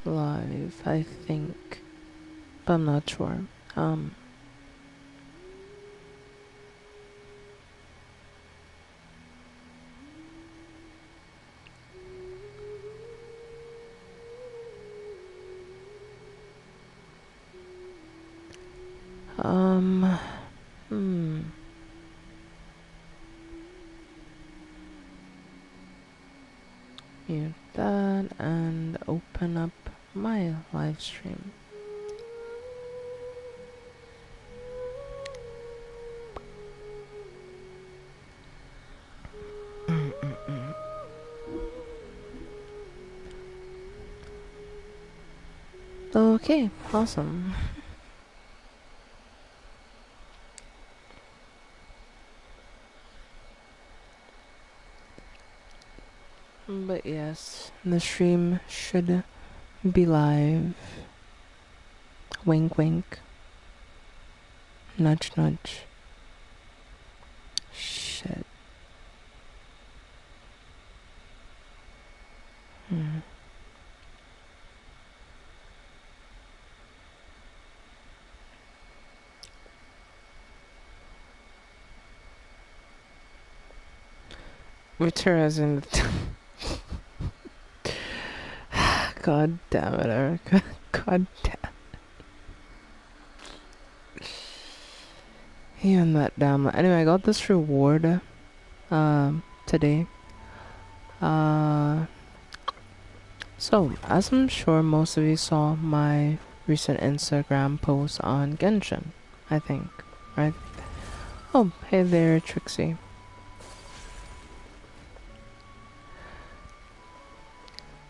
live, I think, but I'm not sure. Um, um, hmm. Mute that and open up my live stream. Okay, awesome. But yes, the stream should be live. Wink wink. Nudge nudge. Shit. Hmm. Return as in... God damn it, Erica. God damn. Even that damn... Anyway, I got this reward, today. So, as I'm sure most of you saw my recent Instagram post on Genshin, I think, right? Oh, hey there, Trixie.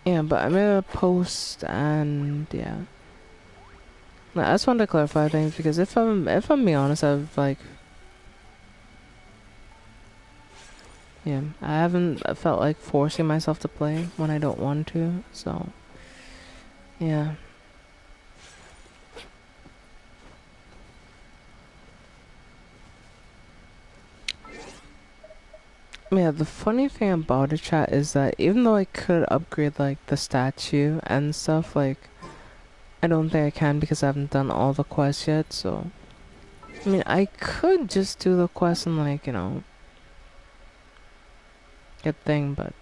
Yeah, but I made a post and yeah. I just wanted to clarify things because if I'm being honest, I've like, yeah, I haven't felt like forcing myself to play when I don't want to. So, yeah. Yeah, the funny thing about the chat is that even though I could upgrade like the statue and stuff, like I don't think I can because I haven't done all the quests yet. So, I mean, I could just do the quest and like, you know, get thing, but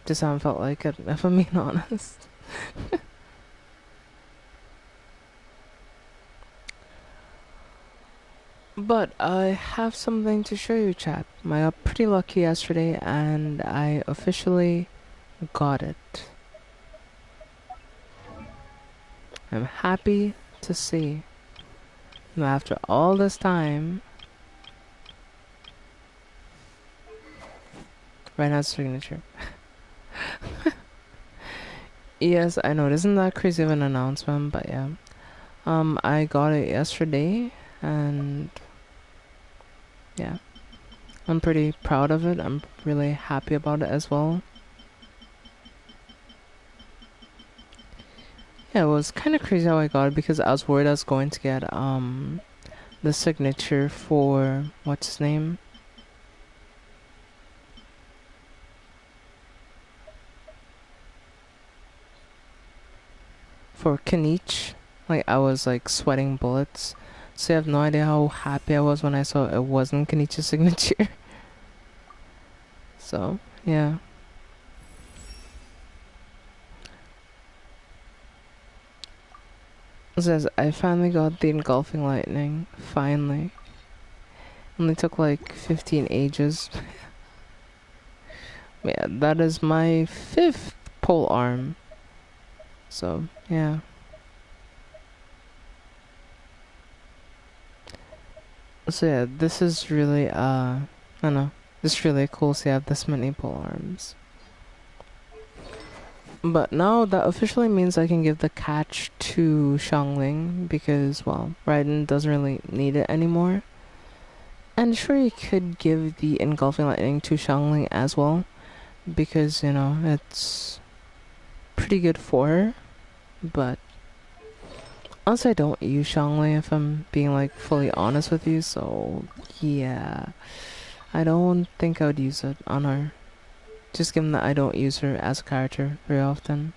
just haven't felt like it, if I'm being honest. But I have something to show you, chat. I got pretty lucky yesterday and I officially got it. I'm happy to see that after all this time, right now signature. Yes, I know it isn't that crazy of an announcement, but yeah. I got it yesterday and yeah. I'm pretty proud of it. I'm really happy about it as well. Yeah, it was kind of crazy how I got it because I was worried I was going to get the signature for what's his name? For Kanich. Like I was like sweating bullets. So you have no idea how happy I was when I saw it wasn't Kanichi's signature. So, yeah. It says, I finally got the engulfing lightning. Finally. Only took like 15 ages. Yeah, that is my 5th pole arm. So, yeah. So yeah, this is really, I don't know. This is really cool to have this many pole arms. But now that officially means I can give the catch to Xiangling because, well, Raiden doesn't really need it anymore. And sure, you could give the engulfing lightning to Xiangling as well because, you know, it's pretty good for her. But honestly, I don't use Xiangling if I'm being like fully honest with you, so yeah. I don't think I would use it on her. Just given that I don't use her as a character very often.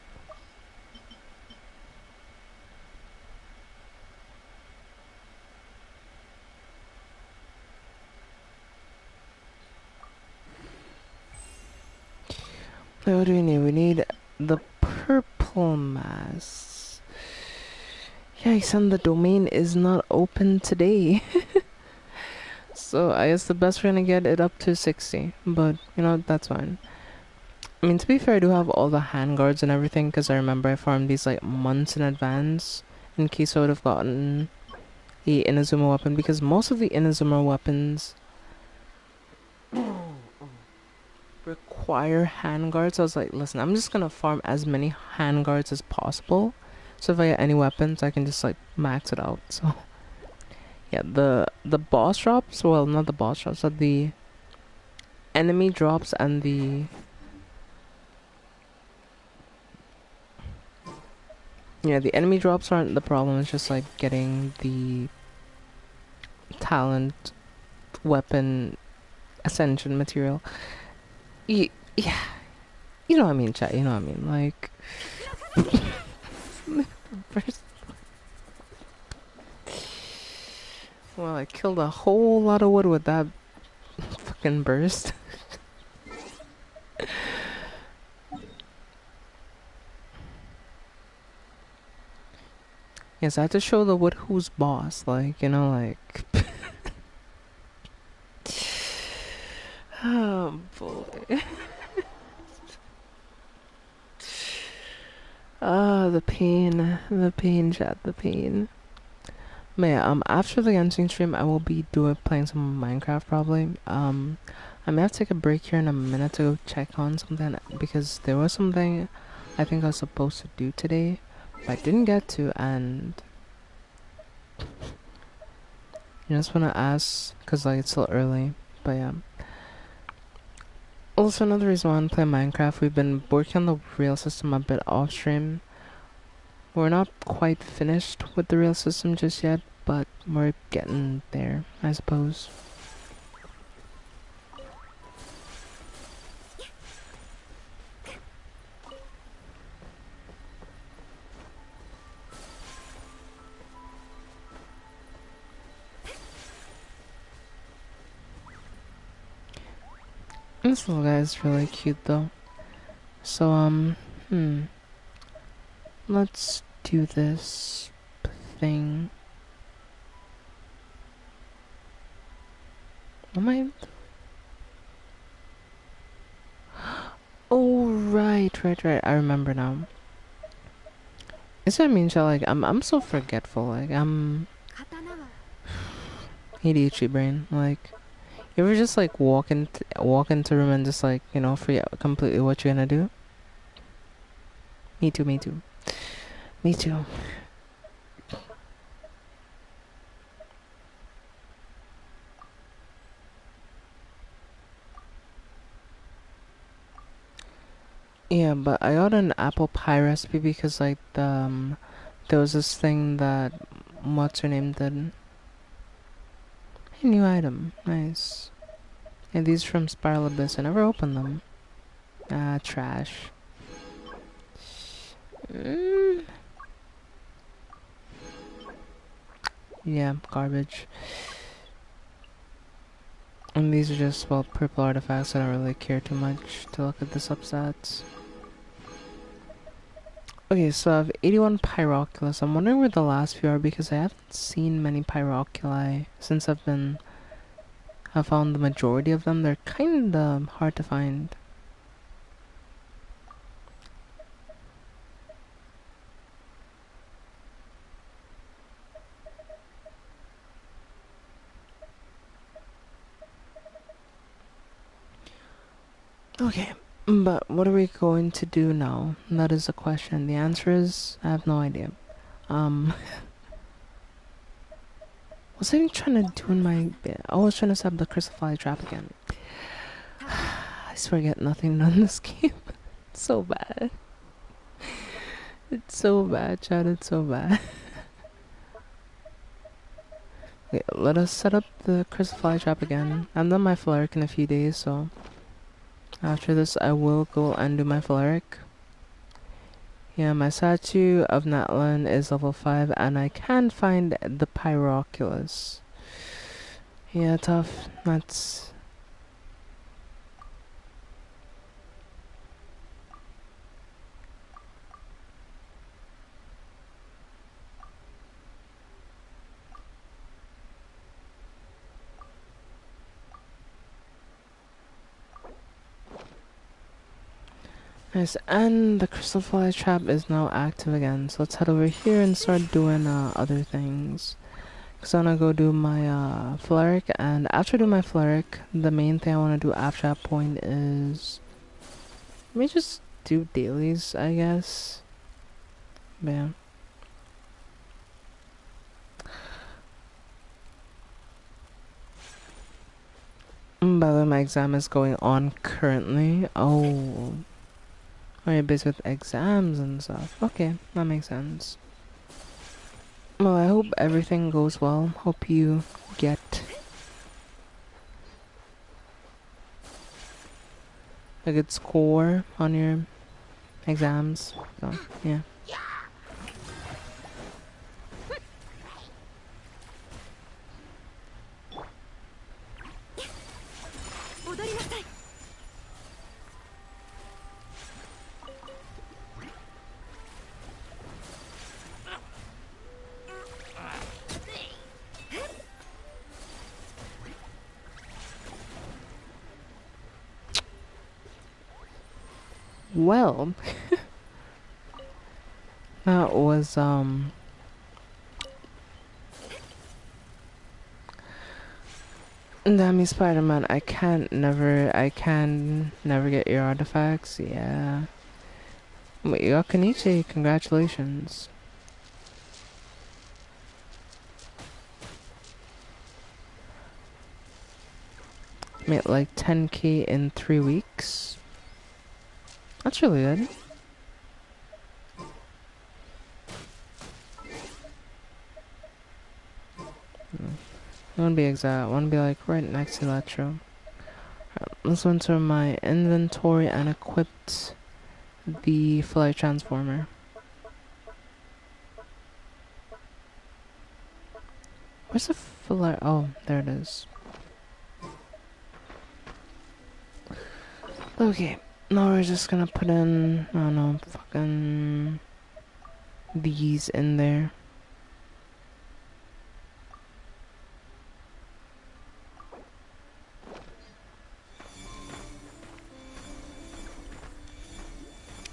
What do we need? We need the purple mass. Yikes, and the domain is not open today. So I guess the best we're gonna get it up to 60. But, you know, that's fine. I mean, to be fair, I do have all the handguards and everything, because I remember I farmed these, like, months in advance, in case I would have gotten the Inazuma weapon, because most of the Inazuma weapons require handguards. So I was like, listen, I'm just gonna farm as many handguards as possible, so if I get any weapons, I can just, like, max it out. So yeah, the boss drops, well, not the boss drops, but the enemy drops and the enemy drops aren't the problem. It's just like getting the talent weapon ascension material. Yeah, you know what I mean, chat. You know what I mean. Like, first, well, I killed a whole lot of wood with that fucking burst. Yes, I had to show the wood who's boss. Like, you know, like. Oh boy. Ah, the pain, chat, the pain. But yeah, after the Genshin stream, I will be playing some Minecraft probably. I may have to take a break here in a minute to go check on something, because there was something I think I was supposed to do today, but I didn't get to, and I just want to ask, because like it's still early, but yeah. Also, another reason why I'm playing Minecraft, we've been working on the rail system a bit off stream. We're not quite finished with the rail system just yet, but we're getting there, I suppose. This little guy is really cute though. So, let's do this thing. Am I? Oh, right. I remember now. Is that mean, like, I'm so forgetful. Like, I'm ADHD brain. Like, you ever just like walk into a room and just like, you know, forget completely what you're gonna do? Me too. Me too. Yeah, but I got an apple pie recipe because like there was this thing that what's her name did. A new item, nice. And these from Spiral Abyss. I never opened them. Ah, trash. Yeah, garbage. And these are just, well, purple artifacts. I don't really care too much to look at the substats. Okay, so I have 81 Pyroculus. I'm wondering where the last few are because I haven't seen many Pyroculi since I've found the majority of them. They're kinda hard to find. Okay, but what are we going to do now? That is the question. The answer is, I have no idea. Was I trying to do in my bit? I was trying to set up the crystal fly trap again. I swear I get nothing done in this game. It's so bad. It's so bad, Chad. It's so bad. Okay, let us set up the crystal fly trap again. I haven't done my Phalaric in a few days, so after this I will go and do my Phalaric. Yeah, my statue of Natlan is level 5 and I can find the Pyroculus. Yeah, tough. That's... Nice, and the crystal fly trap is now active again. So let's head over here and start doing other things. Cause I'm gonna go do my Fleric, and after I do my Fleric, the main thing I want to do after that point is let me just do dailies, I guess. Man. By the way, my exam is going on currently. Oh, you're busy with exams and stuff. Okay, that makes sense. Well, I hope everything goes well. Hope you get a good score on your exams. So, yeah. Well, that was damn you, Spider-Man. I can never get your artifacts. Yeah. Wait, you got Kenichi. Congratulations. Made like 10k in 3 weeks. That's really good. I want to be exact. I want to be like right next to Electro. Right, let's enter my inventory and equipped the flight transformer. Where's the flight? Oh, there it is. Okay, now we're just gonna put in, I don't know, fucking these in there.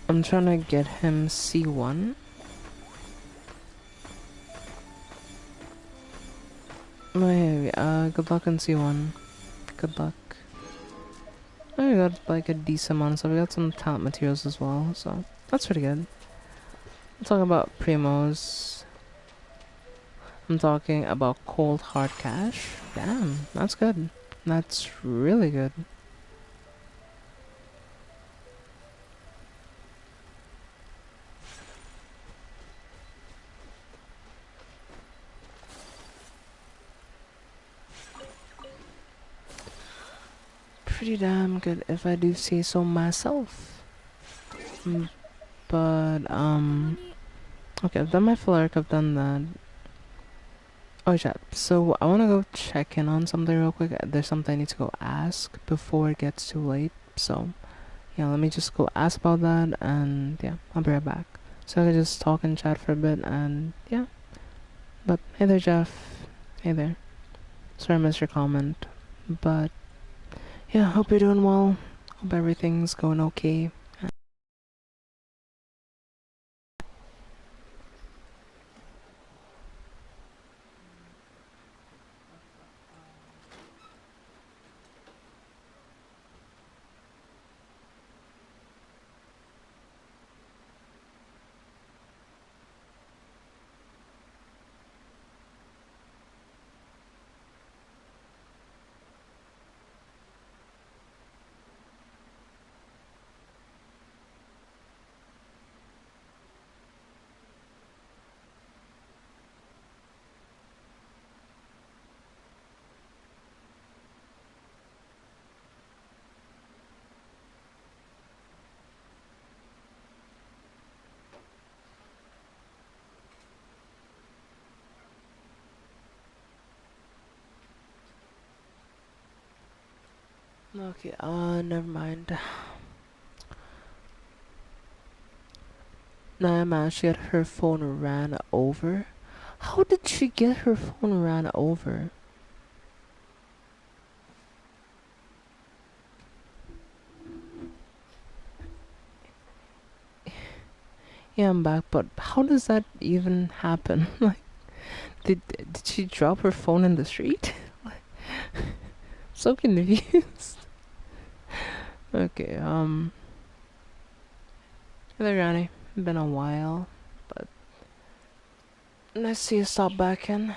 I'm trying to get him C1. Wait, good luck on C1. Good luck. Oh, we got like a decent amount of stuff. We got some talent materials as well, so that's pretty good. I'm talking about primos. I'm talking about cold hard cash. Damn, that's good. That's really good. Pretty damn good if I do say so myself. But okay, I've done my Fleric, I've done that. Oh chat, so I wanna go check in on something real quick. There's something I need to go ask before it gets too late. So yeah, let me just go ask about that, and yeah, I'll be right back. So I can just talk and chat for a bit, and yeah. But hey there, Jeff. Hey there. Sorry I missed your comment, but yeah, hope you're doing well. Hope everything's going okay. Okay, never mind. Naima, she had her phone ran over. How did she get her phone ran over? Yeah, I'm back, but how does that even happen? Like, did she drop her phone in the street? So confused. Okay, hello Johnny. Been a while, but nice to see you stop back in.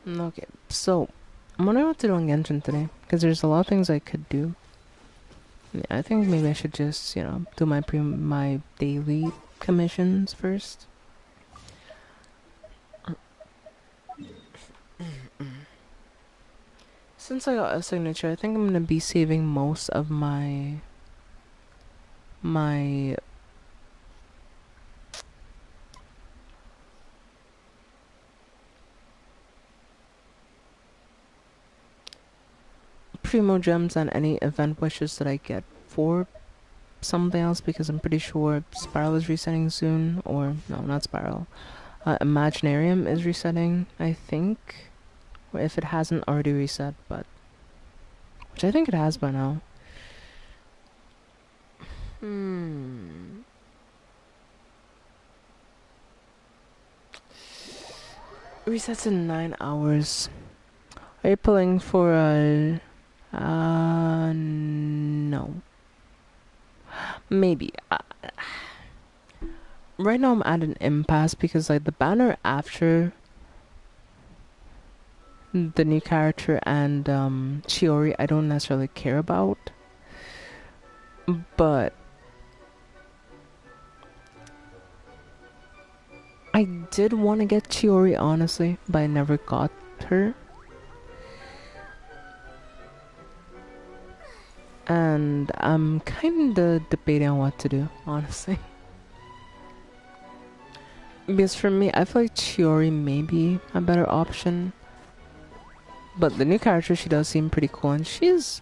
Okay, so I'm wondering what to do on Genshin today, because there's a lot of things I could do. Yeah, I think maybe I should just, do my daily commissions first. Since I got a signature, I think I'm gonna be saving most of my primo gems and any event wishes that I get for something else, because I'm pretty sure Spiral is resetting soon, or no, not Spiral. Imaginarium is resetting, I think, or if it hasn't already reset, but which I think it has by now. Resets in 9 hours. Are you pulling for a? No. Maybe. Right now I'm at an impasse because like the banner after the new character and Shiori I don't necessarily care about. But I did want to get Chiori honestly, but I never got her. And I'm kinda debating on what to do, honestly. Because for me, I feel like Chiori may be a better option. But the new character, she does seem pretty cool and she's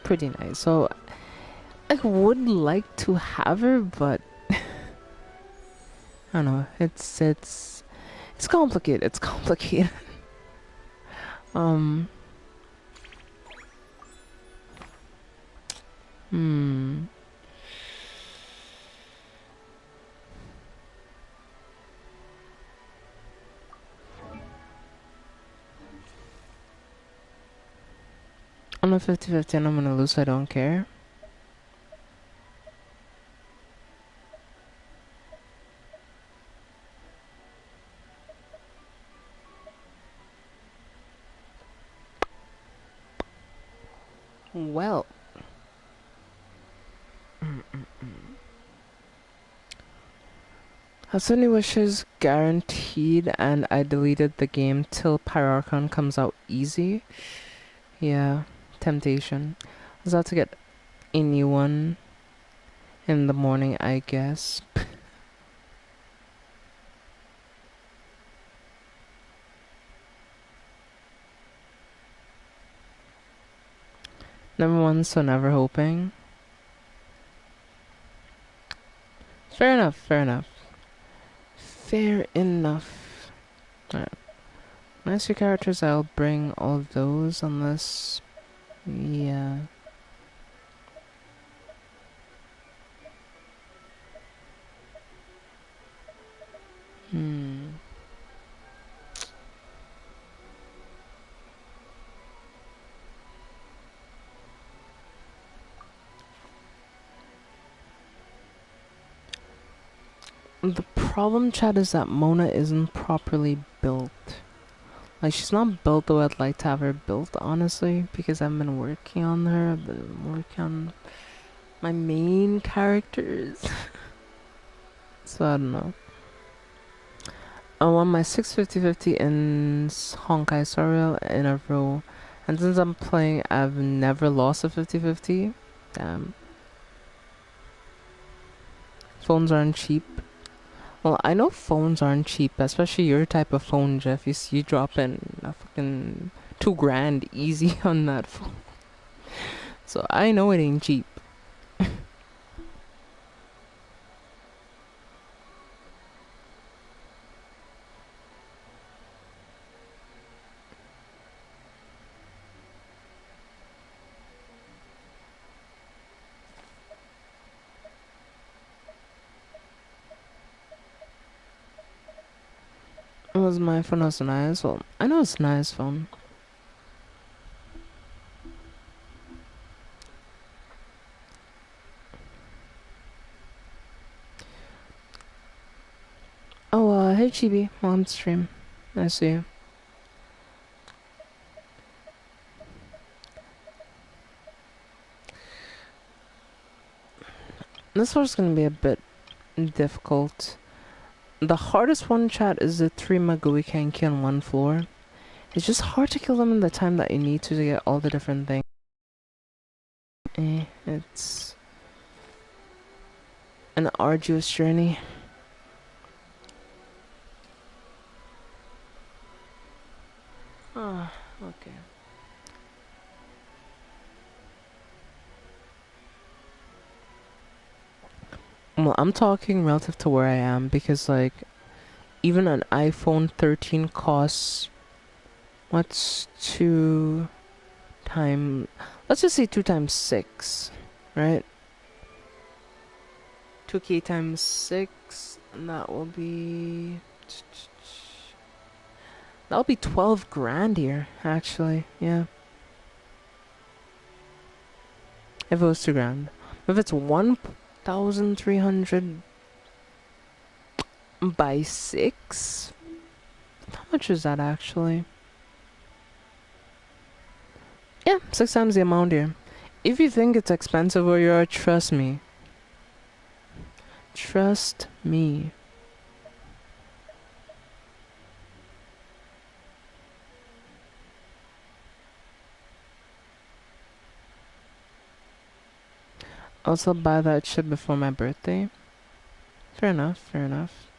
pretty nice. So I would like to have her, but I don't know. It's complicated. It's complicated. um. Hmm. I'm a 50-50 and I'm gonna lose. I don't care. Well. Hasuni wishes guaranteed, and I deleted the game till Pyrarchon comes out easy. Yeah, temptation. I was about to get a new one in the morning, I guess. Never one, so never hoping. Fair enough, fair enough. Fair enough. Alright. Nice your characters, I'll bring all of those unless... Yeah. Hmm. The problem, Chad, is that Mona isn't properly built. Like, she's not built the way I'd like to have her built, honestly, because I've been working on her. I've been working on my main characters. So, I don't know. I want my 650-50 in Honkai Star Rail in a row. And since I'm playing, I've never lost a 50-50. Damn. Phones aren't cheap. Well, I know phones aren't cheap, especially your type of phone, Jeff. You drop in a fucking $2,000 easy on that phone. So I know it ain't cheap. Was my phone also nice? Well, I know it's a nice phone. Oh, hey Chibi, welcome to stream. Nice to see you. This one's gonna be a bit difficult. The hardest one, chat, is the 3 Magui can kill on one floor. It's just hard to kill them in the time that you need to get all the different things. It's an arduous journey. Ah, okay. Well, I'm talking relative to where I am because, like, even an iPhone 13 costs, what's 2 times, let's just say 2 times 6, right? 2K times 6, and that'll be 12 grand here, actually, yeah. If it was 2 grand. If it's 1,300 by 6, how much is that actually? Yeah, 6 times the amount here. If you think it's expensive where you are, trust me. Trust me. Also buy that shit before my birthday. Fair enough, fair enough.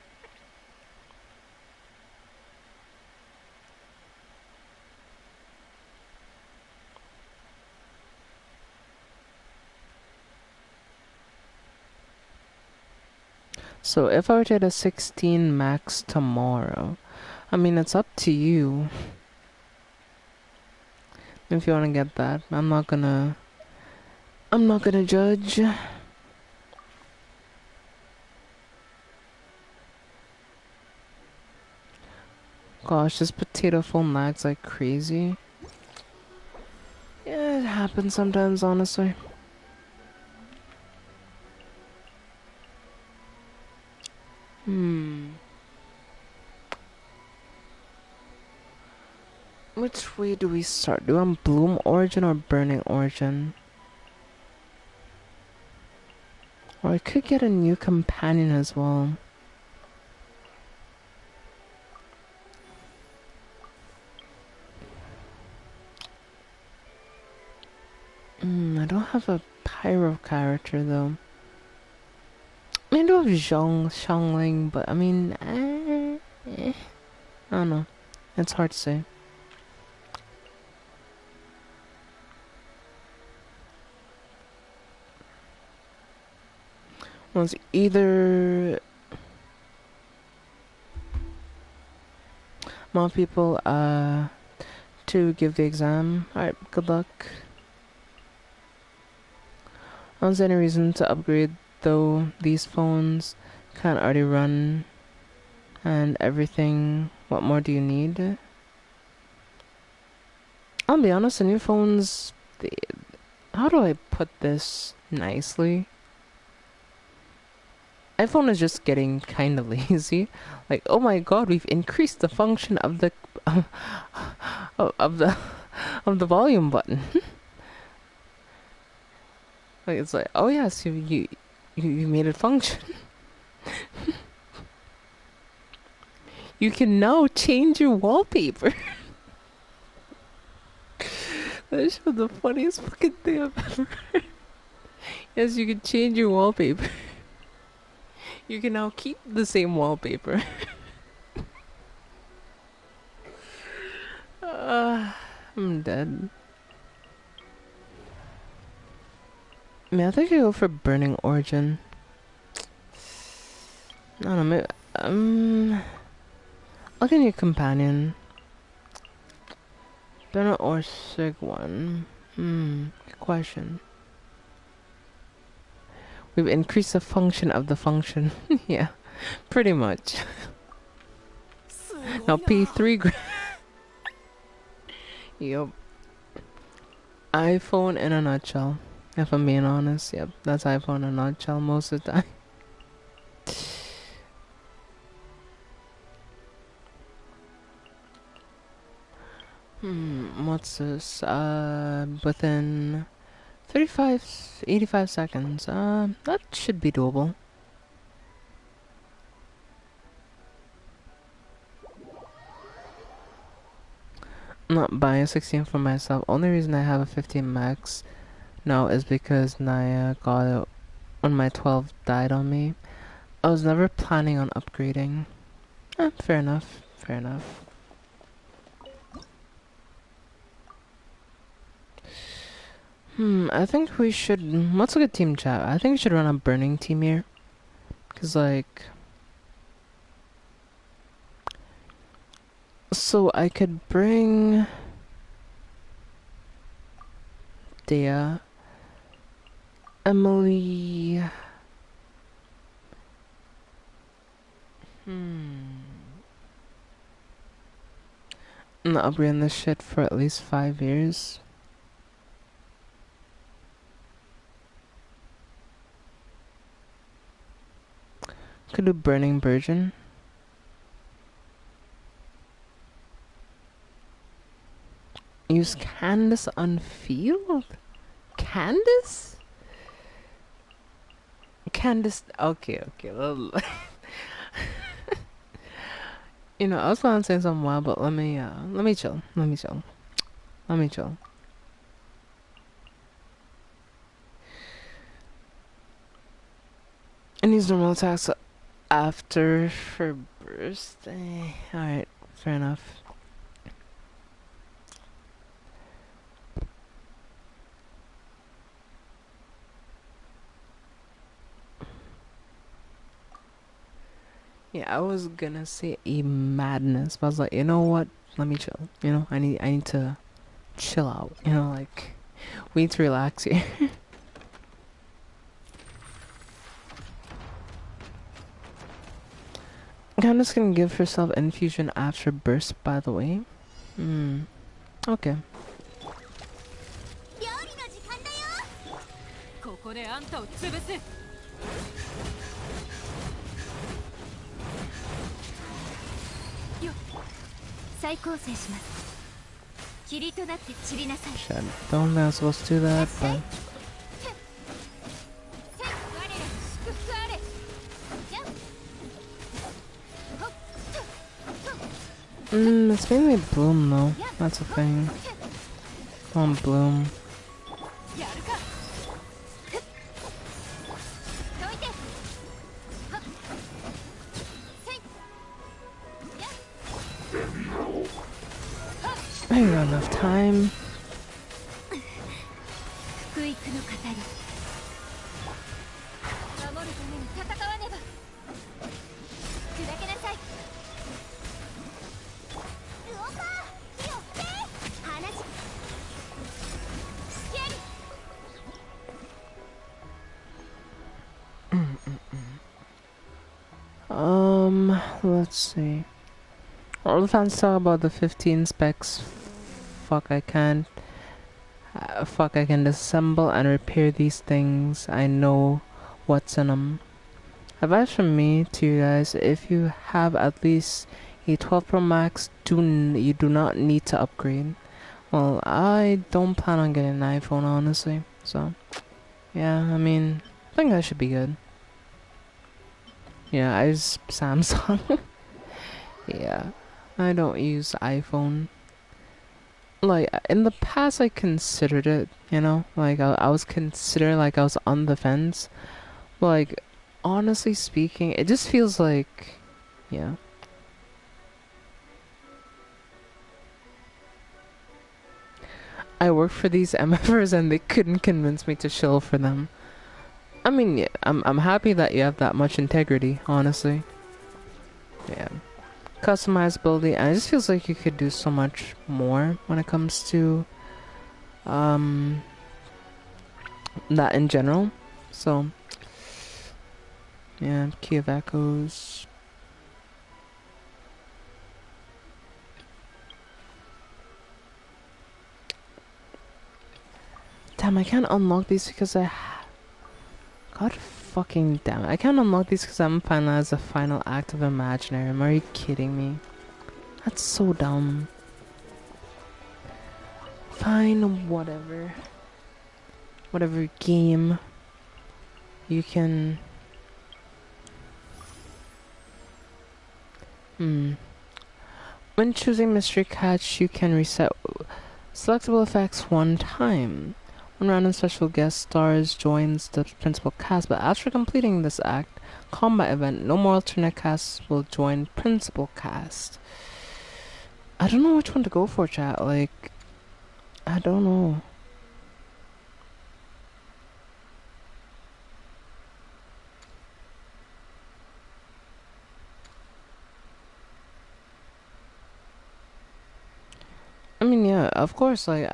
So if I were to get a 16 max tomorrow, I mean, it's up to you. If you want to get that, I'm not gonna judge. Gosh, this potato phone lags like crazy. Yeah, it happens sometimes, honestly. Which way do we start? Do we want Bloom Origin or Burning Origin? Or I could get a new companion as well. I don't have a pyro character though. I mean, I do have Xiangling, but I mean, I don't know. It's hard to say. Well, it's either more people to give the exam. Alright, good luck. I don't see any reason to upgrade though. These phones can't already run and everything. What more do you need? I'll be honest, the new phones, how do I put this nicely? iPhone is just getting kind of lazy. Like, oh my god, we've increased the function of the of the volume button. Like, it's like, oh yes, you made it function. You can now change your wallpaper. That's the funniest fucking thing I've ever heard. Yes, you can change your wallpaper. You can now keep the same wallpaper. I'm dead. I mean, I think I go for Burning Origin. I don't know, maybe, I'll get a companion. Burner or Sig one? Good question. We've increased the function of the function. Yeah, pretty much. Now P3 Yup. iPhone in a nutshell. If I'm being honest, yep, that's iPhone in a nutshell most of the time. What's this? Within 85 seconds. That should be doable. I'm not buying a 16 for myself. Only reason I have a 15 max now is because Naya got it when my 12 died on me. I was never planning on upgrading. Fair enough. Fair enough. I think we should... Let's look at team chat. I think we should run a burning team here. Because, like... So, I could bring... Dea... Emily... I'm not upgrading this shit for at least 5 years. Could do Burning Virgin. Use Candace on field? Candace? Candace. Okay. You know, I was gonna say something wild, but let me chill. Let me chill. And use normal attacks after her birthday. Alright, fair enough. Yeah, I was gonna say a madness, but I was like, you know what? Let me chill. You know, I need to chill out. You know, like we need to relax here. Candace can give herself infusion after burst, by the way. Okay. Shit, don't think I'm supposed to do that, but... It's mainly Bloom though. That's a thing. Come on, Bloom. I got enough time. Let's see. All the fans talk about the 15 specs. Fuck, I can't. Fuck, I can disassemble and repair these things. I know what's in them. Advice from me to you guys: if you have at least a 12 Pro Max, you do not need to upgrade. Well, I don't plan on getting an iPhone, honestly. So, yeah, I mean, I think that should be good. Yeah, I use Samsung. Yeah, I don't use iPhone. Like, in the past I considered it, you know? Like, I was considering, like, I was on the fence. But, like, honestly speaking, it just feels like, yeah. I worked for these MFers and they couldn't convince me to shill for them. I mean, yeah, I'm happy that you have that much integrity, honestly. Yeah. Customizability, and it just feels like you could do so much more when it comes to that in general. So yeah, Key of Echoes. Damn, I can't unlock these because God fucking damn it. I can't unlock these because I haven't finalized the final act of Imaginarium. Are you kidding me? That's so dumb. Fine, whatever. Whatever game. You can... When choosing Mystery Catch, you can reset selectable effects one time. One random special guest stars joins the principal cast, but after completing this combat event, no more alternate casts will join principal cast. I don't know which one to go for, chat. Like, I don't know. I mean, yeah, of course, like,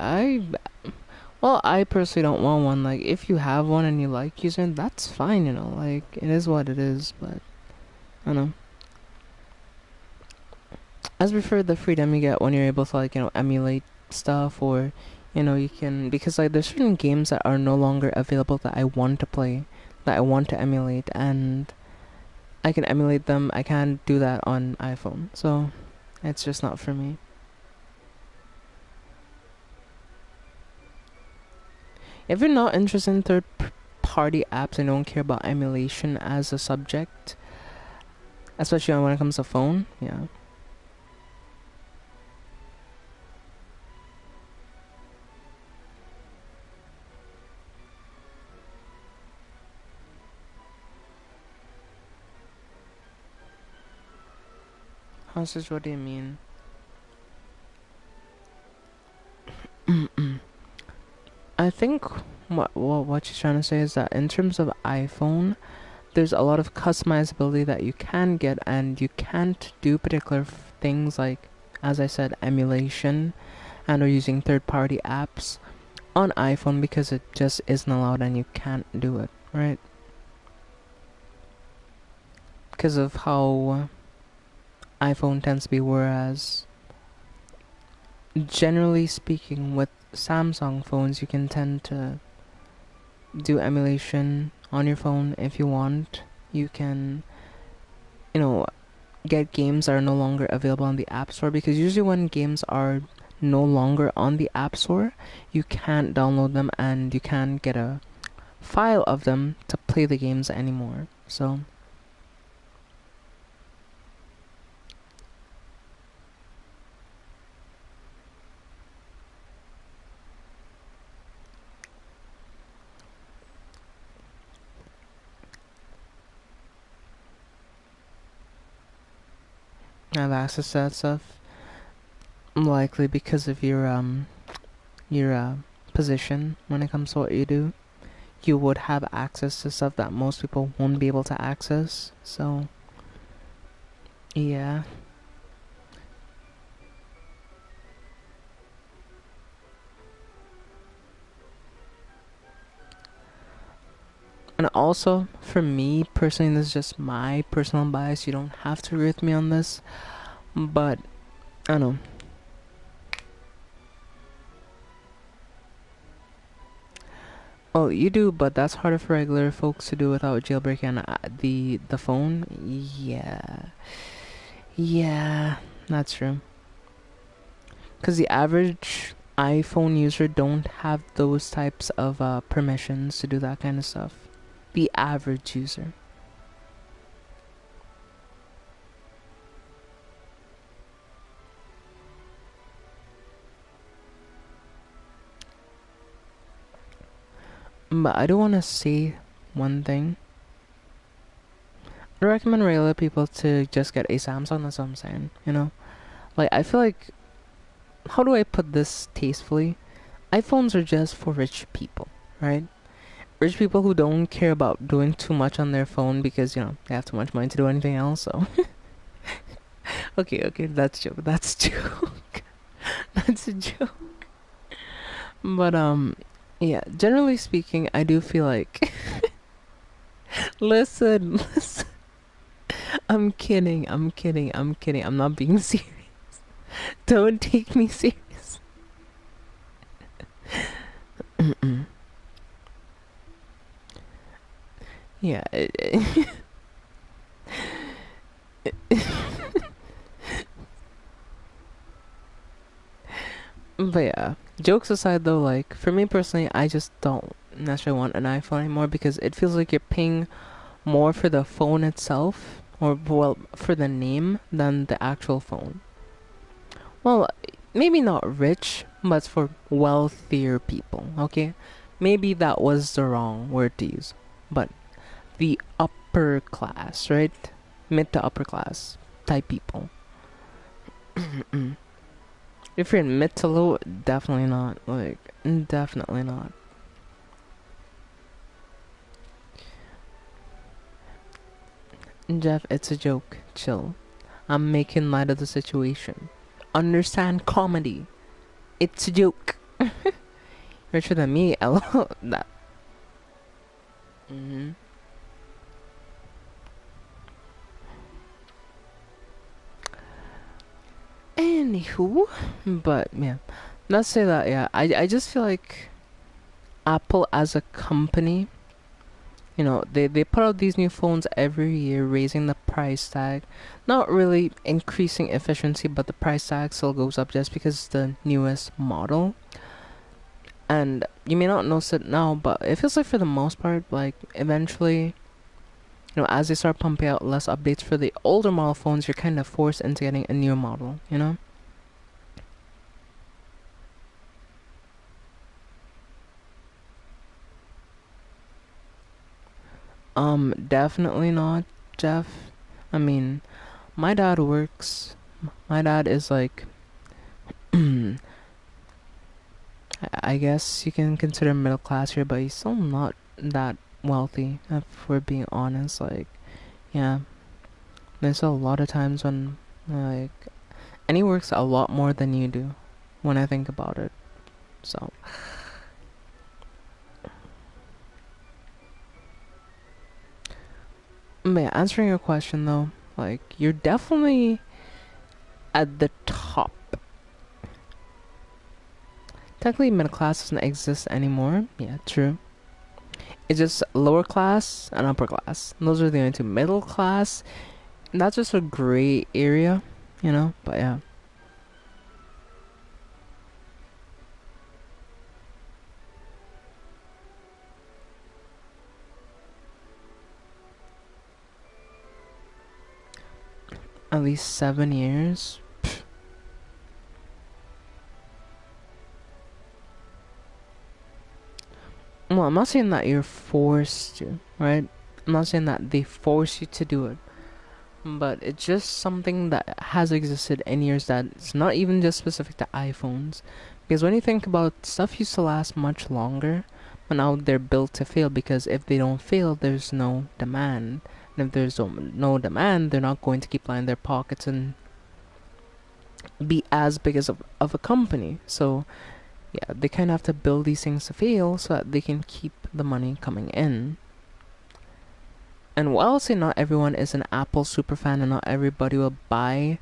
well, I personally don't want one. Like, if you have one and you like using it, that's fine, you know, like, it is what it is, but, I don't know. I just prefer the freedom you get when you're able to, like, you know, emulate stuff, or, you know, you can, because, like, there's certain games that are no longer available that I want to play, that I want to emulate, and I can emulate them. I can't do that on iPhone, so it's just not for me. If you're not interested in third-party apps and don't care about emulation as a subject, especially when it comes to phone, yeah. Hostage, what do you mean? I think what she's trying to say is that in terms of iPhone, there's a lot of customizability that you can get, and you can't do particular things like, as I said, emulation and or using third-party apps on iPhone because it just isn't allowed and you can't do it, right? Because of how iPhone tends to be, whereas generally speaking with Samsung phones you can tend to do emulation on your phone if you want. You can, you know, get games that are no longer available on the App Store, because usually when games are no longer on the App Store, you can't download them and you can't get a file of them to play the games anymore. So I have access to that stuff, likely because of your position when it comes to what you do. You would have access to stuff that most people won't be able to access. So yeah. And also, for me personally, this is just my personal bias. You don't have to agree with me on this, but I don't know. Well, you do, but that's harder for regular folks to do without jailbreaking the phone. Yeah, that's true. Because the average iPhone user don't have those types of permissions to do that kind of stuff. The average user. But I do want to say one thing. I recommend regular people to just get a Samsung, that's what I'm saying, you know? Like, I feel like, how do I put this tastefully? iPhones are just for rich people, right? Rich people who don't care about doing too much on their phone because, you know, they have too much money to do anything else, so. Okay, that's joke, that's joke. That's a joke. But, yeah, generally speaking, I do feel like... listen. I'm kidding. I'm not being serious. Don't take me serious. Yeah. But yeah, jokes aside though, like for me personally, I just don't necessarily want an iPhone anymore because it feels like you're paying more for the phone itself, or well, for the name than the actual phone. Well, maybe not rich, but for wealthier people, okay? Maybe that was the wrong word to use. But the upper class, right? Mid to upper class type people. If you're in mid to low, definitely not. Like, definitely not. Jeff, it's a joke. Chill. I'm making light of the situation. Understand comedy. It's a joke. Richer than me, lol. That. hmm Anywho, but yeah, let's say that. Yeah, I just feel like Apple as a company, they put out these new phones every year, raising the price tag, not really increasing efficiency, but the price tag still goes up just because it's the newest model. And you may not notice it now, but it feels like for the most part, like eventually, as they start pumping out less updates for the older model phones, you're kind of forced into getting a new model. Definitely not, Jeff. I mean, my dad works. My dad is like, I guess you can consider middle class here, but he's still not that wealthy, if we're being honest. Like, yeah, there's a lot of times when, like, and he works a lot more than you do when I think about it. So, but yeah, answering your question though, like, you're definitely at the top. Technically, middle class doesn't exist anymore. Yeah, true. It's just lower class and upper class. Those are the only two. Middle class, that's just a gray area. But yeah. At least 7 years. Well, I'm not saying that you're forced to, right? I'm not saying that they force you to do it. But it's just something that has existed in years that it's not even just specific to iPhones. Because when you think about stuff used to last much longer, but now they're built to fail because if they don't fail, there's no demand. And if there's no demand, they're not going to keep lining their pockets and be as big as of a company. So, yeah, they kind of have to build these things to fail so that they can keep the money coming in. And while I'll say not everyone is an Apple superfan and not everybody will buy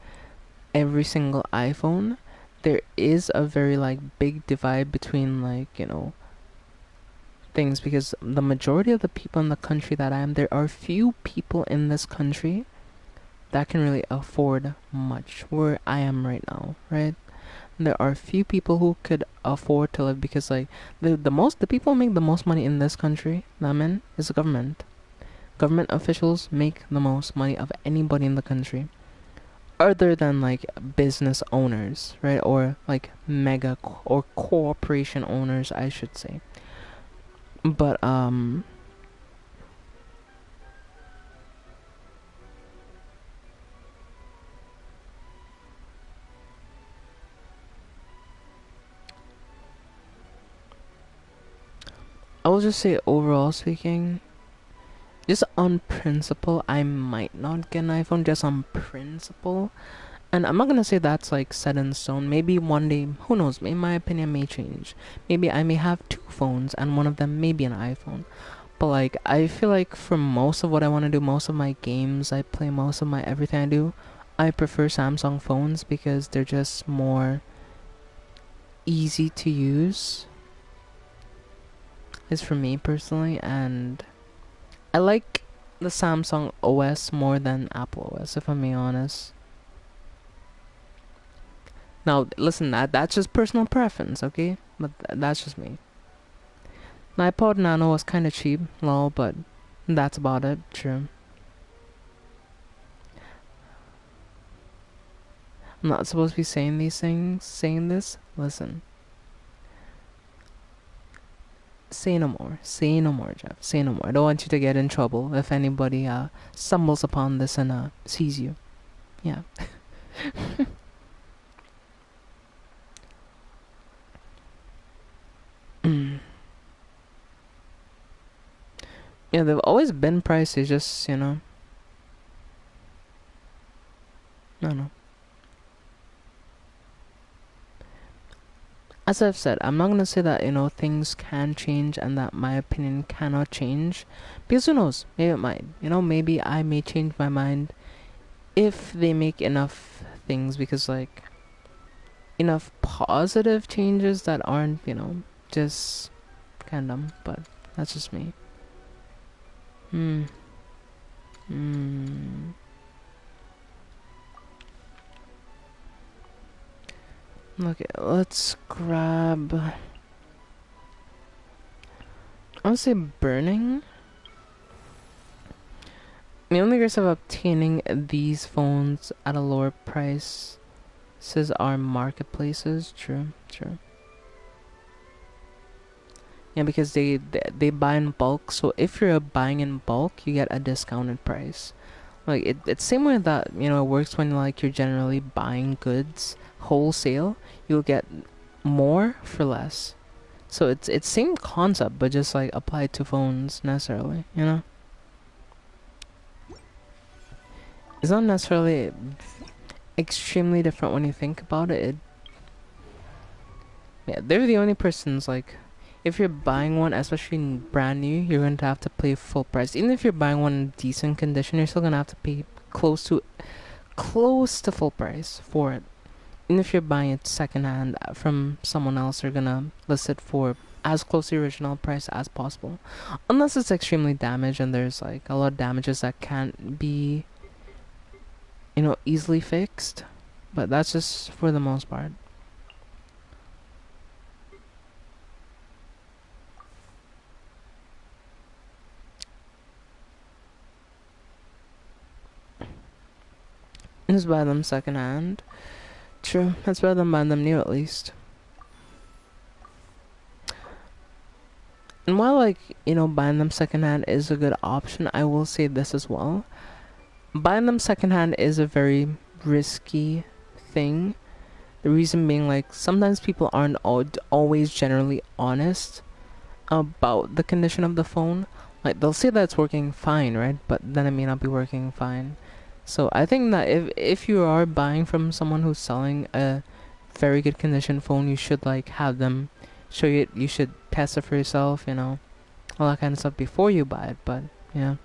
every single iPhone, there is a very like big divide between things because the majority of the people in the country that I am, there are few people in this country that can really afford much where I am right now, right? There are few people who could afford to live because like the people who make the most money in this country that I'm in is the government. Government officials make the most money of anybody in the country other than like business owners, right? Or like or corporation owners, I should say. But I will just say overall speaking, just on principle, I might not get an iPhone just on principle. And I'm not gonna say that's like set in stone. Maybe one day, who knows, maybe my opinion may change. Maybe I may have two phones and one of them may be an iPhone. But like I feel like for most of what I wanna do, most of my games I play, most of my everything I do, I prefer Samsung phones because they're just more easy to use. Is for me personally, and I like the Samsung OS more than Apple OS, if I'm being honest. Now, listen, that's just personal preference, okay? But that's just me. My iPod Nano was kind of cheap, lol, but that's about it. True. I'm not supposed to be saying these things, saying this. Listen. Say no more. Say no more, Jeff. Say no more. I don't want you to get in trouble if anybody stumbles upon this and sees you. Yeah. Yeah, they've always been pricey, just, I don't know. As I've said, I'm not gonna say that, things can change and that my opinion cannot change. Because who knows? Maybe it might. Maybe I may change my mind if they make enough things, because, like, enough positive changes that aren't, just kind of dumb. But that's just me. Okay, let's grab... I would say burning. The only risk of obtaining these phones at a lower price says are marketplaces. True. Yeah, because they buy in bulk. So if you're buying in bulk, you get a discounted price. Like it's same way that it works when like you're generally buying goods wholesale. You'll get more for less. So it's same concept, but just like applied to phones necessarily. It's not necessarily extremely different when you think about it. Yeah, they're the only persons like. If you're buying one, especially brand new, you're going to have to pay full price. Even if you're buying one in decent condition, you're still going to have to pay close to full price for it. Even if you're buying it secondhand from someone else, they're going to list it for as close to the original price as possible. Unless it's extremely damaged and there's like a lot of damages that can't be, easily fixed. But that's just for the most part. Just buy them secondhand. True, that's better than buying them new at least. And while like, buying them secondhand is a good option, I will say this as well. Buying them secondhand is a very risky thing. The reason being like sometimes people aren't always generally honest about the condition of the phone. Like they'll say that it's working fine, right? But then it may not be working fine. So I think that if you are buying from someone who's selling a very good condition phone, you should like have them show you it. You should test it for yourself, all that kind of stuff before you buy it. But yeah,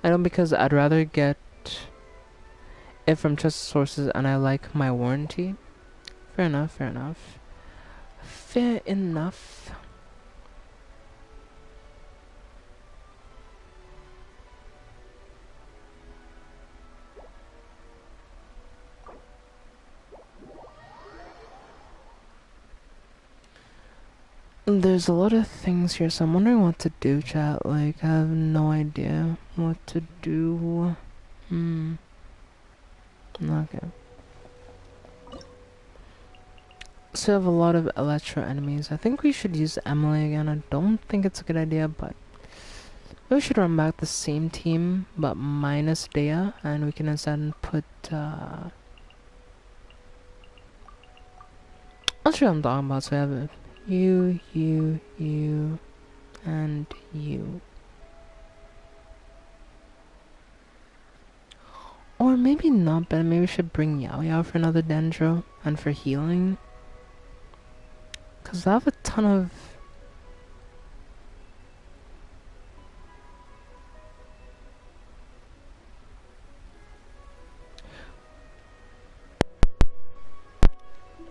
I know, because I'd rather get it from trusted sources and I like my warranty. Fair enough. There's a lot of things here, so I'm wondering what to do, chat. Like, I have no idea what to do. Okay. So we have a lot of Electro enemies. I think we should use Emily again. I don't think it's a good idea, but we should run back the same team, but minus Dea, and we can instead put, I'll show you what I'm talking about. So we have it. You, and you. Or maybe not, but maybe we should bring Yao Yao for another Dendro and for healing. Because I have a ton of...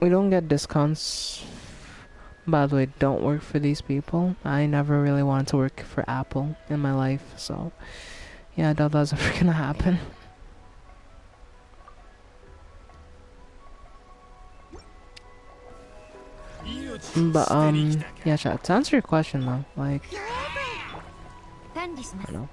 We don't get discounts By the way, don't work for these people. I never really wanted to work for Apple in my life, so yeah, I doubt that's ever gonna happen. But yeah, chat. To answer your question though, like, I don't know.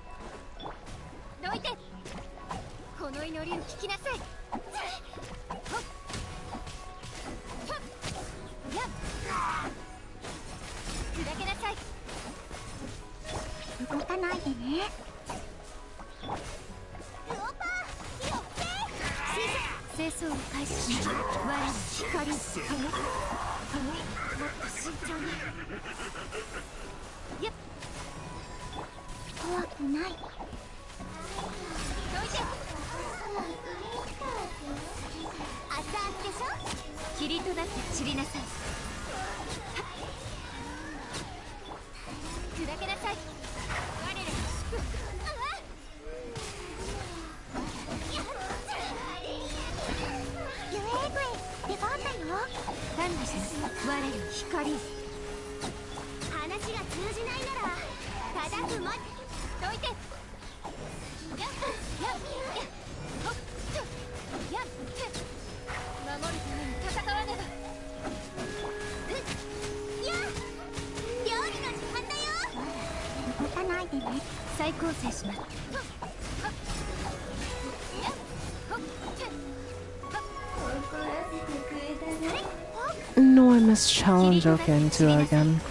No, I missed challenge. Okay, I need to do that again.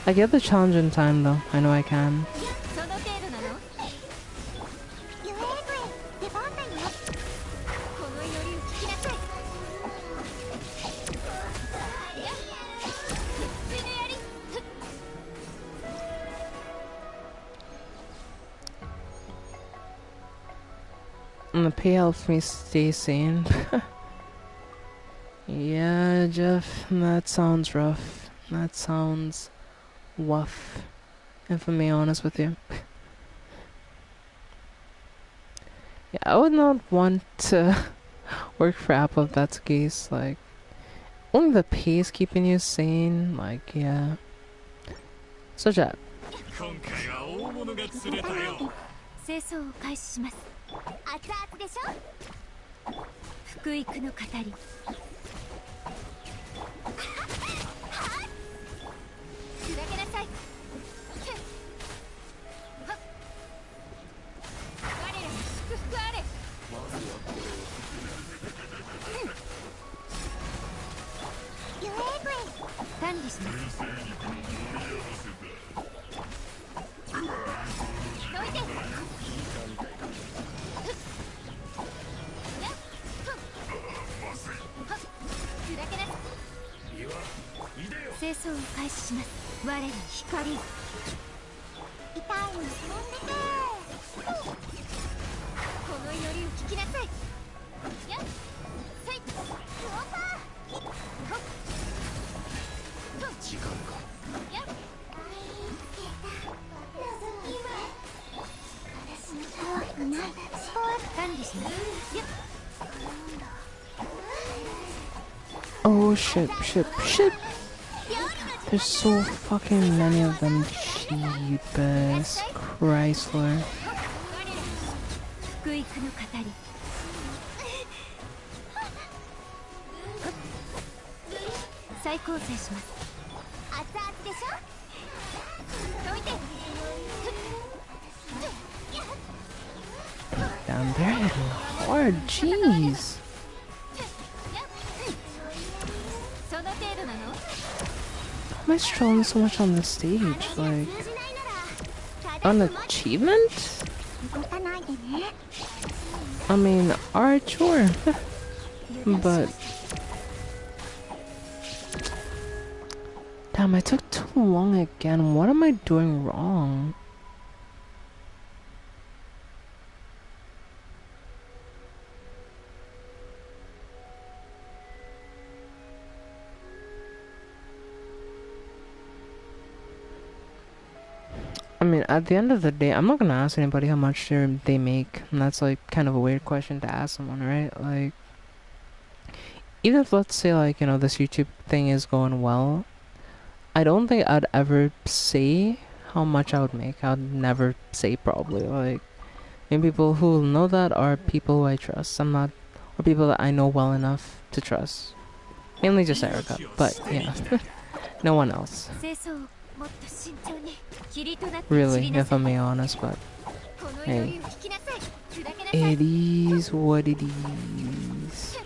I get the challenge in time though. I know I can. And the pay helps me stay sane. Yeah, Jeff, that sounds rough. That sounds rough, if I'm being honest with you. Yeah, I would not want to work for Apple if that's the case. Like, only the pay is keeping you sane. Like, yeah. So, Jeff. 'Oh shit, shit, shit! There's so fucking many of them. Jeepers Chrysler. Damn, they're hitting hard. Jeez. Why am I strolling so much on the stage? Like, an achievement? I mean, alright, sure. But damn, I took too long again. What am I doing wrong? I mean, at the end of the day, I'm not gonna ask anybody how much they make. And that's like kind of a weird question to ask someone, right? Like, even if let's say like, you know, this YouTube thing is going well, I don't think I'd ever say how much I would make. I'd never say probably. Like, and people who will know that are people who I trust. I'm not, or people that I know well enough to trust. Mainly just Erica, but yeah, no one else. Really, if I'm being honest, but hey, it is what it is.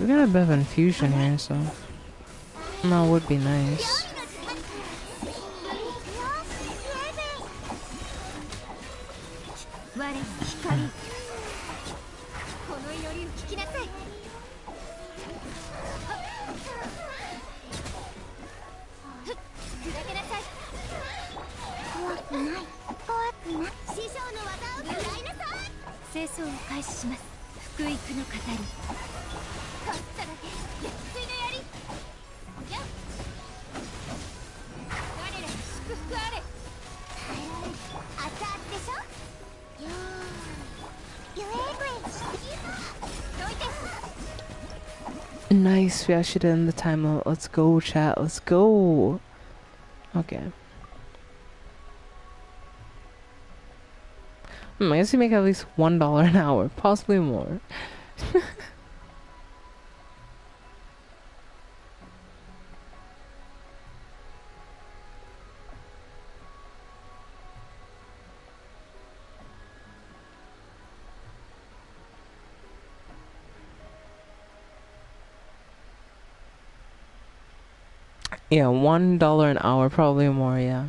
We got a bit of infusion here, so that would be nice. Nice, we actually did in the time limit. Let's go, chat. Let's go. Okay. I guess you make at least $1 an hour, possibly more. Yeah, $1 an hour, probably more, yeah.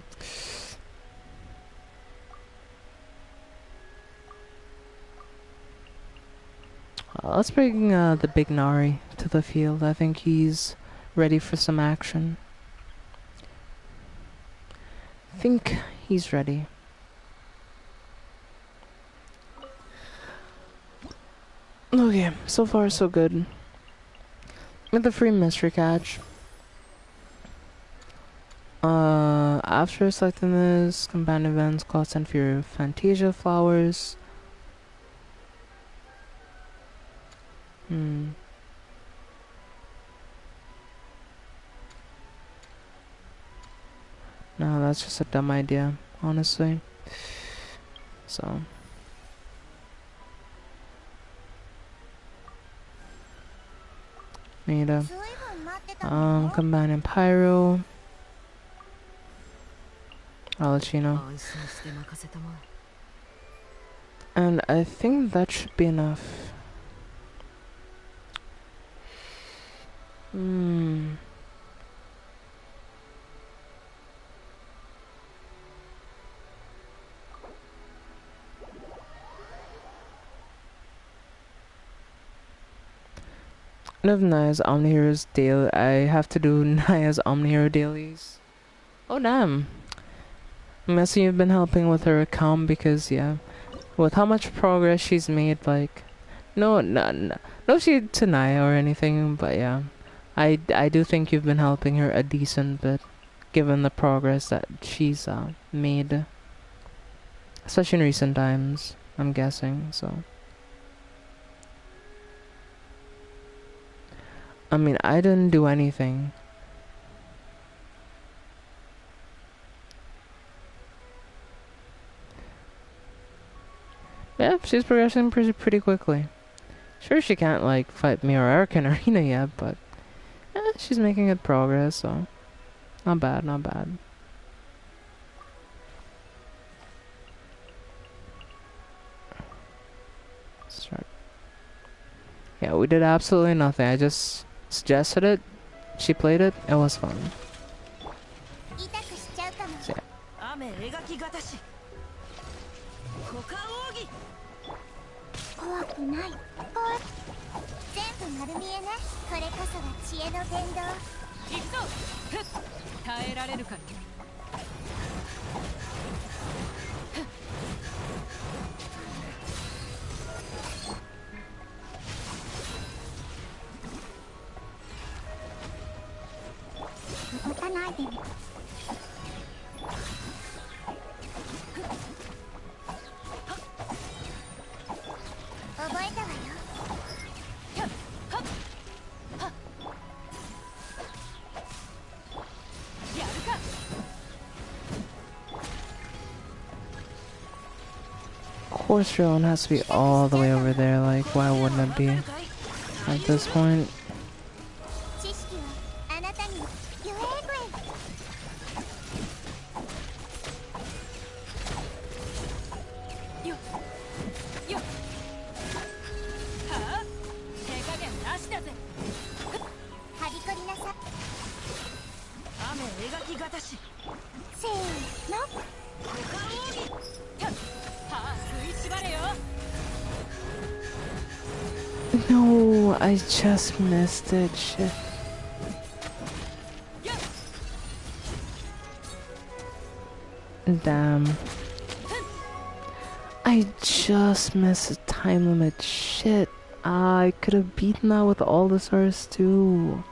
Let's bring the big Nari to the field. I think he's ready for some action. I think he's ready. Okay, so far so good. With the free mystery catch. After selecting this, combine events, cost and fear Fantasia flowers. No, that's just a dumb idea, honestly. So. Need a combine and pyro. I'll let you know. And I think that should be enough. Of Naya's Omniheroes daily. I have to do Naya's Omnihero dailies. Oh damn. I'm guessing you've been helping with her account because yeah, with how much progress she's made, like no shade to Naya or anything, but yeah. I do think you've been helping her a decent bit given the progress that she's made. Especially in recent times, I'm guessing, so. I mean, I didn't do anything. Yeah, she's progressing pretty quickly. Sure, she can't, like, fight me or Eric in Arena yet, but she's making good progress, so not bad, not bad. Start. Yeah, we did absolutely nothing. I just suggested it. She played it. It was fun. So, yeah. Of course your own has to be all the way over there, like why wouldn't it be at this point? No, I just missed it, shit. Damn. I just missed the time limit, shit. I could have beaten that with all the stars too.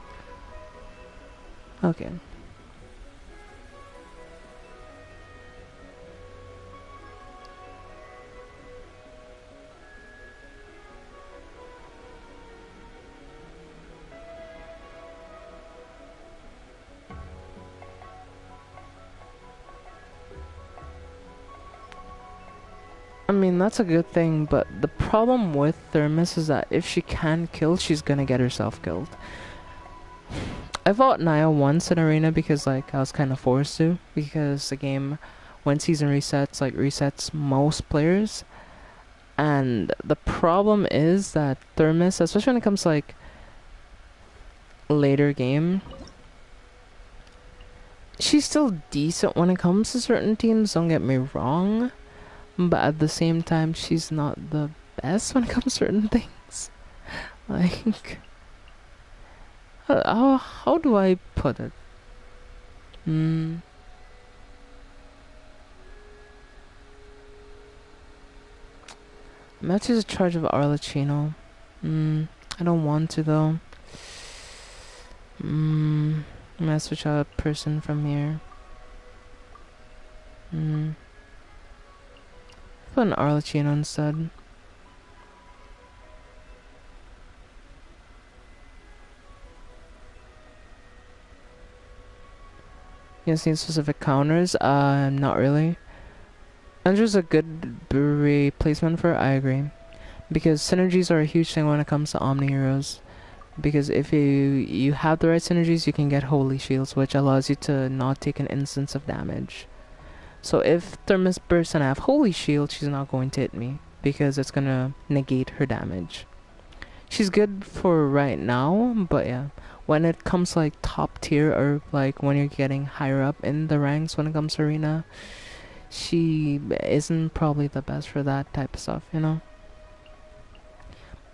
Okay. I mean, that's a good thing, but the problem with Thermos is that if she can kill, she's gonna get herself killed. I fought Naya once in Arena because, like, I was kind of forced to, because the game, when season resets, like, resets most players. And the problem is that Thermos, especially when it comes to, like, later game, she's still decent when it comes to certain teams, don't get me wrong. But at the same time, she's not the best when it comes to certain things. Like, how do I put it? Match is a charge of Arlecchino. I don't want to though. I'm gonna switch out a person from here. Put an Arlecchino instead. You guys need specific counters? Not really. Andrew's a good replacement for her, I agree. Because synergies are a huge thing when it comes to Omni heroes. Because if you have the right synergies, you can get Holy Shields, which allows you to not take an instance of damage. So if Thermos bursts and I have Holy Shield, she's not going to hit me, because it's gonna negate her damage. She's good for right now, but yeah. When it comes to, like, top tier, or like when you're getting higher up in the ranks when it comes to Arena, she isn't probably the best for that type of stuff, you know?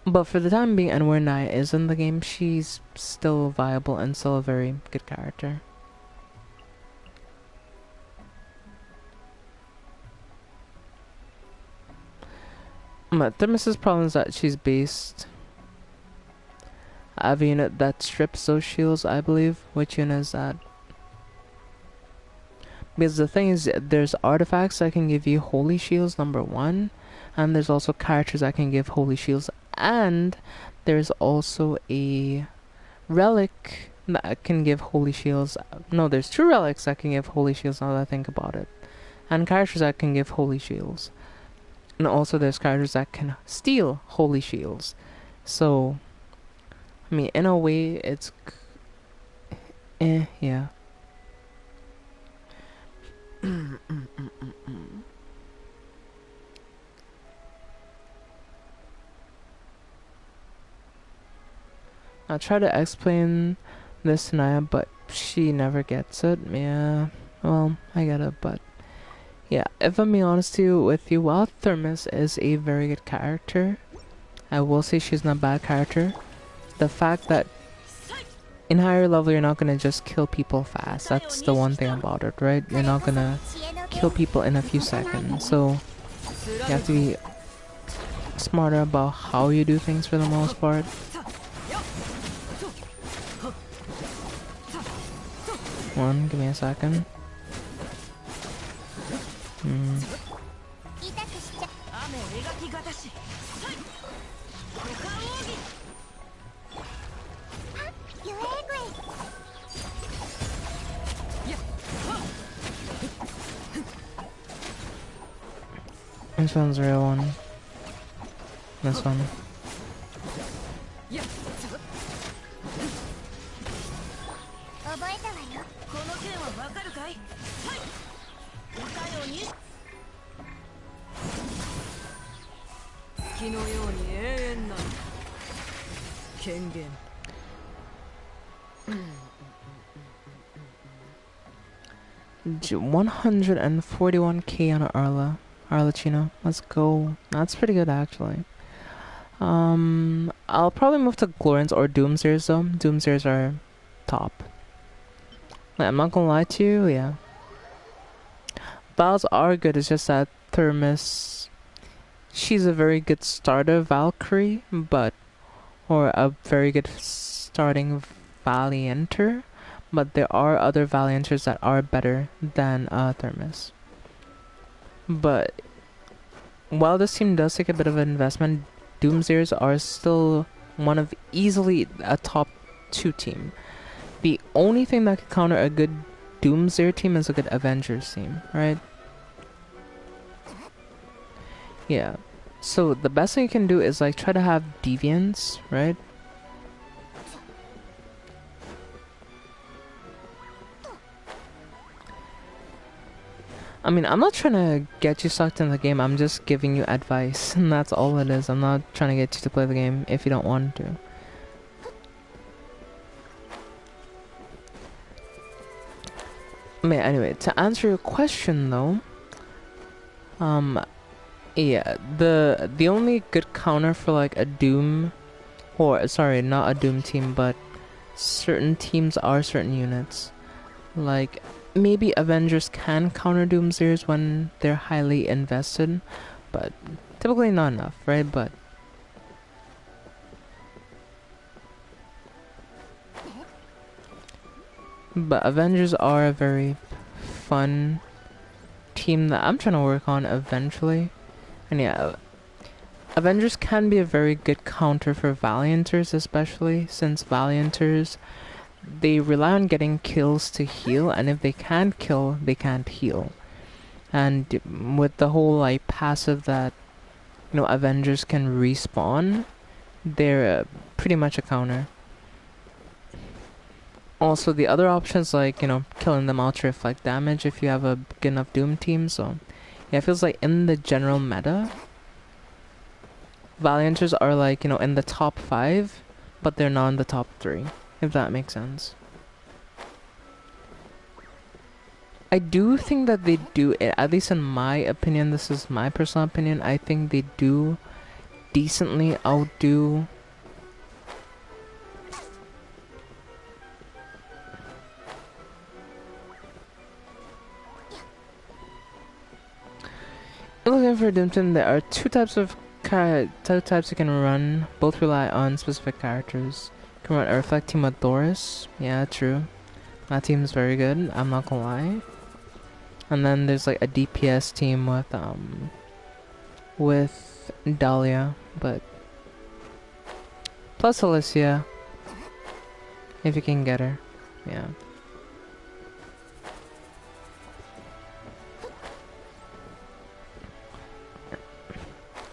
But for the time being, and where Naya is in the game, she's still viable and still a very good character. But Thermos's problem is that she's based. I have a unit that strips those shields, I believe. Which unit is that? Because the thing is, there's artifacts that can give you Holy Shields, number one. And there's also characters that can give Holy Shields. And there's also a relic that can give Holy Shields. No, there's two relics that can give Holy Shields, now that I think about it. And characters that can give Holy Shields. And also there's characters that can steal Holy Shields. So, I mean, in a way, it's... yeah. I'll try to explain this to Naya, but she never gets it. Yeah, well, I get it, but... yeah, if I'm being honest with you, while Thermos is a very good character, I will say she's not a bad character. The fact that in higher level you're not gonna just kill people fast, that's the one thing about it, right? You're not gonna kill people in a few seconds, so you have to be smarter about how you do things for the most part. Give me a second. Which one's the real one? This one. J 141k on Arlecchino. Let's go. That's pretty good actually. I'll probably move to Glorians or Doomsayers though. Doomsayers are top. Like, I'm not gonna lie to you, yeah. Vals are good, it's just that Thermus, she's a very good starter Valkyrie, or a very good starting Valianter, but there are other Valianters that are better than Thermus. But while this team does take a bit of an investment, Doomsayers are still one of easily a top 2 team. The only thing that could counter a good Doomsayer team is a good Avengers team, right? Yeah. So the best thing you can do is like try to have Deviants, right? I mean, I'm not trying to get you sucked in the game, I'm just giving you advice, and that's all it is. I'm not trying to get you to play the game if you don't want to. I mean, anyway, to answer your question though, yeah, the only good counter for like a Doom, or sorry, not a Doom team, but certain teams are certain units. Like, maybe Avengers can counter Doomsayers when they're highly invested, but typically not enough, right? But Avengers are a very fun team that I'm trying to work on eventually. And yeah, Avengers can be a very good counter for Valianters, especially since Valianters, they rely on getting kills to heal, and if they can't kill, they can't heal. And with the whole like passive that, you know, Avengers can respawn, they're pretty much a counter. Also, the other options like, you know, killing them out to reflect damage if you have a good enough Doom team. So yeah, it feels like in the general meta, Valianters are like, you know, in the top 5, but they're not in the top 3, if that makes sense. I do think that they do, at least in my opinion, this is my personal opinion, I think they do decently outdo looking for Doomton. There are two types you can run. Both rely on specific characters. You can run a Reflect team with Doris. Yeah, true. That team is very good. I'm not gonna lie. And then there's like a DPS team with Dahlia, but plus Alicia, if you can get her. Yeah.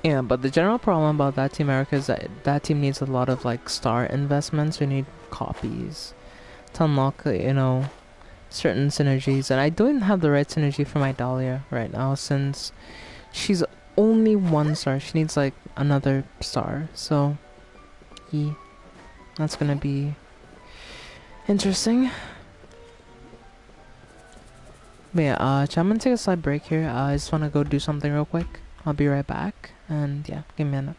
Yeah, but the general problem about that team, Erica, is that that team needs a lot of like star investments. We need copies to unlock, you know, certain synergies, and I don't have the right synergy for my Dahlia right now since she's only 1 star. She needs like another star, so yeah, that's gonna be interesting. But yeah, I'm gonna take a slight break here. I just wanna go do something real quick. I'll be right back, and yeah, give me a minute.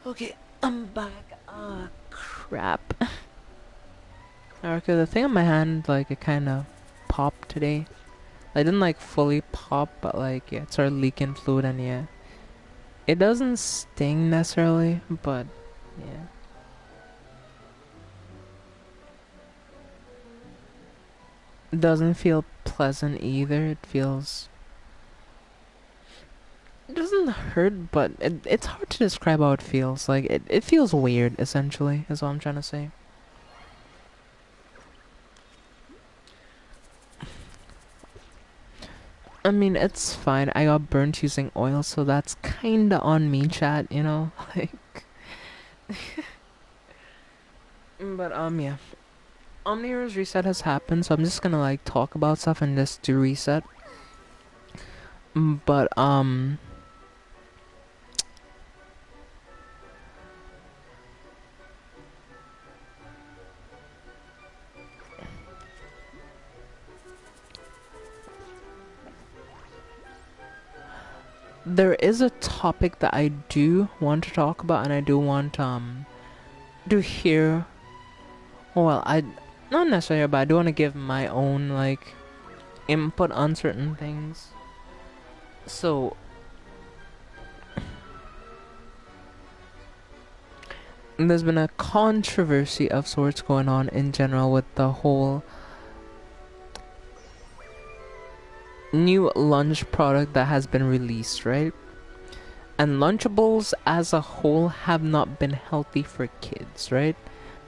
Okay, I'm back. Ah, crap. Okay, the thing on my hand, like, it kind of popped today. I didn't, like, fully pop, but, like, yeah, it started leaking fluid, and yeah. It doesn't sting necessarily, but, yeah. It doesn't feel pleasant either. It feels... It doesn't hurt, but it's hard to describe how it feels. Like, it feels weird, essentially, is what I'm trying to say. I mean, it's fine. I got burnt using oil, so that's kinda on me, chat, you know? Like... But, yeah. Omnihero's reset has happened, so I'm just gonna, like, talk about stuff and just do reset. But, there is a topic that I do want to talk about, and I do want, to hear... Well, not necessarily, but I do want to give my own, like, input on certain things. So, there's been a controversy of sorts going on in general with the whole new lunch product that has been released, right? And Lunchables as a whole have not been healthy for kids, right?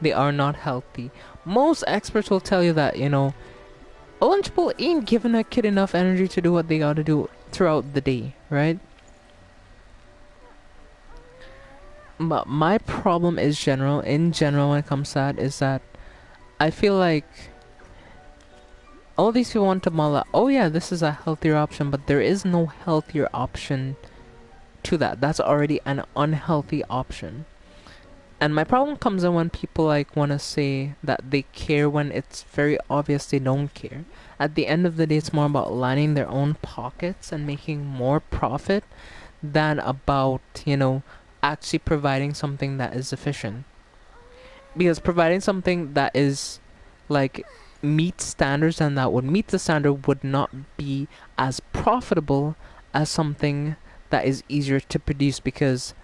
They are not healthy. Most experts will tell you that, you know, a Lunchable ain't giving a kid enough energy to do what they gotta do throughout the day, right? But my problem is in general when it comes to that, is that I feel like all these people want to mull out, oh yeah, this is a healthier option, but there is no healthier option to that. That's already an unhealthy option. And my problem comes in when people like want to say that they care when it's very obvious they don't care. At the end of the day, it's more about lining their own pockets and making more profit than about, you know, actually providing something that is efficient. Because providing something that is like meet standards and that would meet the standard would not be as profitable as something that is easier to produce, because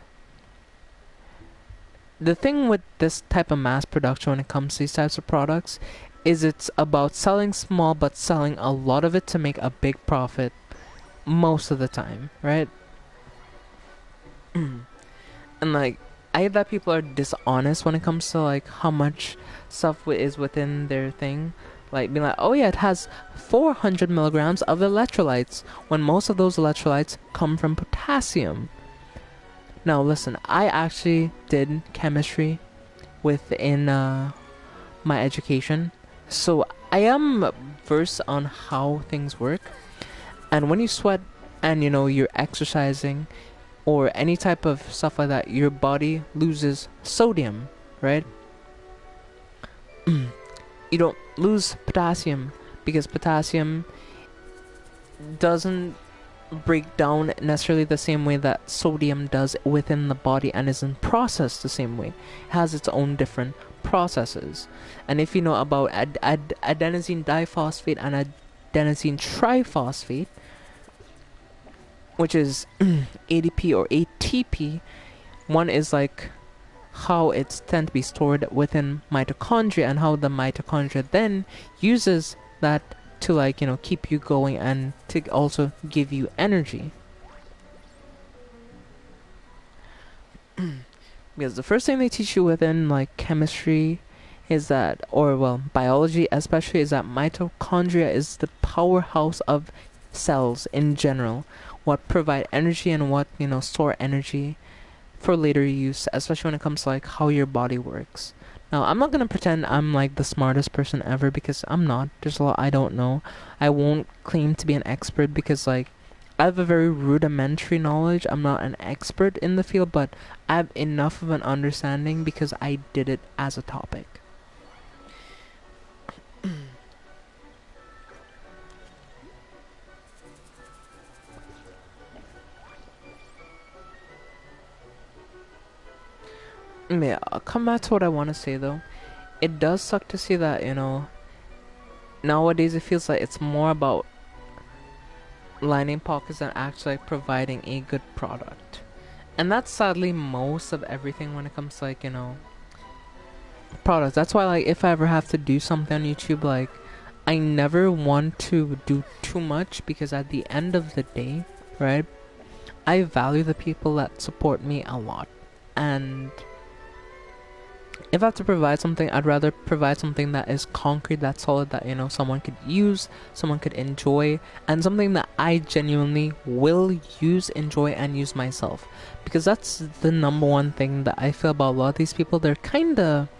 the thing with this type of mass production when it comes to these types of products is it's about selling small but selling a lot of it to make a big profit most of the time, right? And like, I hate that people are dishonest when it comes to like how much stuff is within their thing. Like being like, oh yeah, it has 400 milligrams of electrolytes, when most of those electrolytes come from potassium. Now listen, I actually did chemistry within my education, so I am versed on how things work. And when you sweat and you know you're exercising or any type of stuff like that, your body loses sodium, right? You don't lose potassium, because potassium doesn't break down necessarily the same way that sodium does within the body and isn't processed the same way. It has its own different processes. And if you know about adenosine diphosphate and adenosine triphosphate, which is ADP or ATP, one is like how it's tend to be stored within mitochondria, and how the mitochondria then uses that to, like, you know, keep you going and to also give you energy. Because the first thing they teach you within like chemistry is that, or well, biology especially, is that mitochondria is the powerhouse of cells in general, what provide energy and what, you know, store energy for later use, especially when it comes to like how your body works. Now, I'm not gonna pretend I'm like the smartest person ever, because I'm not. There's a lot I don't know. I won't claim to be an expert because like I have a very rudimentary knowledge. I'm not an expert in the field, but I have enough of an understanding because I did it as a topic. Yeah, I'll come back to what I want to say though. It does suck to see that, you know, nowadays it feels like it's more about lining pockets than actually like, providing a good product. And that's sadly most of everything when it comes to like, you know, products. That's why like if I ever have to do something on YouTube, like I never want to do too much because at the end of the day, right? I value the people that support me a lot. And if I have to provide something, I'd rather provide something that is concrete, that's solid, that, you know, someone could use, someone could enjoy, and something that I genuinely will use, enjoy, and use myself. Because that's the number one thing that I feel about a lot of these people. They're kinda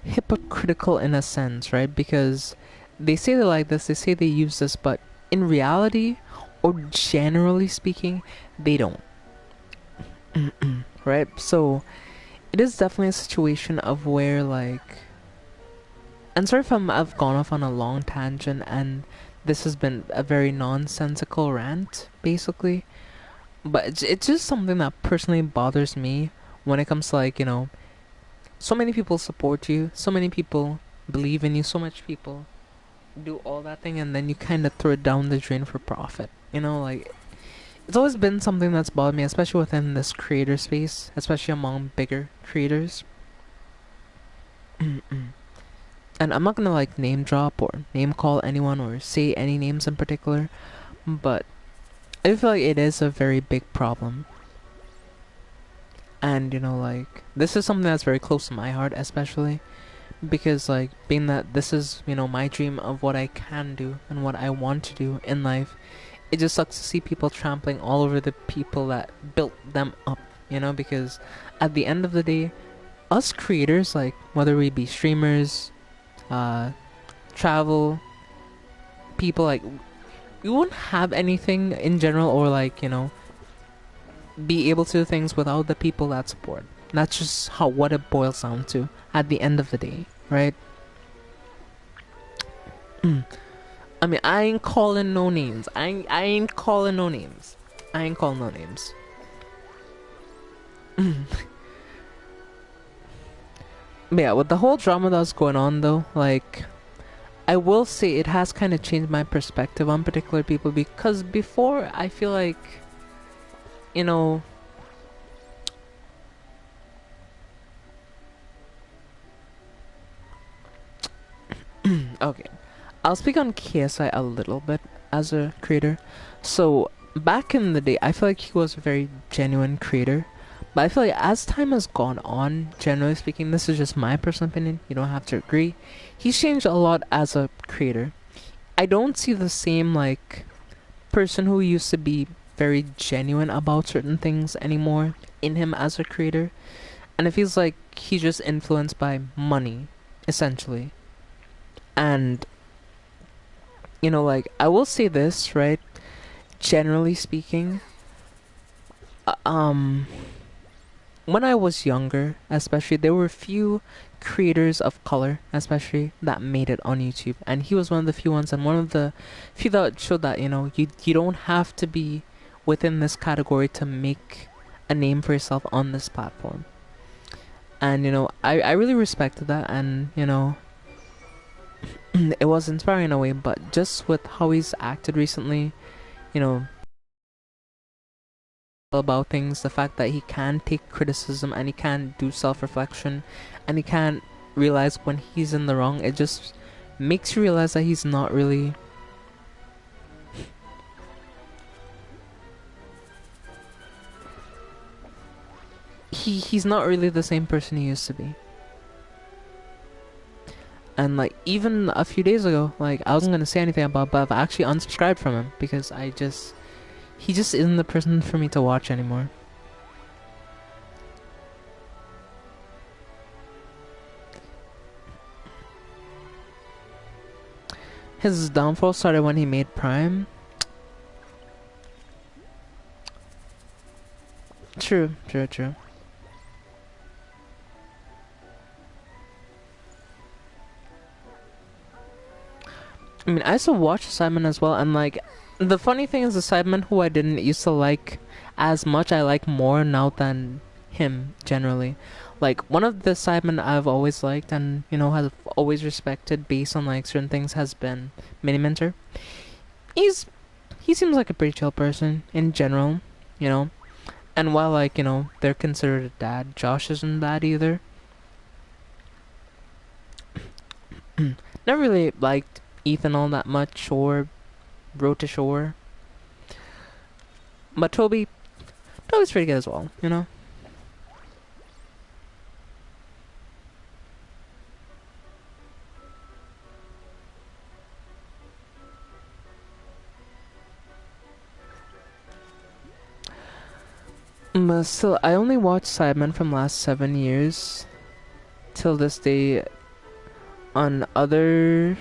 hypocritical in a sense, right? Because they say they like this, they say they use this, but in reality, or generally speaking, they don't. Right? So it is definitely a situation of where like, and sorry if I've gone off on a long tangent and this has been a very nonsensical rant basically, but it's just something that personally bothers me when it comes to like, you know, so many people support you, so many people believe in you, so much people do all that thing, and then you kind of throw it down the drain for profit, you know, like it's always been something that's bothered me, especially within this creator space, especially among bigger creators. And I'm not gonna like name drop or name call anyone or say any names in particular, but I feel like it is a very big problem. And you know, like this is something that's very close to my heart, especially because like being that this is, you know, my dream of what I can do and what I want to do in life. It just sucks to see people trampling all over the people that built them up, you know, because at the end of the day, us creators, like whether we be streamers, uh travel people, like we won't have anything in general, or like, you know, be able to do things without the people that support. That's just how what it boils down to at the end of the day, right? I mean, I ain't calling no names. I ain't calling no names. I ain't calling no names. But yeah, with the whole drama that's going on though, like I will say it has kind of changed my perspective on particular people, because before I feel like, you know, okay, I'll speak on KSI a little bit as a creator. So back in the day, I feel like he was a very genuine creator. But I feel like as time has gone on, generally speaking, this is just my personal opinion, you don't have to agree, he's changed a lot as a creator. I don't see the same like person who used to be very genuine about certain things anymore in him as a creator. And it feels like he's just influenced by money, essentially. And you know, like I will say this, right? Generally speaking, uh, um when I was younger, especially, there were few creators of color, especially, that made it on YouTube, and he was one of the few ones, and one of the few that showed that, you know, you don't have to be within this category to make a name for yourself on this platform. And you know, I really respected that, and you know, it was inspiring in a way. But just with how he's acted recently, you know, about things, the fact that he can take criticism and he can do self-reflection and he can realize when he's in the wrong, it just makes you realize that he's not really he's not really the same person he used to be. And like even a few days ago, like I wasn't gonna say anything about, but I've actually unsubscribed from him because he just isn't the person for me to watch anymore. His downfall started when he made Prime. True. I mean, I used to watch Simon as well, and like, the funny thing is, the Simon who I didn't used to like as much, I like more now than him generally. Like one of the sidemen I've always liked and have always respected based on like certain things has been Mini Mentor. He's he seems like a pretty chill person in general, you know. And while like they're considered a dad, Josh isn't bad either. Never really liked Ethan all that much or Road to Shore, but Toby's pretty good as well, you know. But still, I only watched Sidemen from last 7 years till this day. On other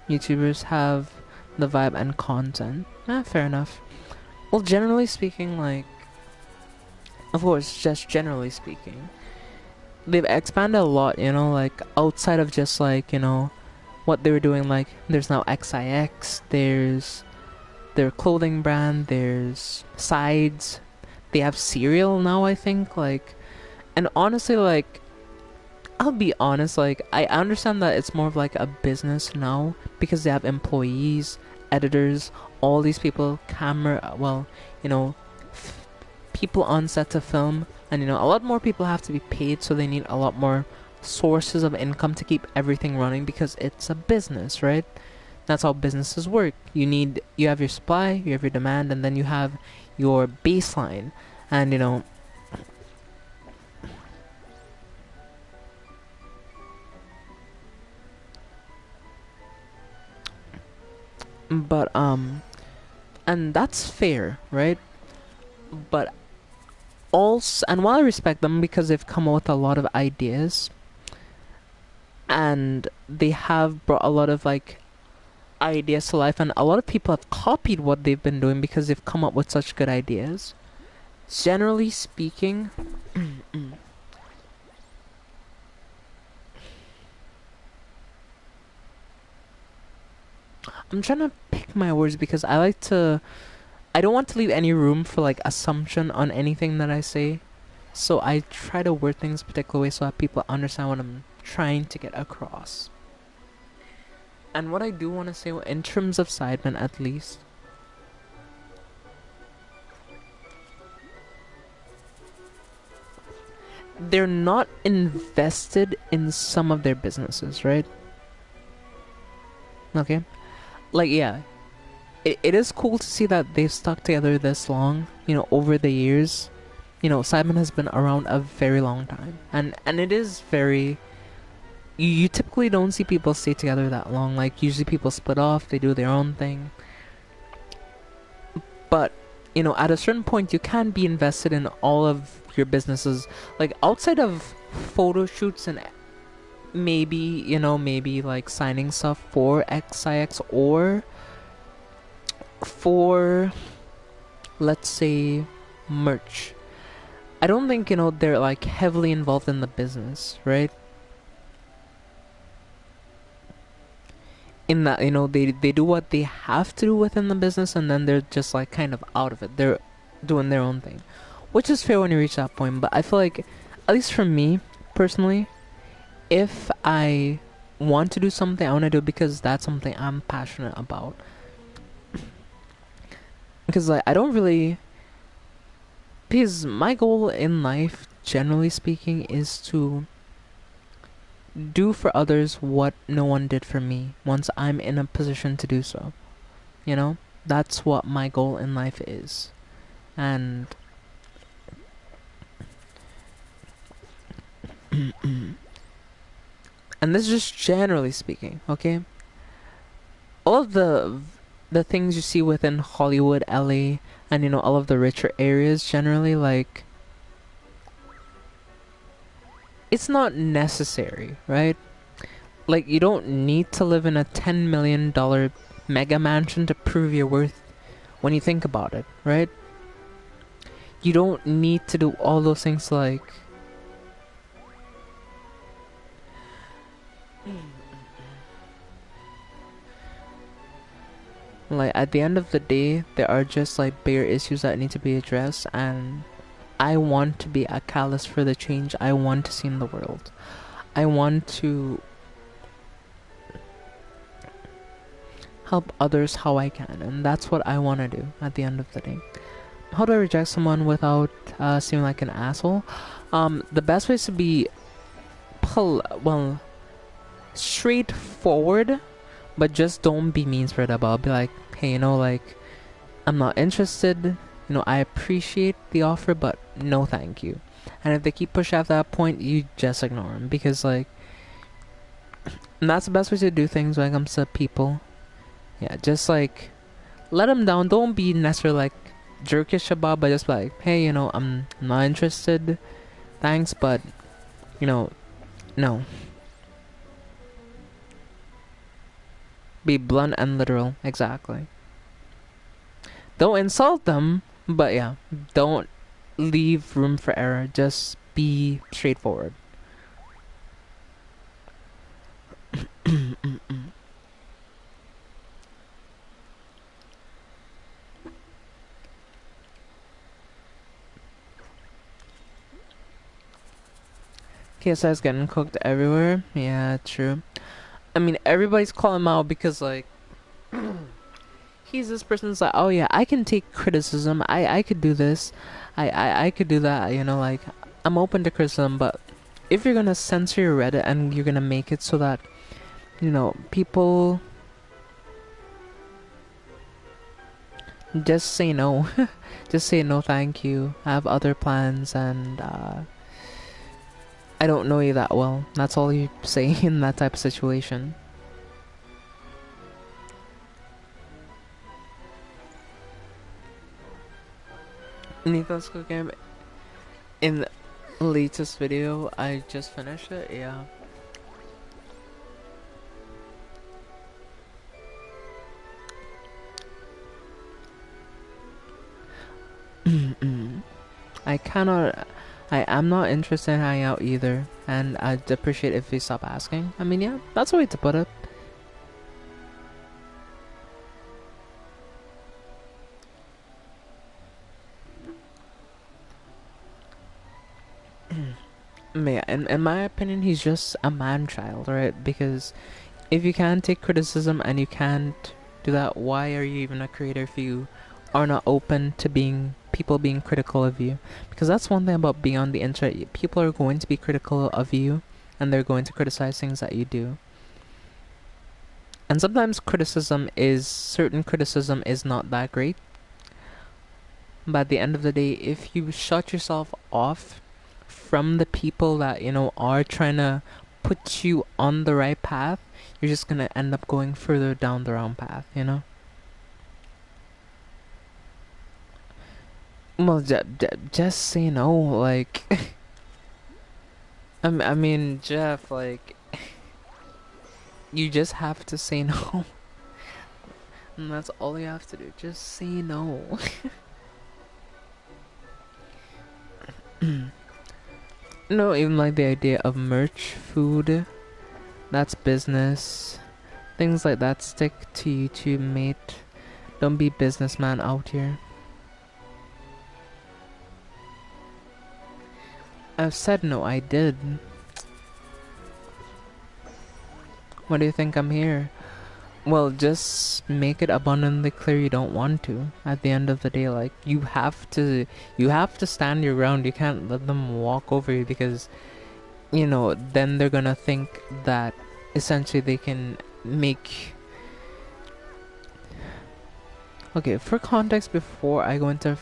YouTubers have the vibe and content. Fair enough. Well, generally speaking, like, of course, just generally speaking, they've expanded a lot, like, outside of just, like, what they were doing. Like, there's now XIX, there's their clothing brand, there's sides, they have cereal now, I think, like, and honestly, like, I'll be honest, like, I understand that it's more of like a business now because they have employees, editors, all these people, people on set to film, and a lot more people have to be paid, so they need a lot more sources of income to keep everything running because it's a business, right? That's how businesses work. You have your supply, you have your demand, and then you have your baseline, and but and that's fair, right? But also, and while I respect them because they've come up with a lot of ideas and they have brought a lot of like ideas to life, and a lot of people have copied what they've been doing because they've come up with such good ideas. Generally speaking, I'm trying to pick my words because I don't want to leave any room for like assumption on anything that I say. So I try to word things a particular way so that people understand what I'm trying to get across. And what I do want to say in terms of Sidemen at least, they're not invested in some of their businesses, right? Okay. Like, yeah, it is cool to see that they've stuck together this long, over the years. Simon has been around a very long time, and it is very. You typically don't see people stay together that long. Like, usually people split off, they do their own thing. But at a certain point, you can be invested in all of your businesses, like outside of photo shoots and maybe like signing stuff for XIX or for, let's say, merch. I don't think they're like heavily involved in the business, right? In that they do what they have to do within the business, and then they're just like kind of out of it. They're doing their own thing, which is fair when you reach that point. But I feel like, at least for me personally, if I want to do something, I want to do it because that's something I'm passionate about. Because like I don't really, because my goal in life, generally speaking, is to do for others what no one did for me once I'm in a position to do so. That's what my goal in life is. And and this is just generally speaking, okay? All of the things you see within Hollywood, LA, and all of the richer areas generally, like, it's not necessary, right? Like, you don't need to live in a $10 million mega mansion to prove your worth when you think about it, right? You don't need to do all those things, like, at the end of the day, there are just like bigger issues that need to be addressed, and I want to be a catalyst for the change I want to see in the world. I want to help others how I can, and that's what I want to do at the end of the day. How do I reject someone without seeming like an asshole? The best way is to be well, straightforward, but just don't be mean-spirited about it. Be like, hey, like, I'm not interested. I appreciate the offer, but no thank you. And if they keep pushing at that point, you just ignore them. Because, like, and that's the best way to do things when it comes to people. Yeah, just, like, let them down. Don't be necessarily, like, jerkish about, but just like, hey, I'm not interested. Thanks, but, no. Be blunt and literal. Exactly. Don't insult them, but yeah, don't leave room for error. Just be straightforward. KSI's getting cooked everywhere. Yeah, true. I mean, everybody's calling him out because, like, he's this person's like, oh yeah, I can take criticism. I could do this. I could do that. Like, I'm open to criticism, but if you're gonna censor your Reddit and you're gonna make it so that, people just say no. Just say no, thank you. I have other plans, and I don't know you that well. That's all you say in that type of situation. Nathan's cooking in the latest video. I just finished it. Yeah. I am not interested in hanging out either, and I'd appreciate if you stop asking. I mean, yeah, that's a way to put it. Yeah, in my opinion, he's just a man-child, right? Because if you can't take criticism and you can't do that, why are you even a creator if you are not open to people being critical of you? Because that's one thing about being on the internet. People are going to be critical of you, and they're going to criticize things that you do. And sometimes certain criticism is not that great. But at the end of the day, if you shut yourself off from the people that, are trying to put you on the right path, you're just gonna end up going further down the wrong path, Well, just say no, like... I mean, Jeff, like... You just have to say no. And that's all you have to do. Just say no. No, even like the idea of merch, food, that's business. Things like that stick to YouTube, mate. Don't be businessman out here. I've said no, I did. What do you think I'm here? Well, just make it abundantly clear you don't want to. At the end of the day, like, you have to stand your ground. You can't let them walk over you because, then they're gonna think that essentially they can make... Okay, for context, before I go into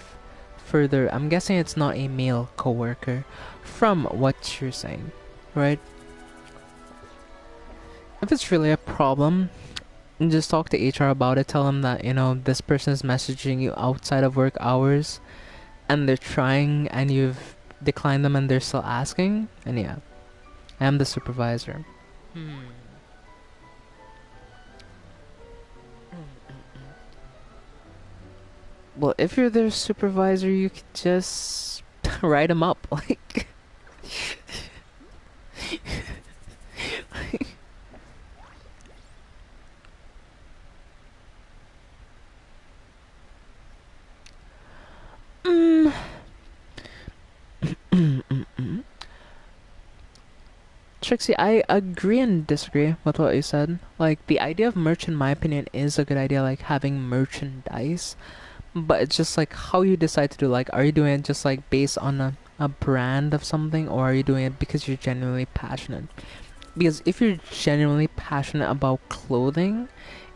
further, I'm guessing it's not a male coworker from what you're saying, right? If it's really a problem, just talk to HR about it. Tell them that, this person is messaging you outside of work hours and they're trying and you've declined them and they're still asking. And yeah, I am the supervisor. Well, if you're their supervisor, you could just write them up, like... Trixie, I agree and disagree with what you said. Like, the idea of merch, in my opinion, is a good idea, like having merchandise. But it's just like how you decide to do. Like, are you doing it just like based on a brand of something, or are you doing it because you're genuinely passionate? Because if you're genuinely passionate about clothing,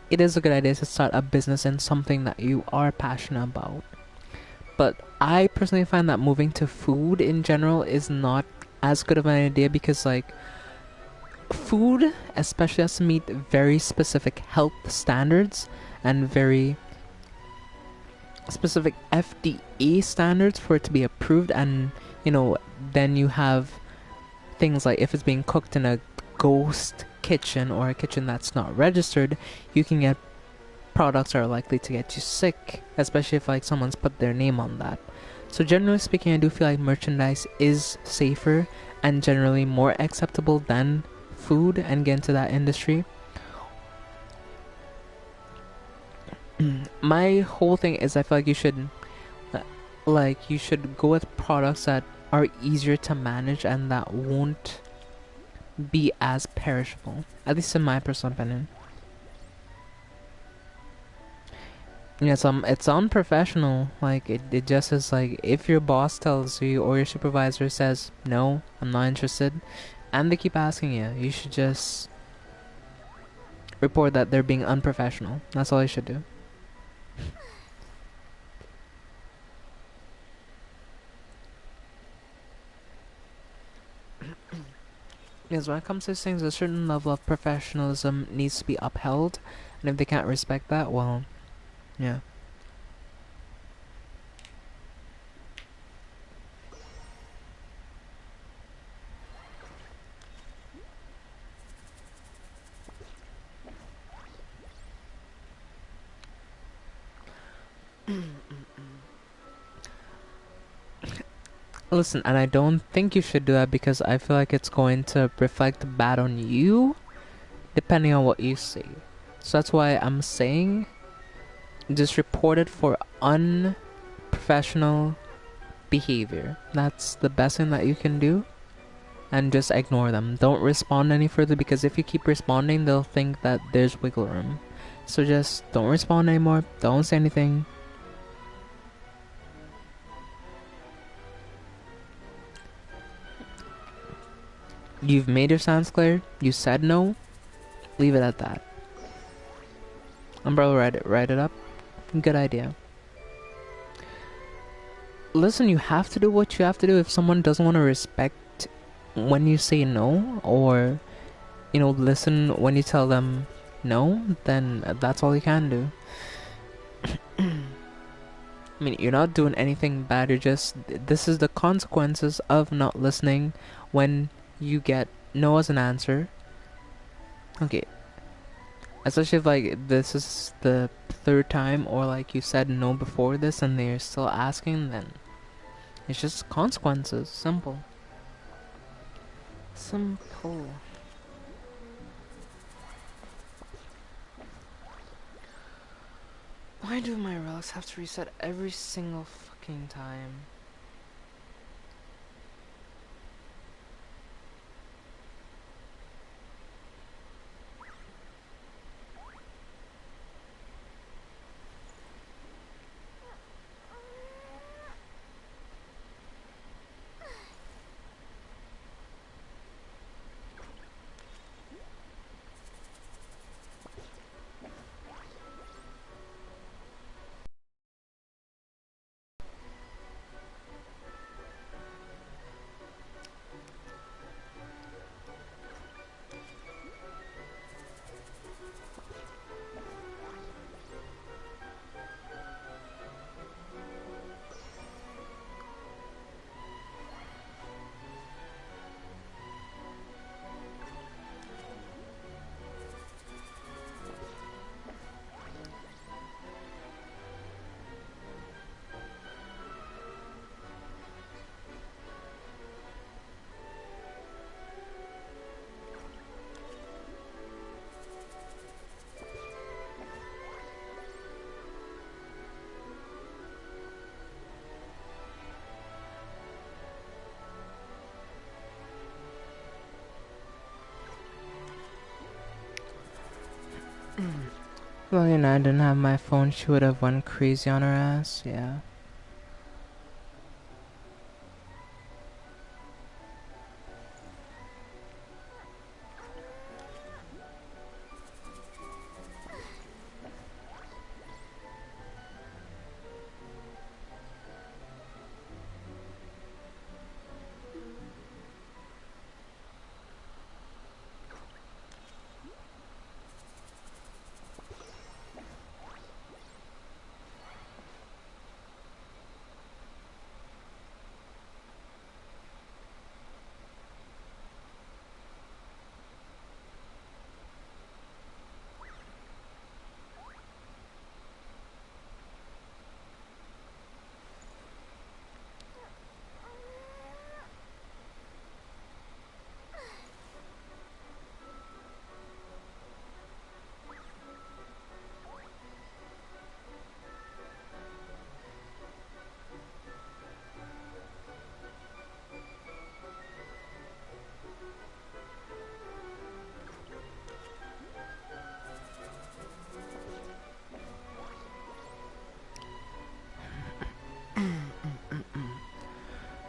it is a good idea to start a business in something that you are passionate about. But I personally find that moving to food in general is not as good of an idea because, like, food especially has to meet very specific health standards and very specific FDA standards for it to be approved. And, then you have things like if it's being cooked in a ghost kitchen or a kitchen that's not registered, you can get products that are likely to get you sick, especially if like someone's put their name on that. So generally speaking, I do feel like merchandise is safer and generally more acceptable than food and get into that industry. My whole thing is I feel like you should go with products that are easier to manage and that won't be as perishable, at least in my personal opinion. Yeah, it's unprofessional. Like, it just is like, if your boss tells you or your supervisor says, no, I'm not interested, and they keep asking you, you should just report that they're being unprofessional. That's all you should do. Because when it comes to these things, a certain level of professionalism needs to be upheld, and if they can't respect that, well, yeah. Listen, and I don't think you should do that because I feel like it's going to reflect bad on you depending on what you say. So that's why I'm saying just report it for unprofessional behavior. That's the best thing that you can do. And just ignore them. Don't respond any further because if you keep responding, they'll think that there's wiggle room. So just don't respond anymore. Don't say anything. You've made your stance clear. You said no. Leave it at that. Umbrella, write it up. Good idea. Listen, you have to do what you have to do. If someone doesn't want to respect when you say no, or listen when you tell them no, then that's all you can do. I mean, you're not doing anything bad. You're just, this is the consequences of not listening when you get no as an answer. Okay, especially if like this is the third time, or like you said no before this and they're still asking, then it's just consequences. Simple. Simple. Why do my relics have to reset every single fucking time? Well, you know, I didn't have my phone, she would have went crazy on her ass, yeah.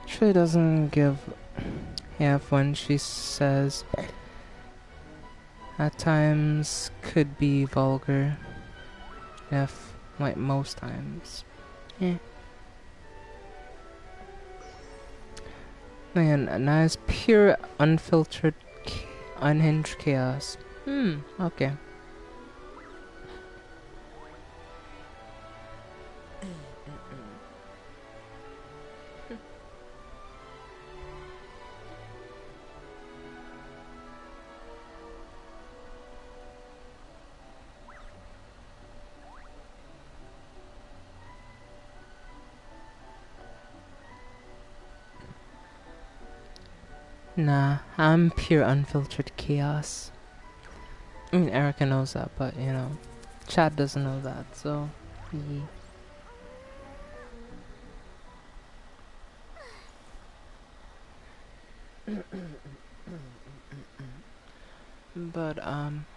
She doesn't give half when she says at times could be vulgar. If, like most times. Yeah. Man, a nice, pure, unfiltered, unhinged chaos. Okay. Nah, I'm pure unfiltered chaos. I mean, Erica knows that, but you know, Chad doesn't know that, so. Yeah. But,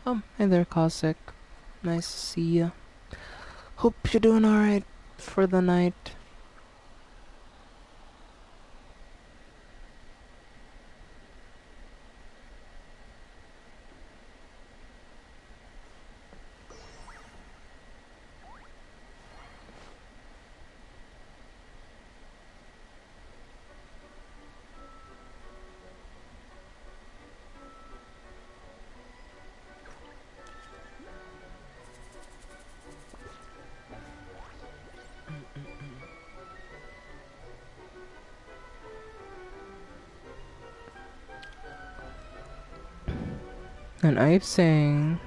oh, hey there, Cossack. Nice to see ya. Hope you're doing alright for the night. And I'm saying,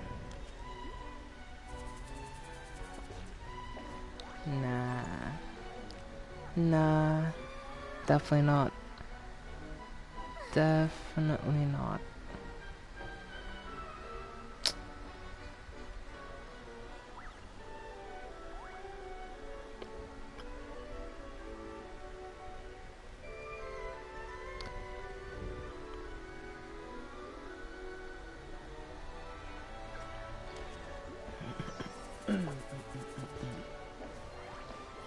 nah, nah, definitely not. Definitely not.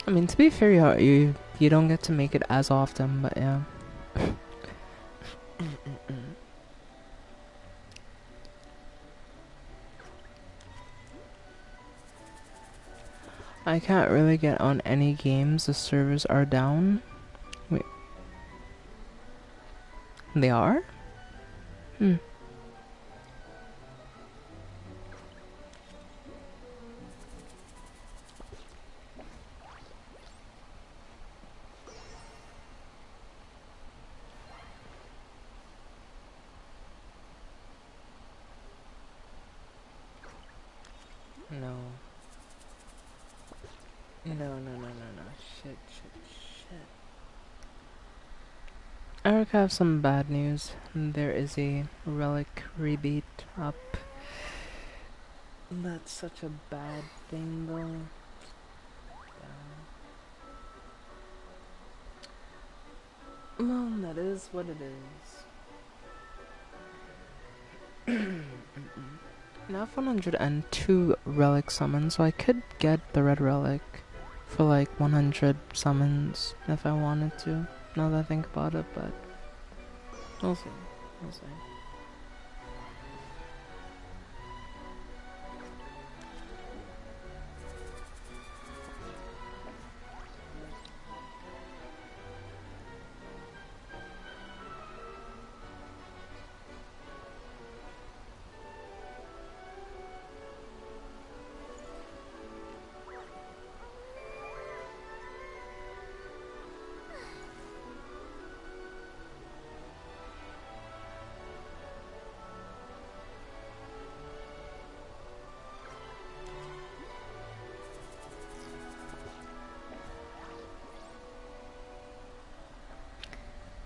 I mean, to be fair, you don't get to make it as often, but yeah. I can't really get on any games. The servers are down. Wait, they are? Hmm. No. No. Shit. Eric, I have some bad news. There is a relic rebate up. That's such a bad thing, though. Well, that is what it is. I have 102 relic summons, so I could get the red relic for like 100 summons if I wanted to, now that I think about it, but we'll see. We'll see.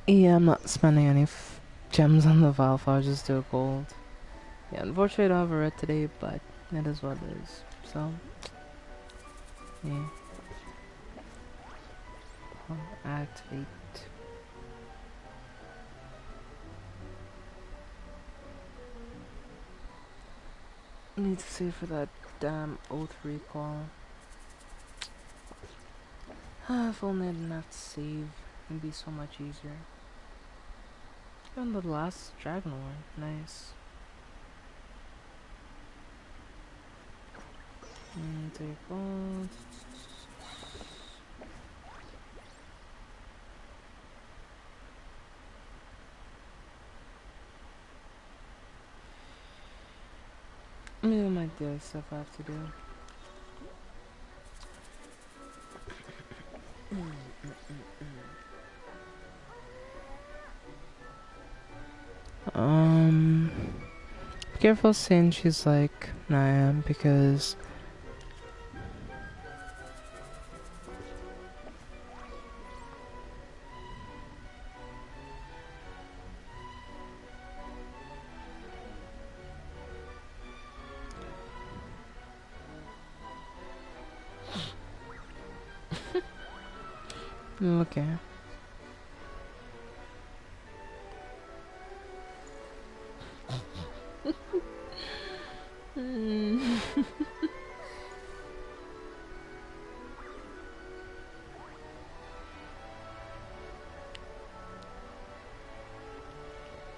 Yeah, I'm not spending any gems on the Valve, I'll just do gold. Yeah, unfortunately I don't have a red today, but it is what it is. So, yeah. Activate. Need to save for that damn oath recall. If only I didn't have to save, it'd be so much easier. Even the last dragon war, nice. Take gold. Maybe my daily stuff I have to do. Careful saying she's like Naya because okay.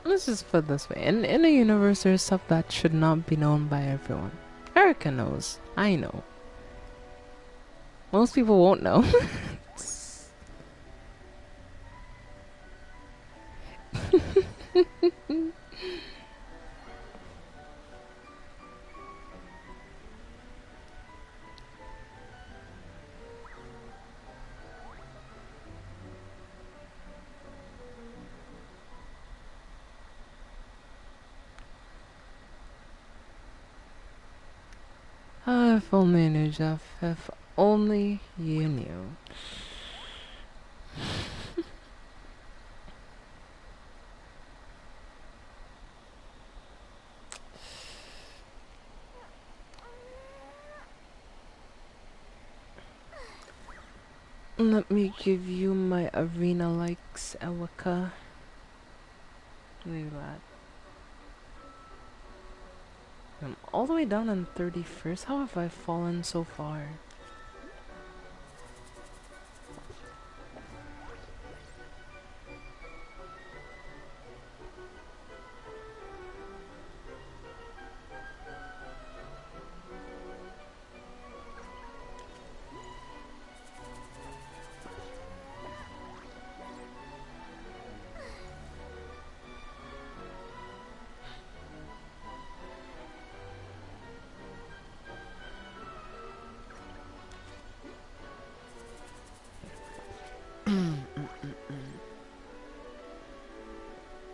Let's just put it this way. In a universe, there's stuff that should not be known by everyone. Erica knows. I know. Most people won't know. If only you knew, Jeff. If only you knew. Let me give you my arena likes, Ewika. Look at that. I'm all the way down on 31st. How have I fallen so far?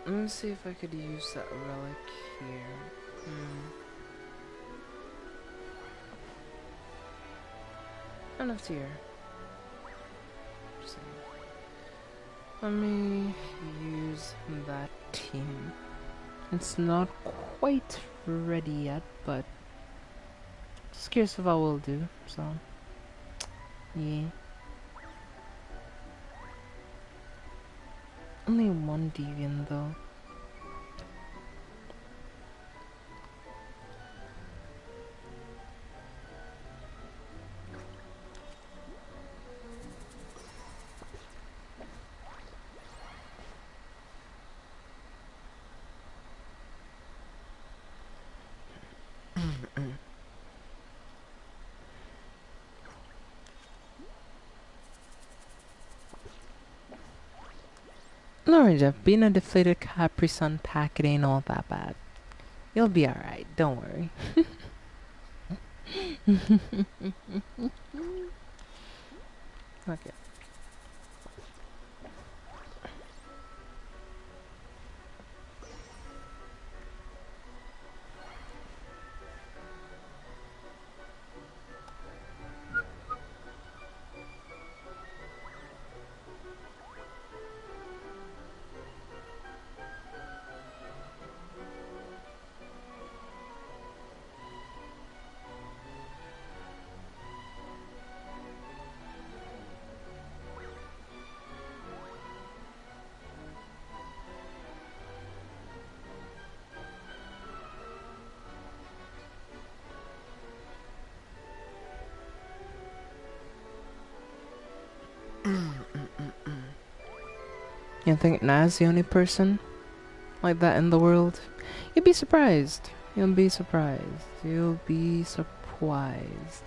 Let me see if I could use that relic here. Enough tier. Let me use that team. It's not quite ready yet, but just curious if I will do, so yeah. Only one deviant though. No worry, Jeff. Being a deflated Capri Sun packet ain't all that bad. You'll be alright. Don't worry. Okay. You think Na's the only person like that in the world? You'd be surprised. You'll be surprised. You'll be surprised.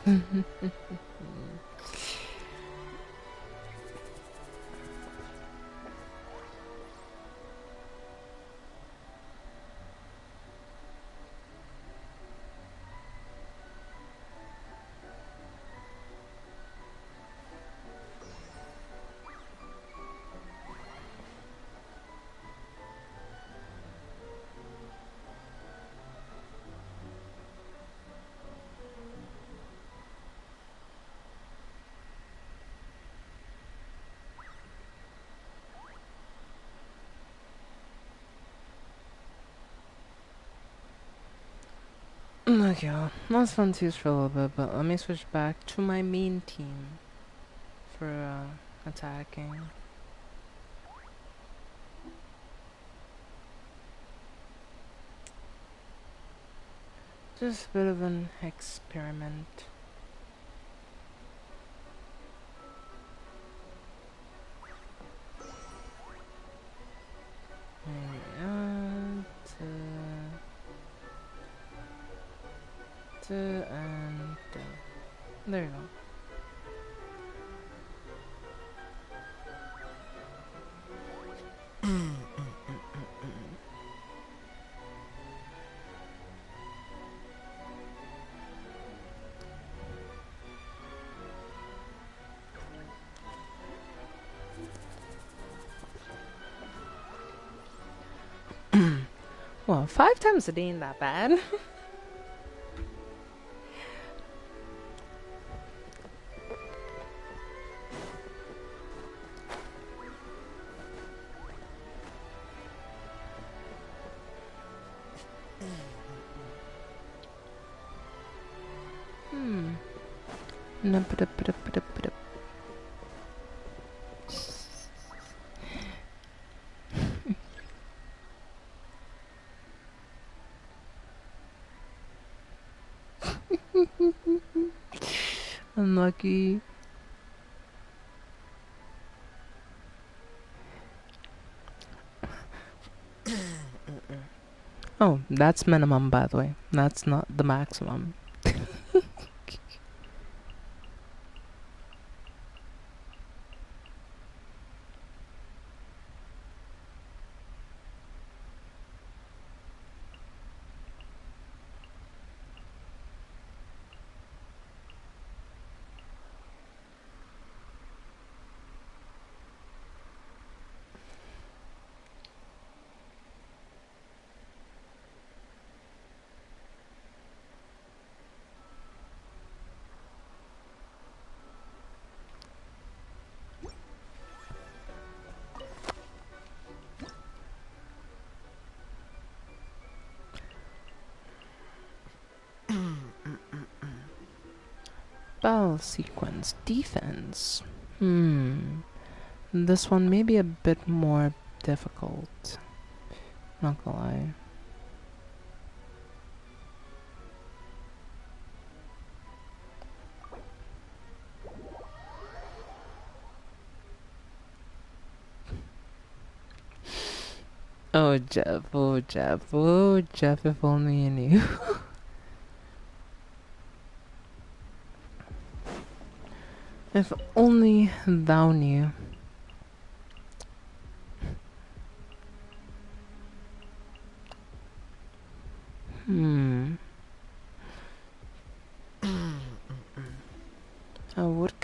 Okay, well, that's fun too for a little bit, but let me switch back to my main team for attacking. Just a bit of an experiment. And there you go. Well, 5 times a day ain't that bad. Unlucky. Oh, that's minimum, by the way. That's not the maximum. Battle sequence defense. This one may be a bit more difficult. Not gonna lie. Oh Jeff, oh Jeff, oh Jeff, if only you knew. If only thou knew.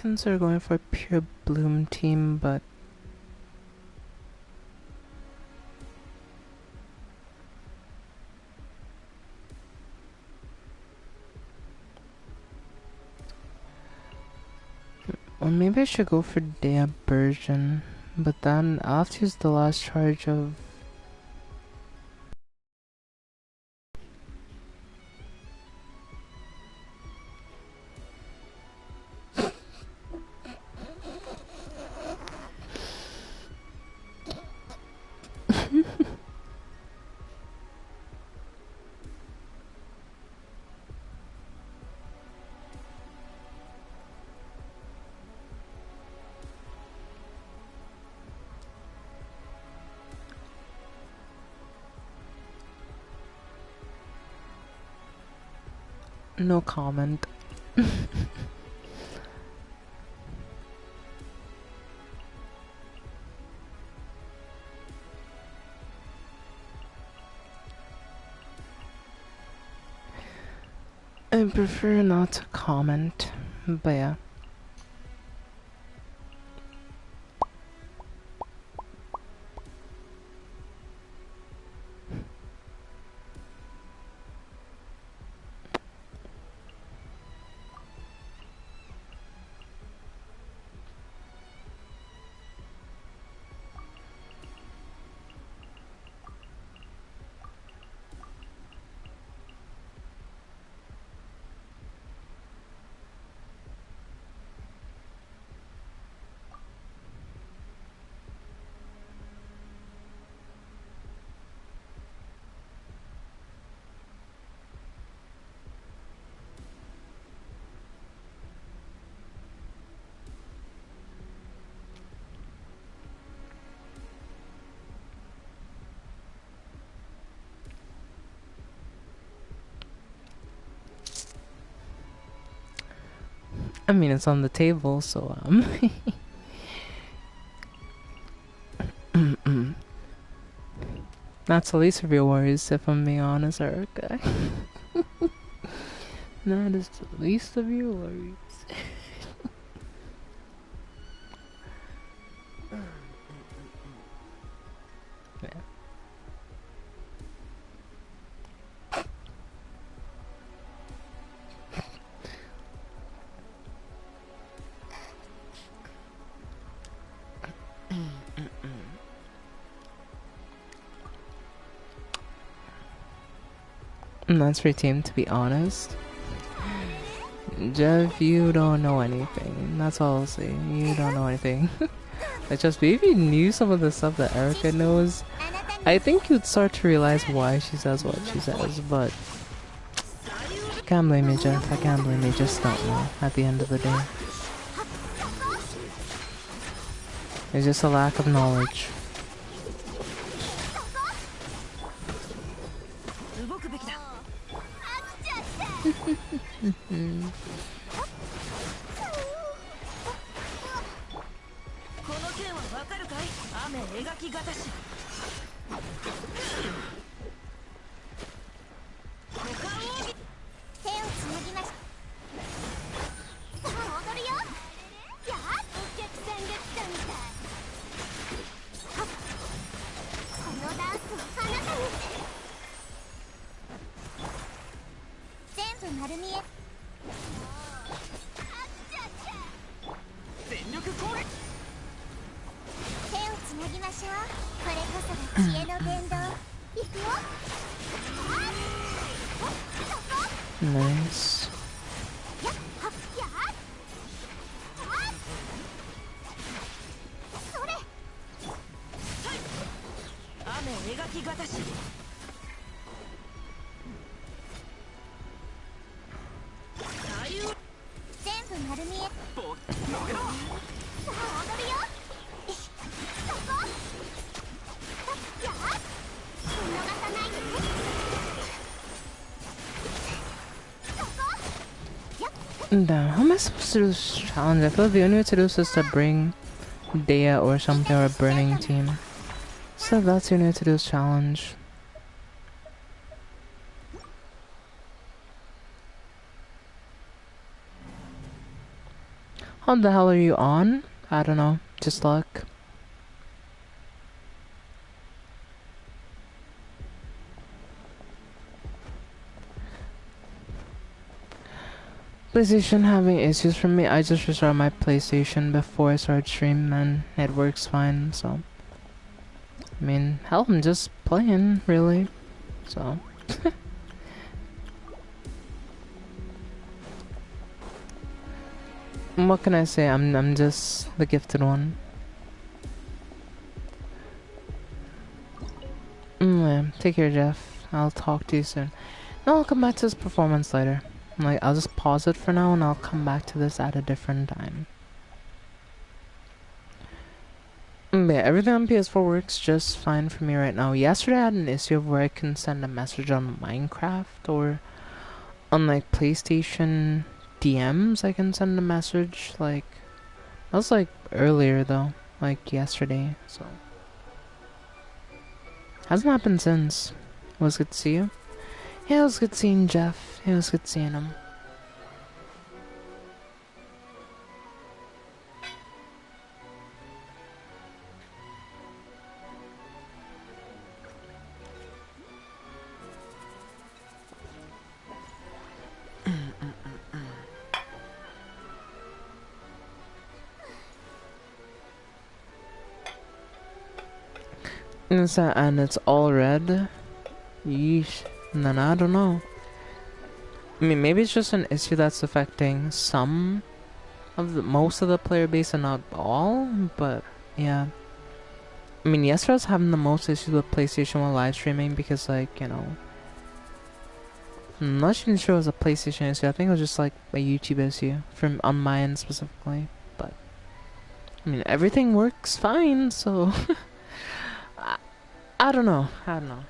consider going for a pure bloom team, but or maybe I should go for Dea Burgeon, but then I'll have to use the last charge of no comment. I prefer not to comment, but yeah. I mean, it's on the table, so that's the least of your worries, if I'm being honest, Erica. That is the least of your worries. Yeah. And that's for your team, to be honest. Jeff, you don't know anything. That's all I'll say. You don't know anything. Like, just if you knew some of the stuff that Erica knows, I think you'd start to realize why she says what she says, but I can't blame you, Jeff. I can't blame you. Just don't know at the end of the day. It's just a lack of knowledge. Nice. Damn, how am I supposed to do this challenge? I feel like the only way to do this is to bring Dea or something, or a burning team. So that's the only way to do this challenge. How the hell are you on? I don't know. Just luck. PlayStation having issues for me. I just restarted my PlayStation before I started stream and it works fine, so. I mean, hell, I'm just playing, really. So. What can I say? I'm just the gifted one. Yeah, take care, Jeff. I'll talk to you soon. No, I'll come back to this performance later. Like, I'll just pause it for now and I'll come back to this at a different time. Yeah, everything on PS4 works just fine for me right now. Yesterday I had an issue of where I couldn't send a message on Minecraft or on like PlayStation DMs I can send a message. Like, that was like earlier though, like yesterday, so. Hasn't happened since. It was good to see you. Yeah, it was good seeing Jeff. It was good seeing him. And it's all red. Yeesh. And then I don't know. I mean, maybe it's just an issue that's affecting most of the player base and not all, but yeah. I mean, yesterday I was having the most issues with PlayStation while live streaming because, like, you know, I'm not even sure it was a PlayStation issue. I think it was just like a YouTube issue from on my end specifically. But I mean, everything works fine, so I don't know. I don't know.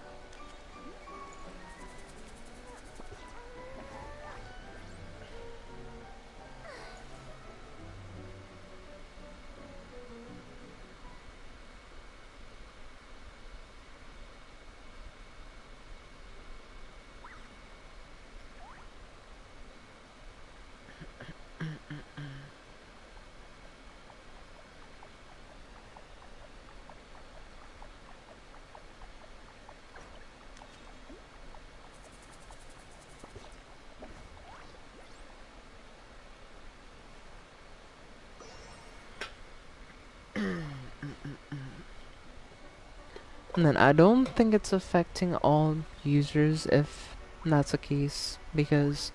And then I don't think it's affecting all users if that's the case, because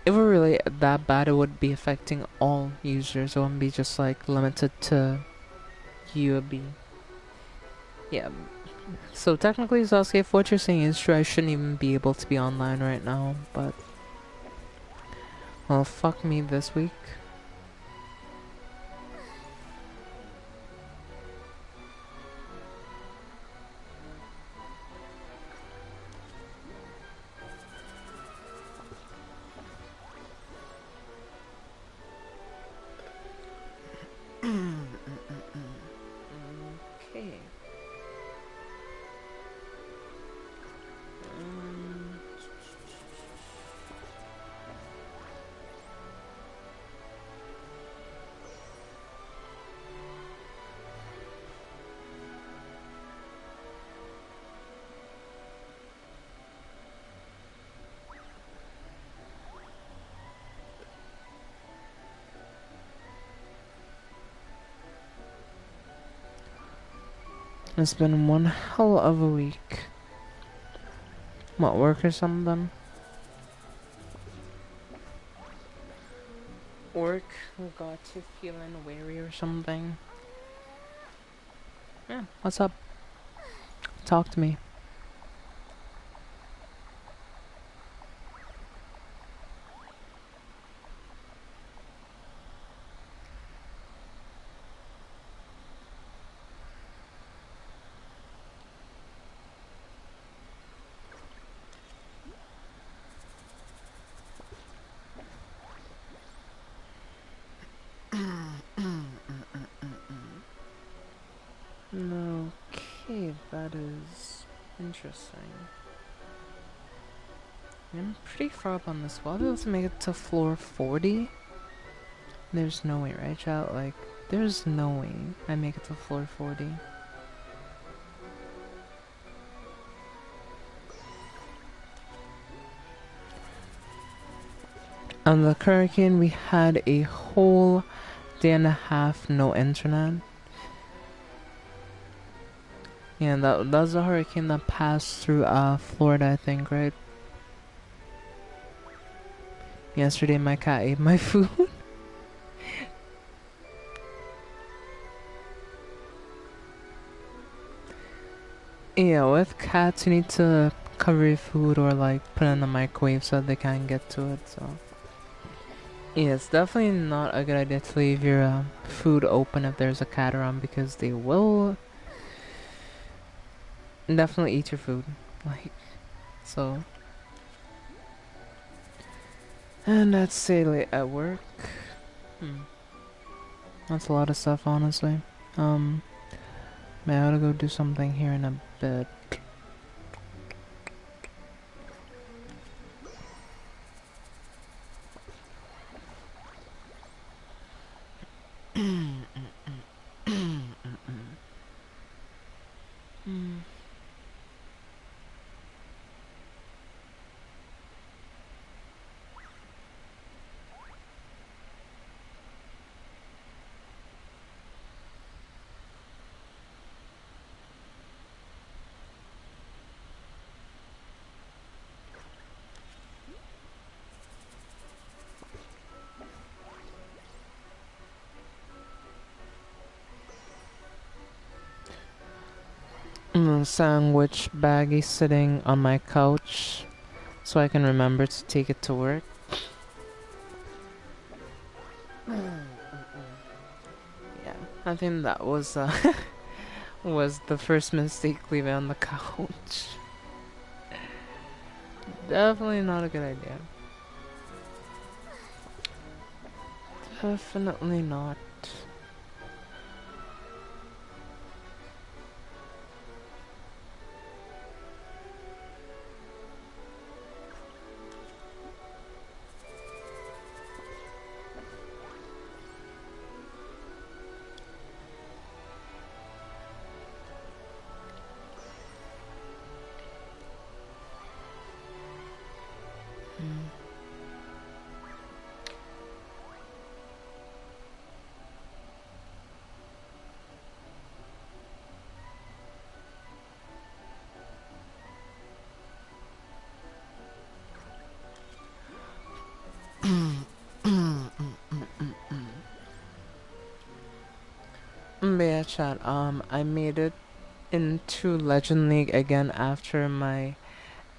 if it were really that bad, it would be affecting all users. It wouldn't be just like limited to you or B. Yeah. So technically, Sasuke, if what you're saying is true, I shouldn't even be able to be online right now, but well, fuck me this week. Okay. It's been one hell of a week. What, work or something? Work got you feeling weary or something? Yeah, what's up? Talk to me. Okay, that is interesting. I'm pretty far up on this. Will I be able to make it to floor 40? There's no way, right, child? Like, there's no way I make it to floor 40. On the Hurricane, we had a whole day and a half no internet. Yeah, that's a hurricane that passed through Florida, I think, right? Yesterday, my cat ate my food. Yeah, with cats, you need to cover your food or like put it in the microwave so they can't get to it. So yeah, it's definitely not a good idea to leave your food open if there's a cat around because they will definitely eat your food. Like so. And that's say late at work. That's a lot of stuff, honestly. May I ought to go do something here in a bit. Sandwich baggie sitting on my couch so I can remember to take it to work. Yeah, I think that was was the first mistake leaving on the couch. Definitely not a good idea. Definitely not. But yeah, chat, I made it into Legend League again after my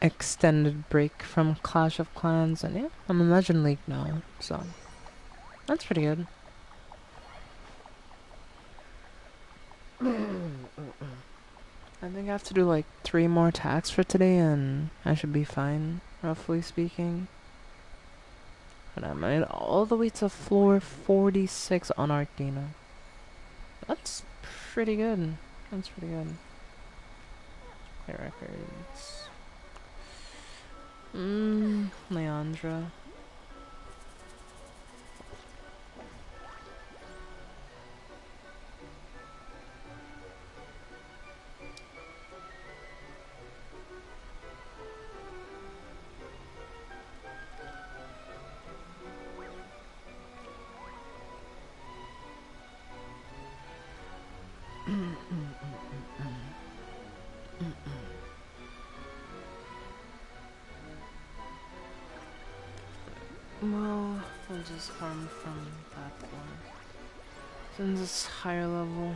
extended break from Clash of Clans, and yeah, I'm in Legend League now, so that's pretty good. I think I have to do like 3 more attacks for today, and I should be fine, roughly speaking. But I made it all the way to floor 46 on Arcana. That's pretty good. That's pretty good. Play records. Leandra. Well, we'll just farm from that one. Since it's higher level.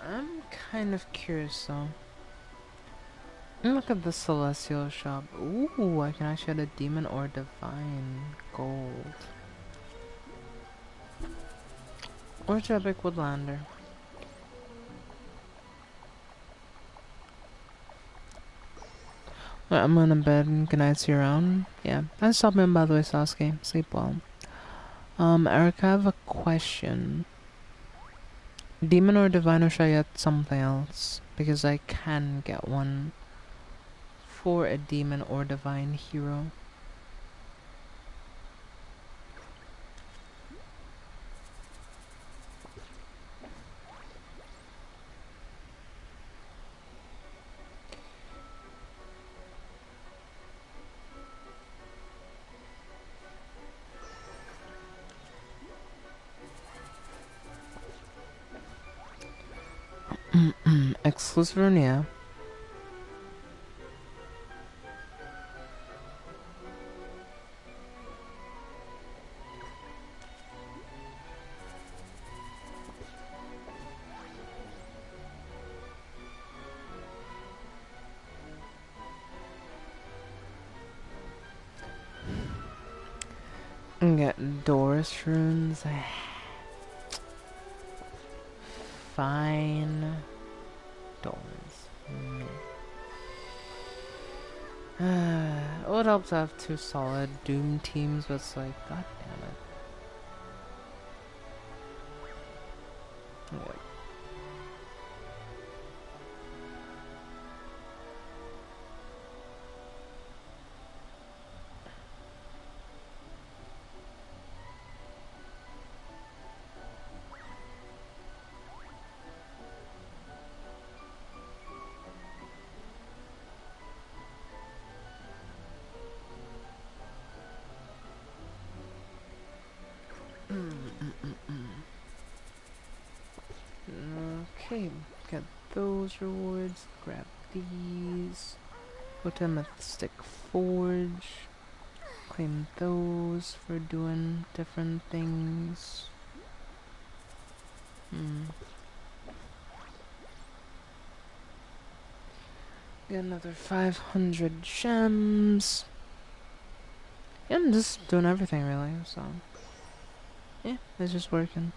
I'm kind of curious though. Look at the Celestial shop. Ooh, I can actually get a demon or divine gold. Or to Epic Woodlander. Right, I'm going to bed and good night, see you around. Yeah. Nice stopping in, by the way, Sasuke. Sleep well. Eric, I have a question. Demon or divine, or should I get something else? Because I can get one for a demon or divine hero. Exclusive rune, yeah. And get Doris runes. Fine. Doris. It would help to have two solid Doom teams, but it's like, god damn it. Yep. Okay, get those rewards, grab these, go to Mystic Forge, claim those for doing different things. Get another 500 gems. Yeah, I'm just doing everything really, so yeah, it's just working.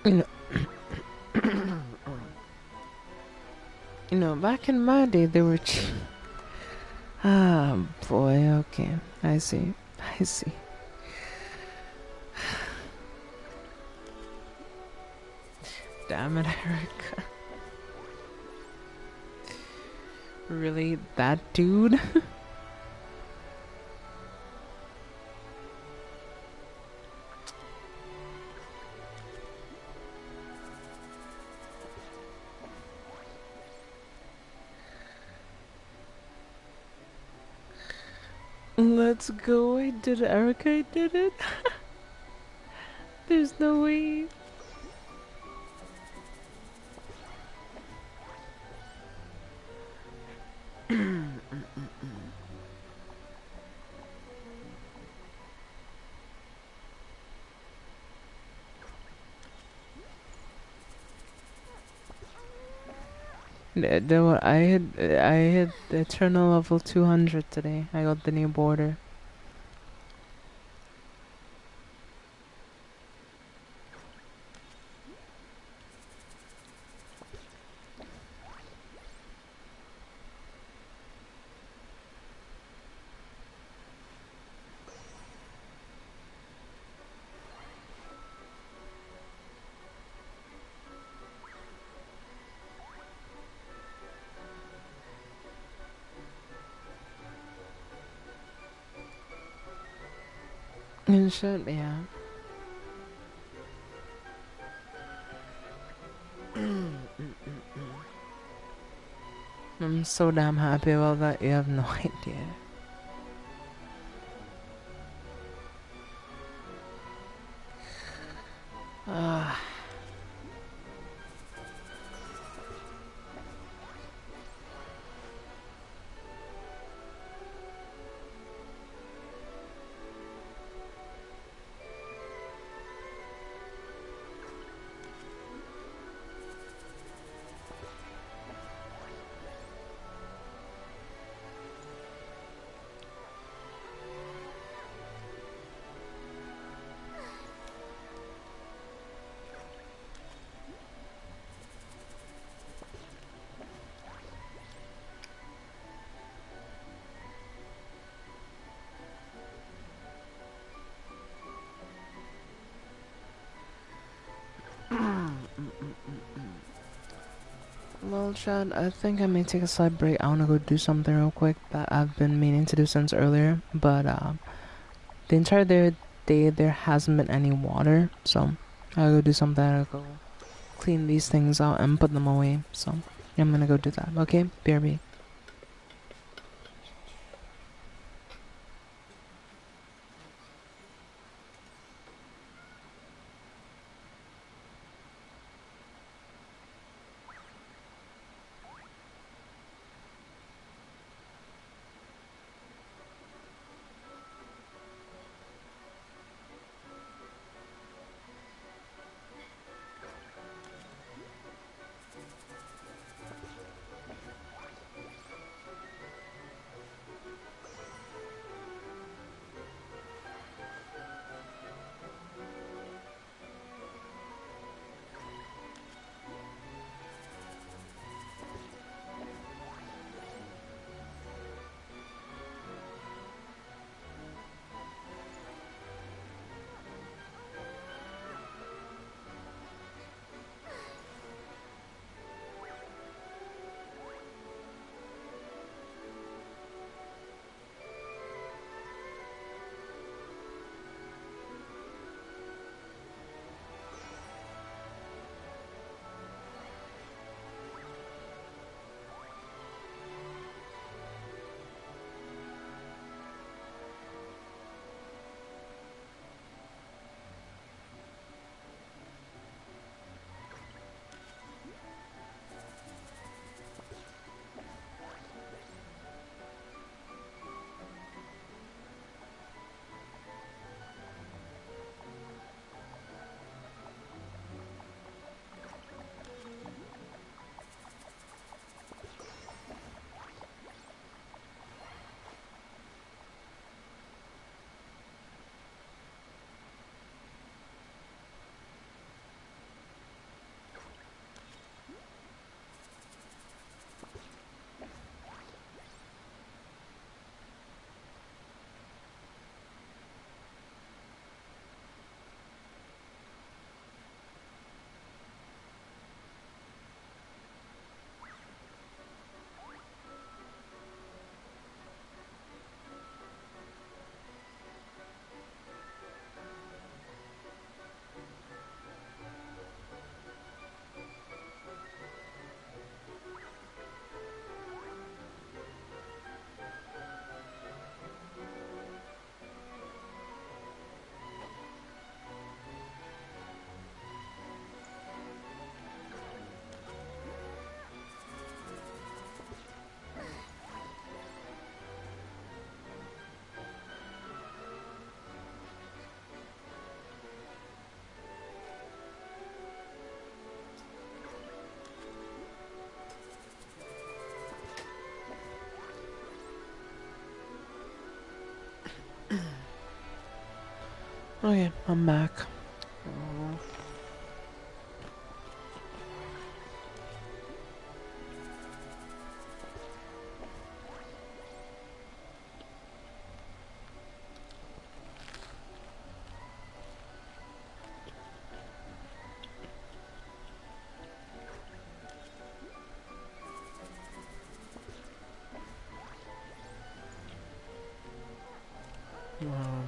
You know, you know, back in my day, they were. Ah, boy. Okay, I see. I see. Damn it, Eric. Really, that dude? Let's go. I did it, Erica. I did it. There's no way. I had Eternal level 200 today. I got the new border. And shit, yeah. I'm so damn happy about that. You have no idea. Ah. Chad, I think I may take a slight break. I wanna go do something real quick that I've been meaning to do since earlier, but the entire day there hasn't been any water, so I'll go do something. I'll go clean these things out and put them away. So yeah, I'm gonna go do that. Okay, BRB. Okay, I'm back. Wow.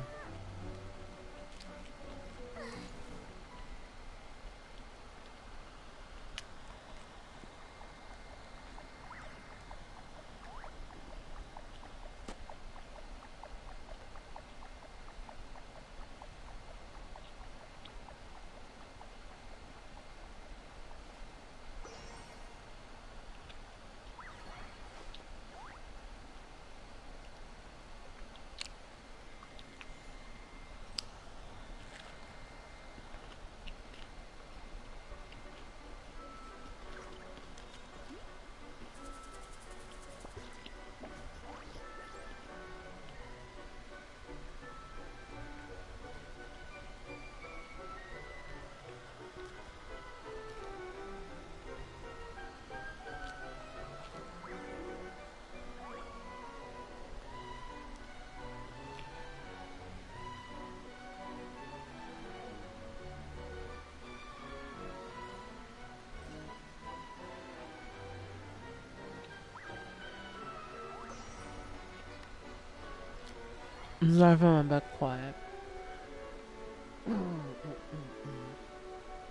I'm sorry if I'm a bit quiet.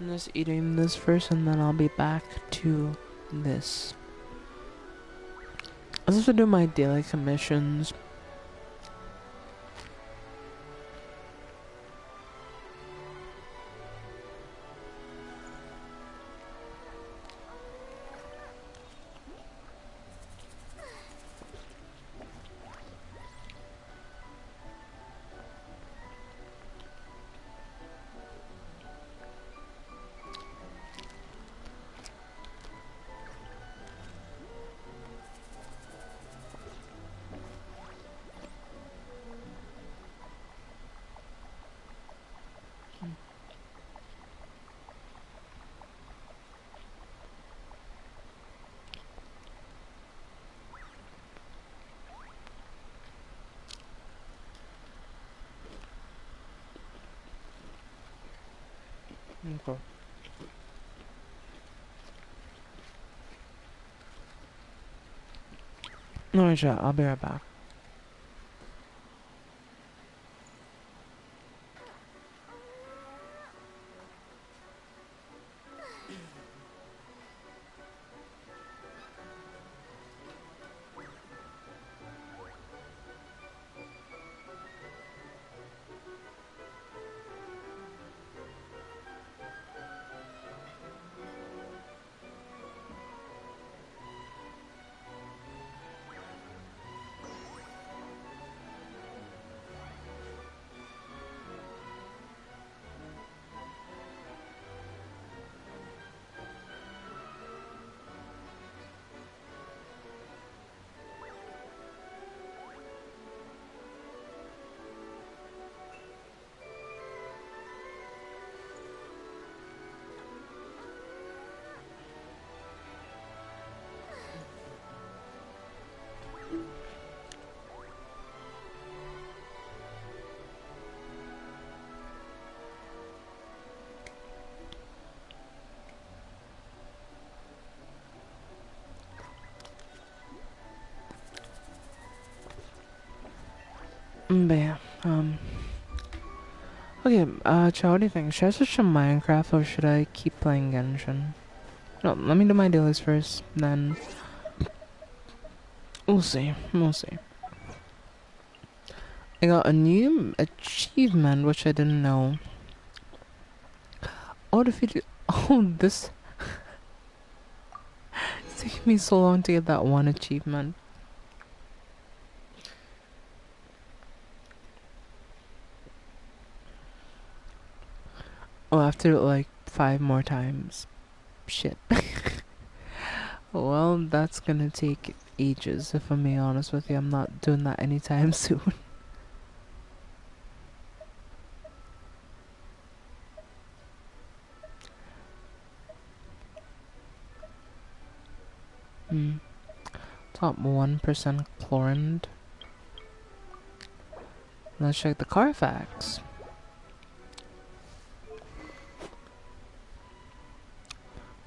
I'm just eating this first and then I'll be back to this. I also do my daily commissions. Okay. No, chat. I'll be right back. But yeah, okay, chat, what do you think? Should I switch to Minecraft or should I keep playing Genshin? No, let me do my dailies first, then we'll see, we'll see. I got a new achievement, which I didn't know. Oh, defeated. Oh, this. It's taking me so long to get that one achievement. Oh, I have to do it like 5 more times. Shit. Well, that's gonna take ages, if I'm being honest with you. I'm not doing that anytime soon. Top 1% chlorined. Let's check the Carfax.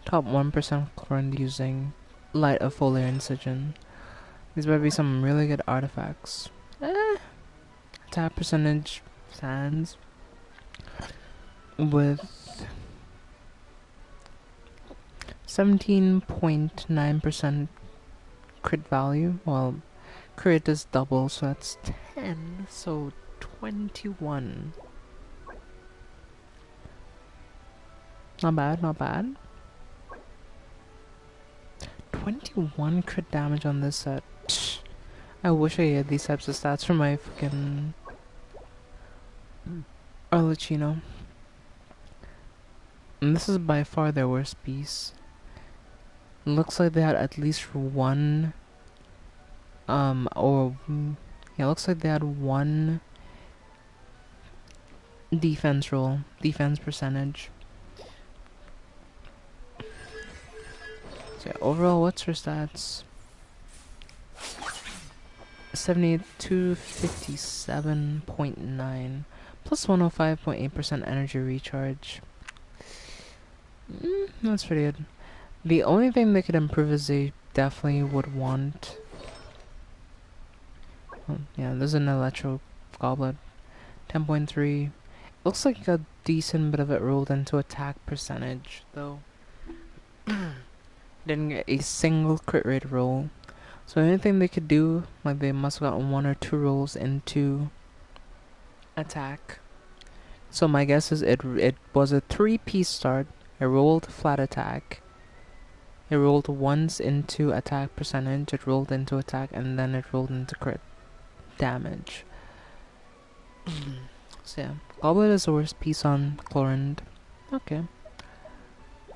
Top 1% chlorined using light of foliar incision. These might be some really good artifacts. Attack percentage sands with 17.9% crit value. Well, crit is double, so that's 10, so 21. Not bad, not bad. 21 crit damage on this set. I wish I had these types of stats for my fucking Arlecchino. And this is by far their worst piece. Looks like they had at least one looks like they had one defense roll, defense percentage. So yeah, overall, what's her stats? 7257.9 plus 105.8% energy recharge. That's pretty good. The only thing they could improve is they definitely would want... Oh, yeah, there's an electro Goblet. 10.3. Looks like a decent bit of it rolled into attack percentage, though. Didn't get a single crit rate roll. So anything they could do, like they must have gotten 1 or 2 rolls into attack. So my guess is it was a 3-piece start. It rolled flat attack. It rolled once into attack percentage, it rolled into attack, and then it rolled into crit damage. So yeah, Goblet is the worst piece on Chlorinde. Okay.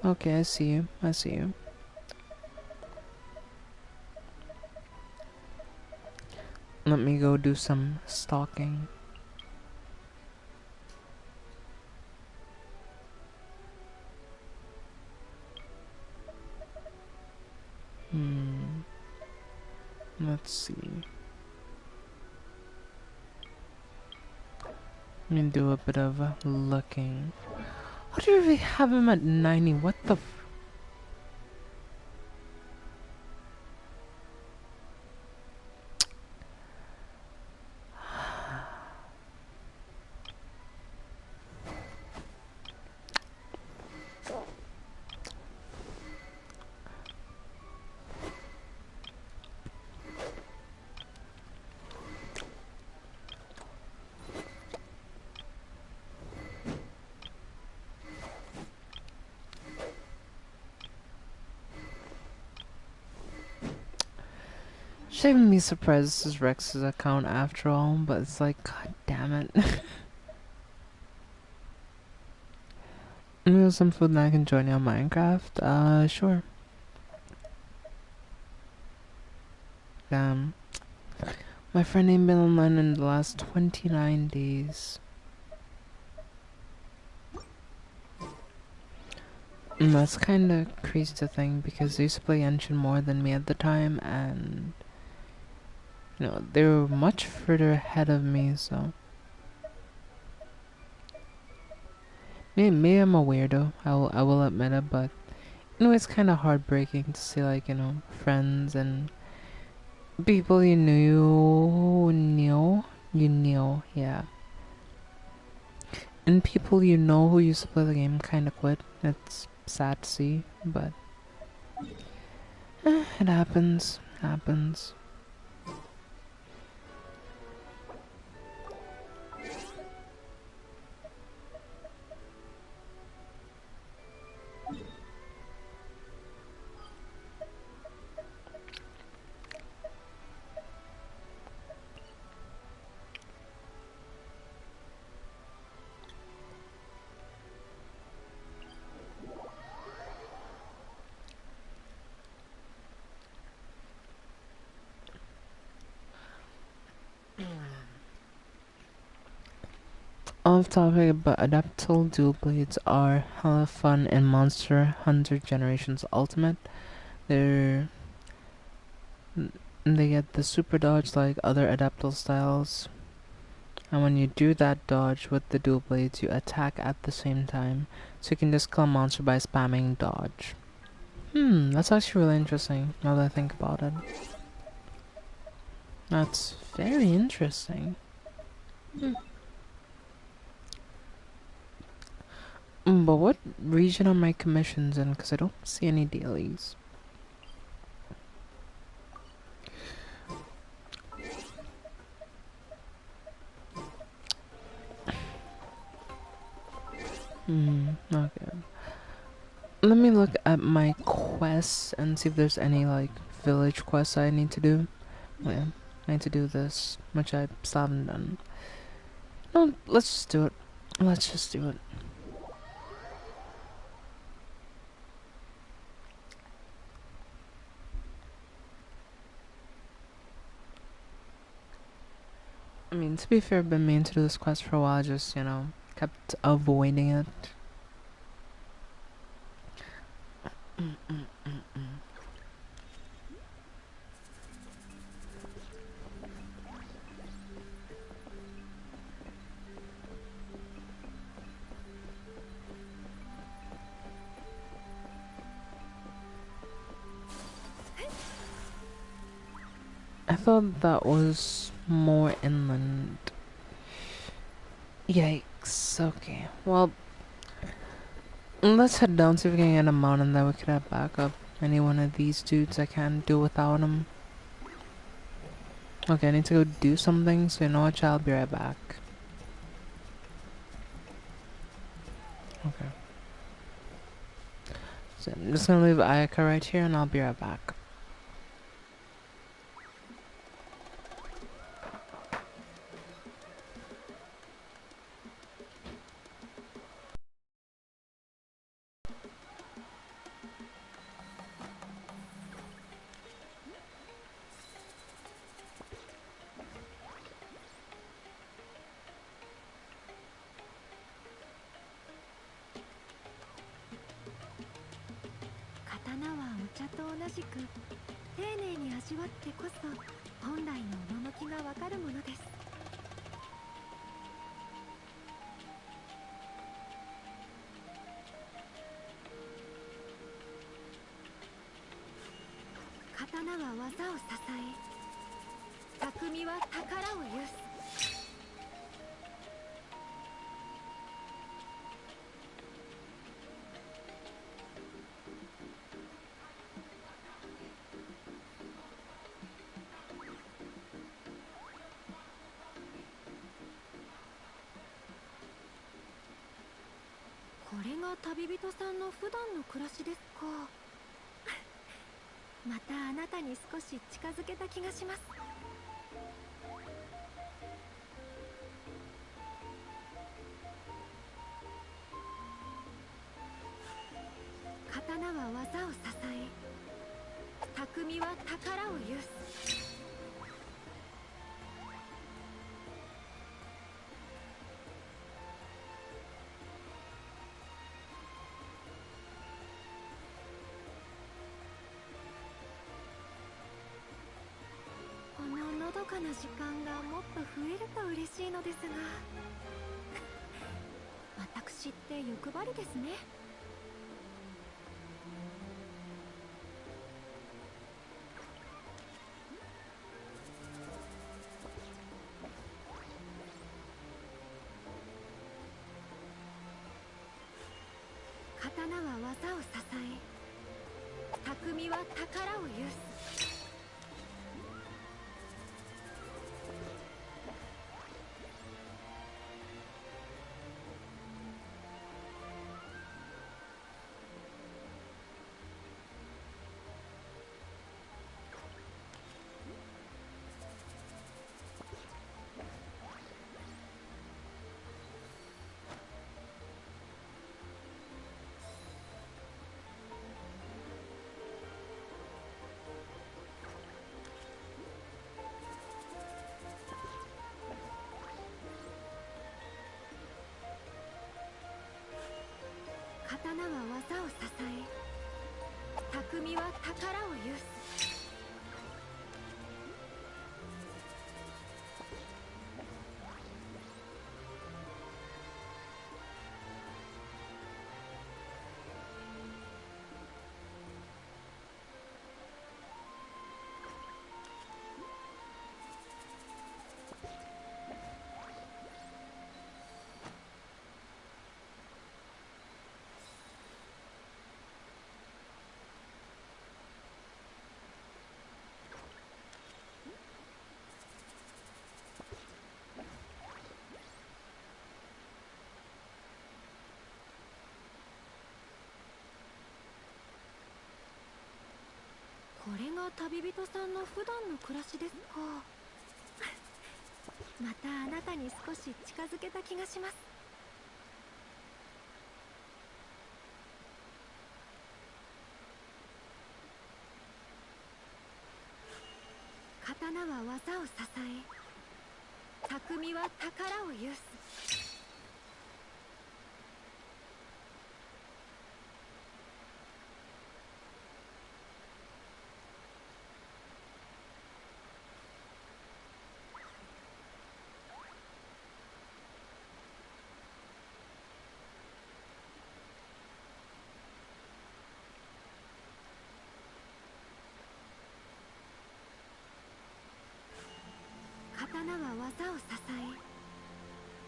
Okay, I see you. I see you. Let me go do some stalking. Let's see. Let me do a bit of looking. How do we have him at 90? What the Should even be surprised this is Rex's account after all, but it's like, god damn it. You know some food that I can join you on Minecraft? Sure. Damn. My friend ain't been online in the last 29 days. And that's kinda crazy to think because they used to play Genshin more than me at the time, and you know, they were much further ahead of me, so maybe I'm a weirdo, I will admit it, but you know, it's kinda heartbreaking to see, like, you know, friends and people you knew, yeah. And people you know who used to play the game kinda quit. It's sad to see, but it happens. Off topic, but adaptable dual blades are hella fun in Monster Hunter Generations Ultimate. They get the super dodge like other adaptable styles, and when you do that dodge with the dual blades, you attack at the same time, so you can just kill a monster by spamming dodge. That's actually really interesting now that I think about it. That's very interesting. But what region are my commissions in? Because I don't see any dailies. Okay. Let me look at my quests and see if there's any, like, village quests I need to do. Yeah, I need to do this, which I still haven't done. No, let's just do it. Let's just do it. I mean, to be fair, I've been meaning to do this quest for a while, just, you know, kept avoiding it. I thought that was more inland. Yikes. Okay. Well, let's head down, see if we can get a mount, and then we could have backup. Any one of these dudes, I can't do without him. Okay, I need to go do something, so you know what, I'll be right back. Okay. So I'm just gonna leave Ayaka right here, and I'll be right back.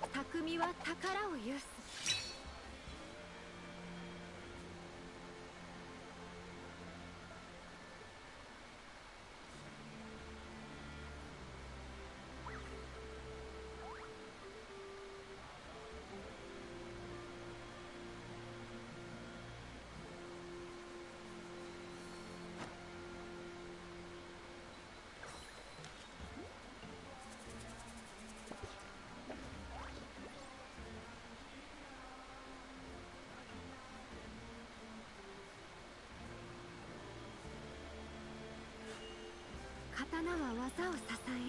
匠は宝を有す。刀は技を支え、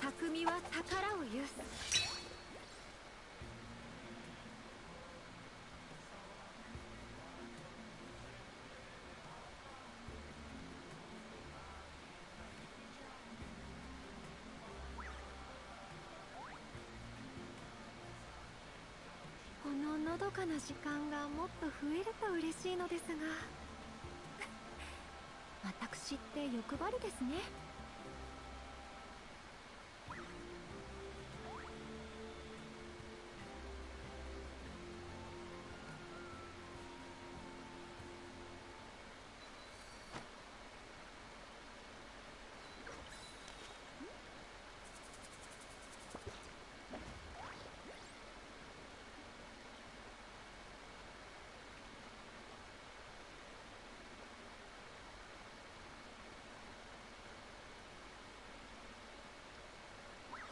匠は宝を有す。こののどかな時間がもっと増えると嬉しいのですが、私って欲張りですね。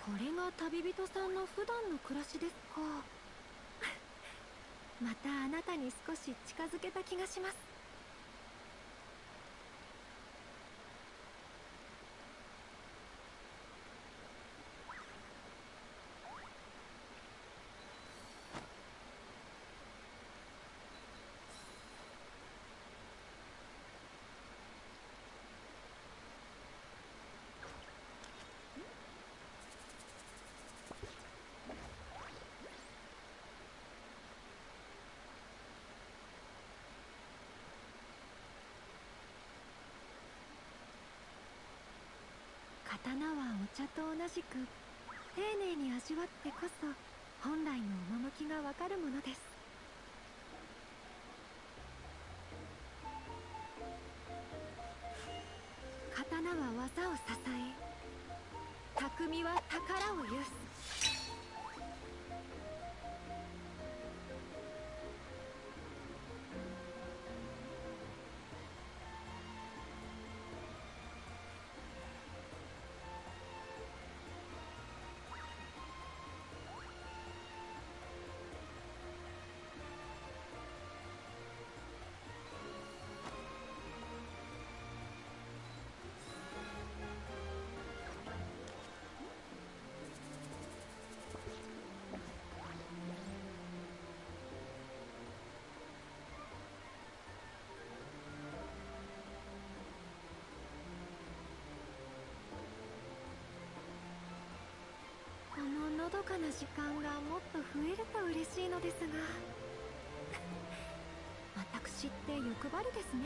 これが旅人さんの普段の暮らしですか。またあなたに少し近づけた気がします。刀はお茶と同じく丁寧に味わってこそ本来の趣がわかるものです。刀は技を支え、匠は宝を有す。こののどかな時間がもっと増えると嬉しいのですが、私って欲張りですね。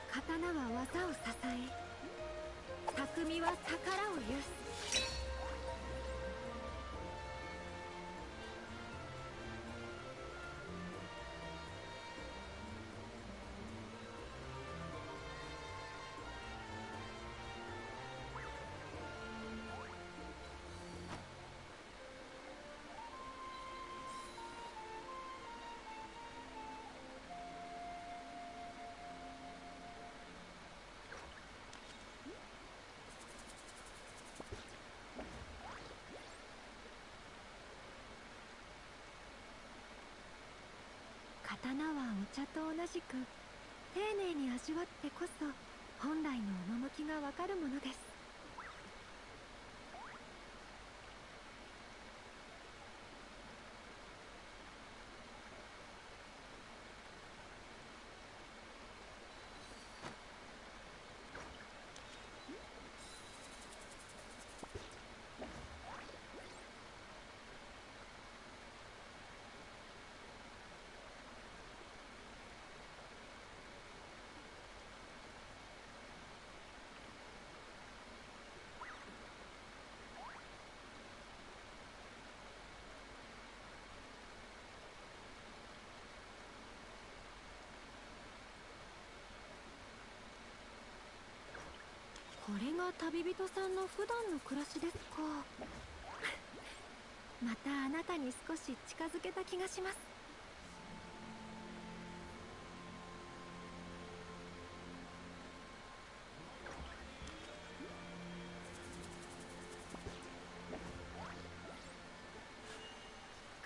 刀は技を支え、匠は宝を有す。刀はお茶と同じく丁寧に味わってこそ本来の趣がわかるものです。これが旅人さんの普段の暮らしですか。またあなたに少し近づけた気がします。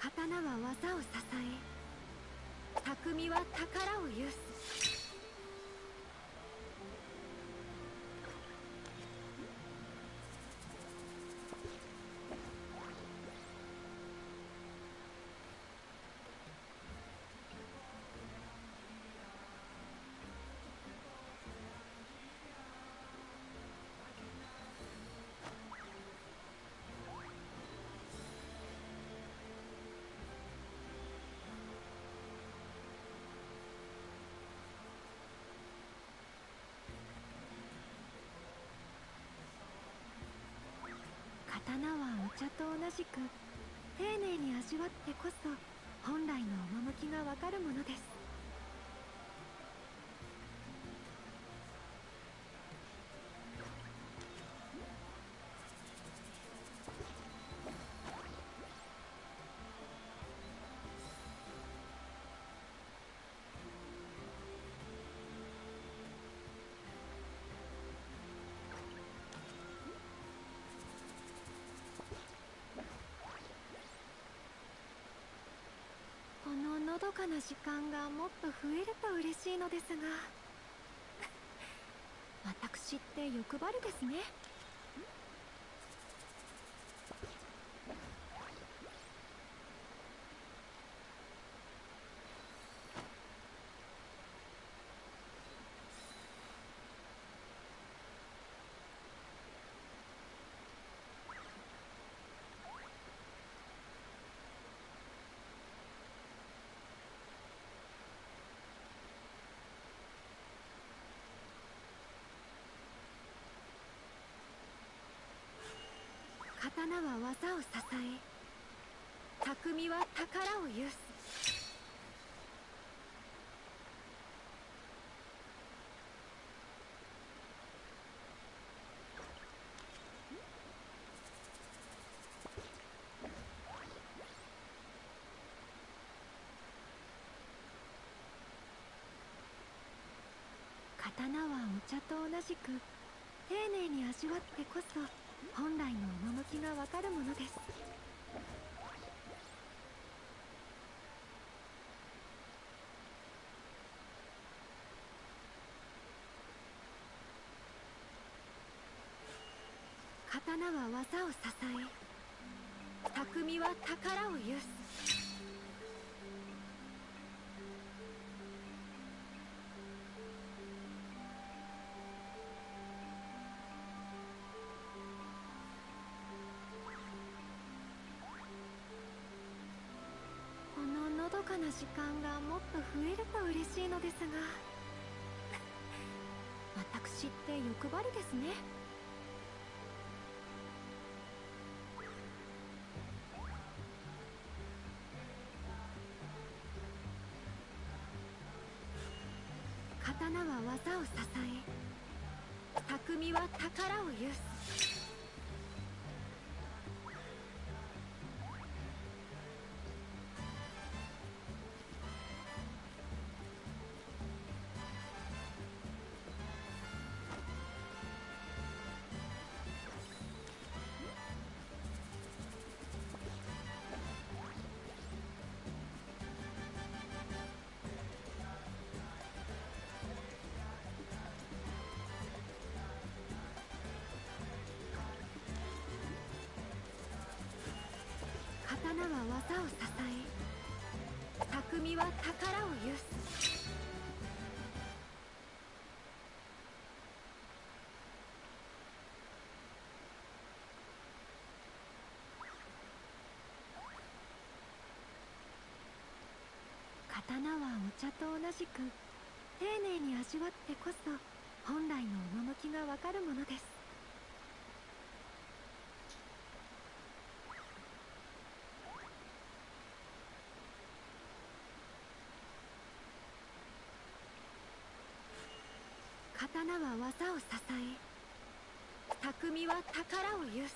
刀は技を支え、匠は宝を有す。刀はお茶と同じく丁寧に味わってこそ本来の趣がわかるものです。こののどかな時間がもっと増えると嬉しいのですが、私って欲張りですね。刀は技を支え、匠は宝を有す。刀はお茶と同じく丁寧に味わってこそ本来の趣がわかるものです。刀は技を支え、匠は宝を有す。こののどかな時間がもっと増えると嬉しいのですが、私って欲張りですね。刀は技を支え、匠は宝を有す。刀は技を支え、匠は宝を有す。刀はお茶と同じく丁寧に味わってこそ本来の趣がわかるものです。刀は技を支え、匠は宝を有す。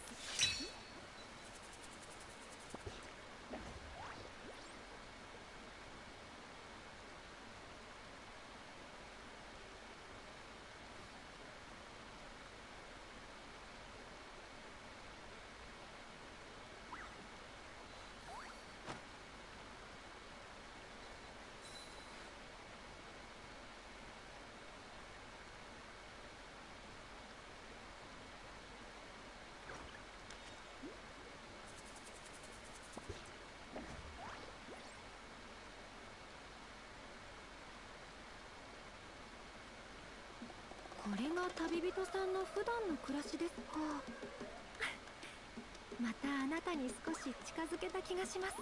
これが旅人さんの普段の暮らしですか。またあなたに少し近づけた気がします。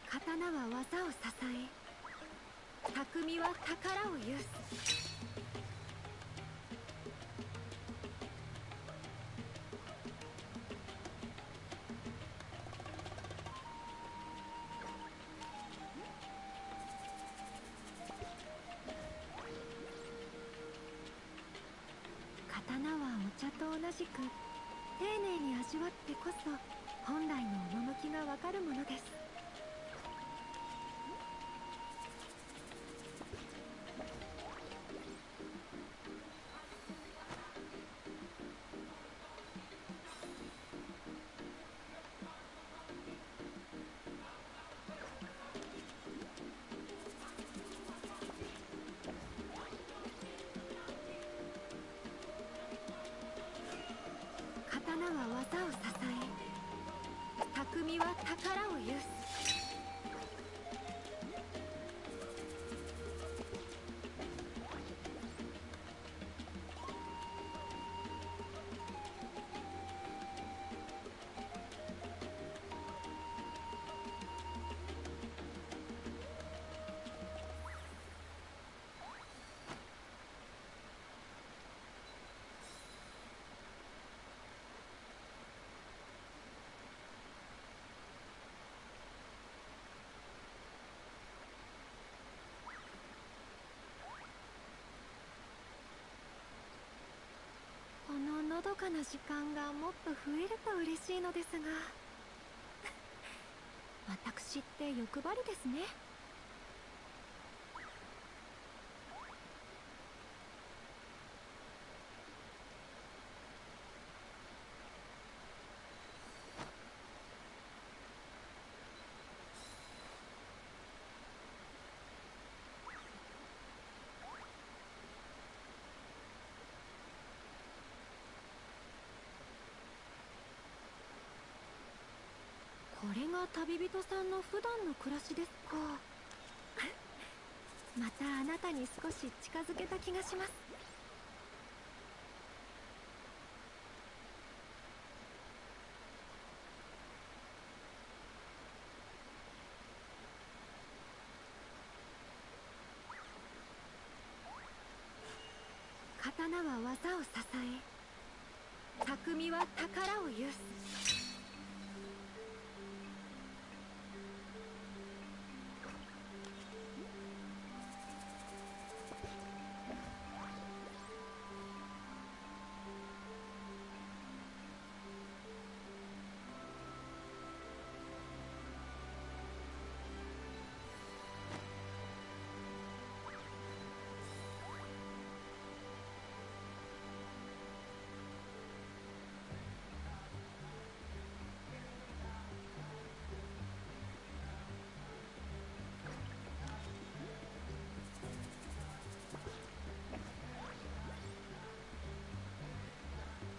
刀は技を支え、匠は宝を有す。刀はお茶と同じく丁寧に味わってこそ本来の趣がわかるものです。刀は技を支え、匠は宝を有す。こののどかな時間がもっと増えると嬉しいのですが、私って欲張りですね。これが旅人さんの普段の暮らしですか。またあなたに少し近づけた気がします。刀は技を支え、匠は宝を有す。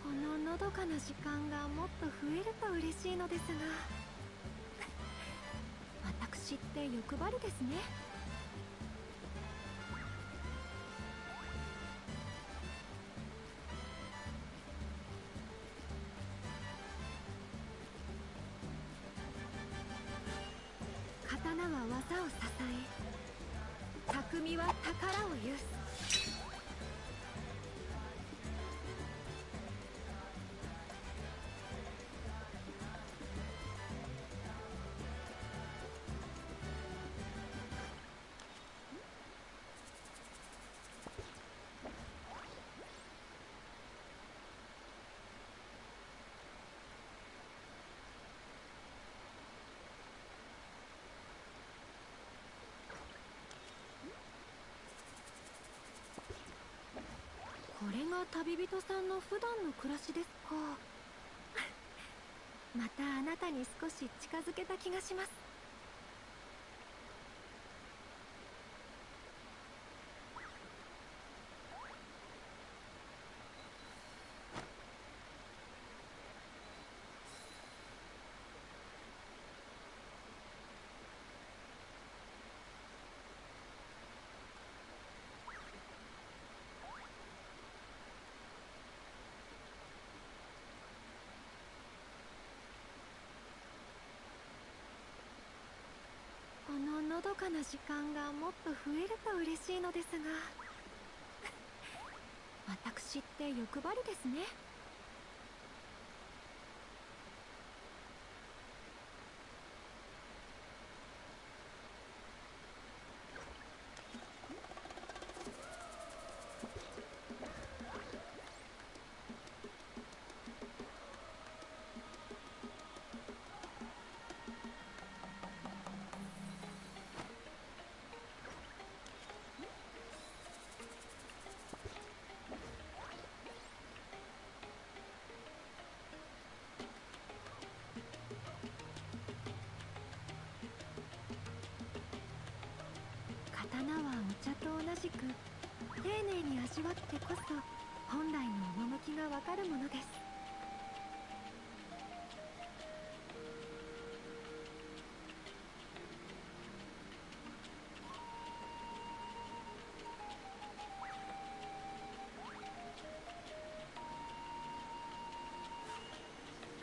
こののどかな時間がもっと増えると嬉しいのですが、私って欲張りですね。刀は技を支え、匠は宝を有す。旅人さんの普段の暮らしですか。またあなたに少し近づけた気がします。こののどかな時間がもっと増えると嬉しいのですが、私って欲張りですね。刀はお茶と同じく丁寧に味わってこそ本来の趣がわかるものです。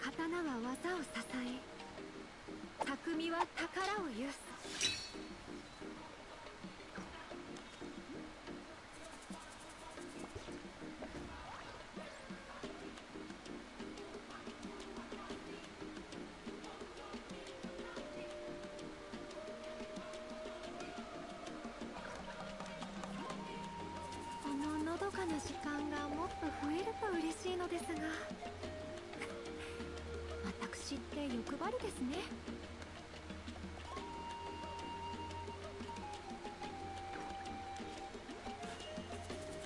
刀は技を支え、匠は宝を有す。こののどかな時間がもっと増えると嬉しいのですが、私って欲張りですね。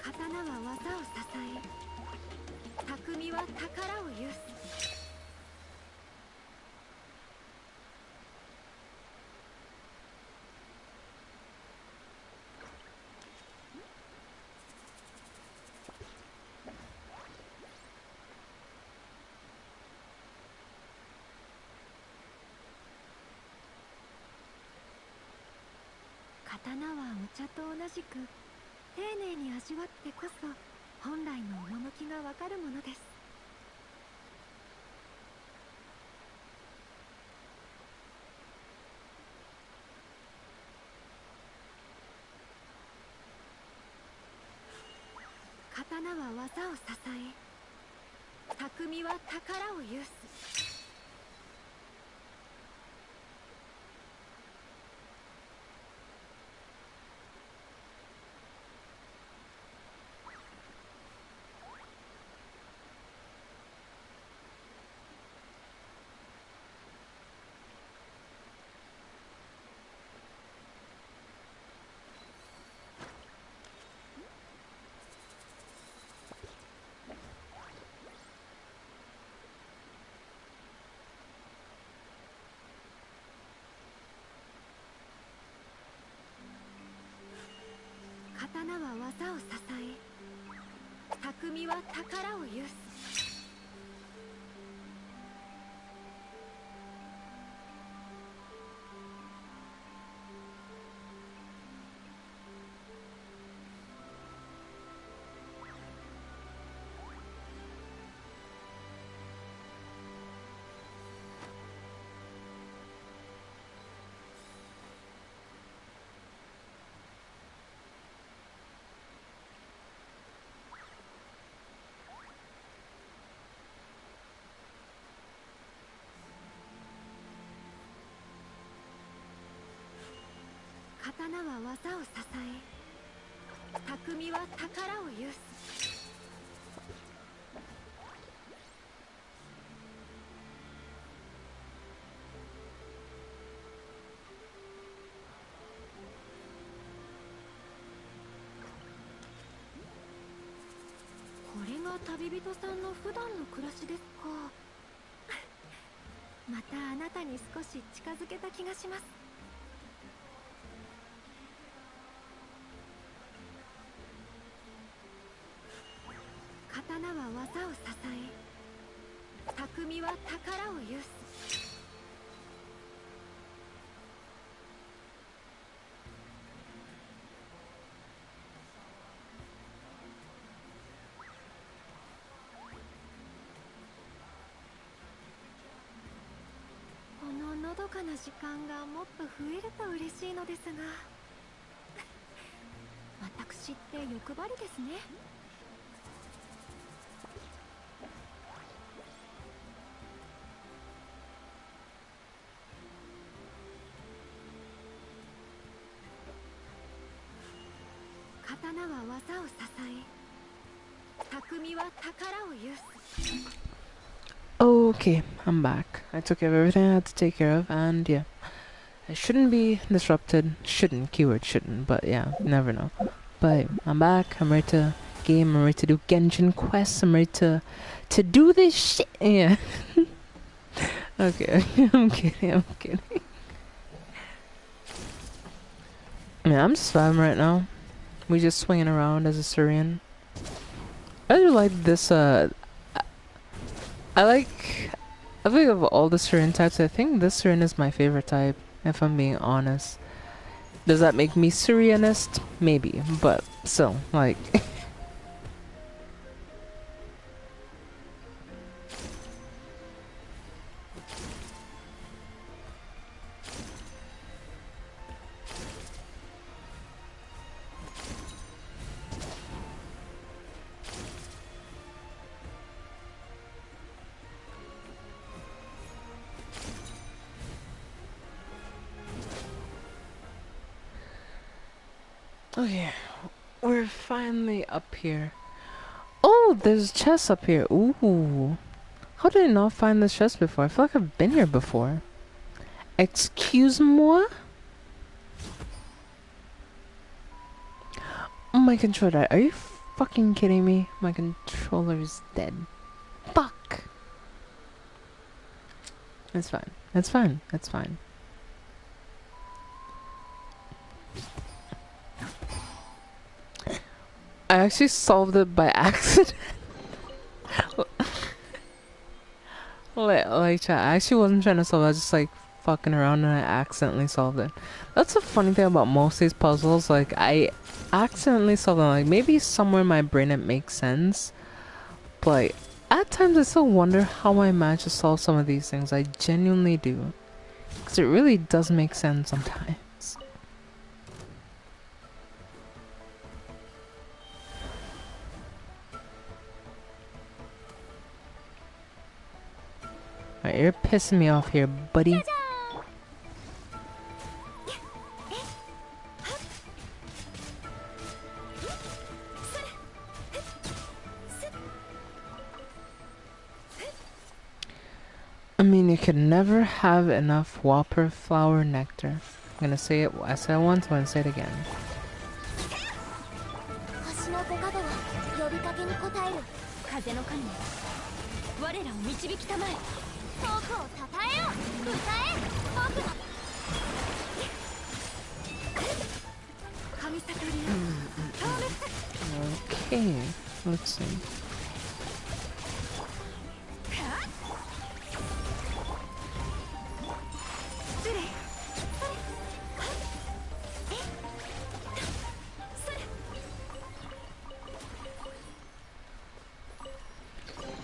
刀は技を支え、匠は宝を有す。刀はお茶と同じく丁寧に味わってこそ本来の趣がわかるものです。刀は技を支え、匠は宝を有す。刀は技を支え、匠は宝を有す。刀は技を支え、匠は宝を有す。これ旅人さんの普段の暮らしですか。またあなたに少し近づけた気がします。刀は技を支え、匠は宝を有す。こののどかな時間がもっと増えると嬉しいのですが、私って欲張りですね。刀は技を支え、匠は宝を有す。 Okay, I'm back. I took care of everything I had to take care of, and yeah. I shouldn't be disrupted. Shouldn't, keyword shouldn't, but yeah, you never know. But I'm back, I'm ready to game, I'm ready to do Genshin quests, I'm ready to do this shit. Yeah. Okay, I'm kidding. Yeah, I'm just vibing right now. We just swinging around as a Syrian. I really like this, I think of all the Syrian types, I think this Syrian is my favorite type, if I'm being honest. Does that make me Syrianist? Maybe, but still, like... Okay, we're finally up here. Oh, there's chests up here. Ooh. How did I not find this chest before? I feel like I've been here before. Excuse-moi? Oh, my controller. Are you fucking kidding me? My controller's dead. Fuck. It's fine. It's fine. It's fine. I actually solved it by accident. like, chat, I actually wasn't trying to solve it. I was just like fucking around and I accidentally solved it. That's the funny thing about most of these puzzles. Like, I accidentally solved them. Like, maybe somewhere in my brain it makes sense. But like, at times I still wonder how I managed to solve some of these things. I genuinely do. Because it really does make sense sometimes. Alright, you're pissing me off here, buddy. I mean, you can never have enough Whopper flower nectar. I'm gonna say it, I said it once, I'm gonna say it again. Okay, let's see.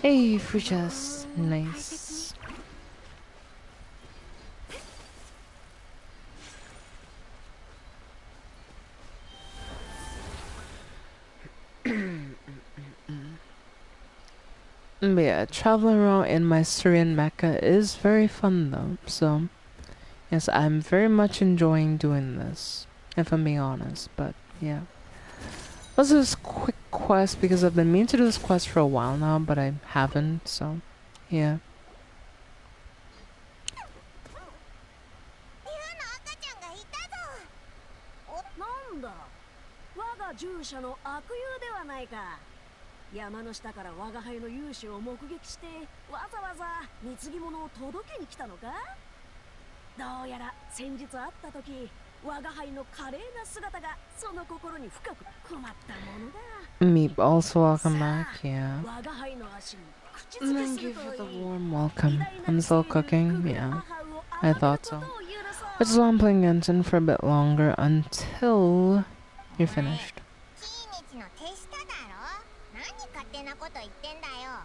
Hey, Fruchas. Nice. But yeah, traveling around in my Syrian Mecca is very fun though, so yes, I'm very much enjoying doing this, if I'm being honest, but yeah. Let's do this quick quest because I've been meaning to do this quest for a while now, but I haven't, so yeah. 山の下から我が輩の勇姿を目撃してわざわざ貢ぎ物を届けに来たのか。どうやら先日会った時、我が輩の華麗な姿がその心に深く困ったものだ。Meep, also welcome back, yeah. 我が輩の足に口 And づけ then する give と you the いい。 warm welcome. I'm still cooking, yeah. I thought so. Which is why I'm playing Genshin for a bit longer until you're finished. キイニチの手下だろ。何勝手なこと言ってんだよ。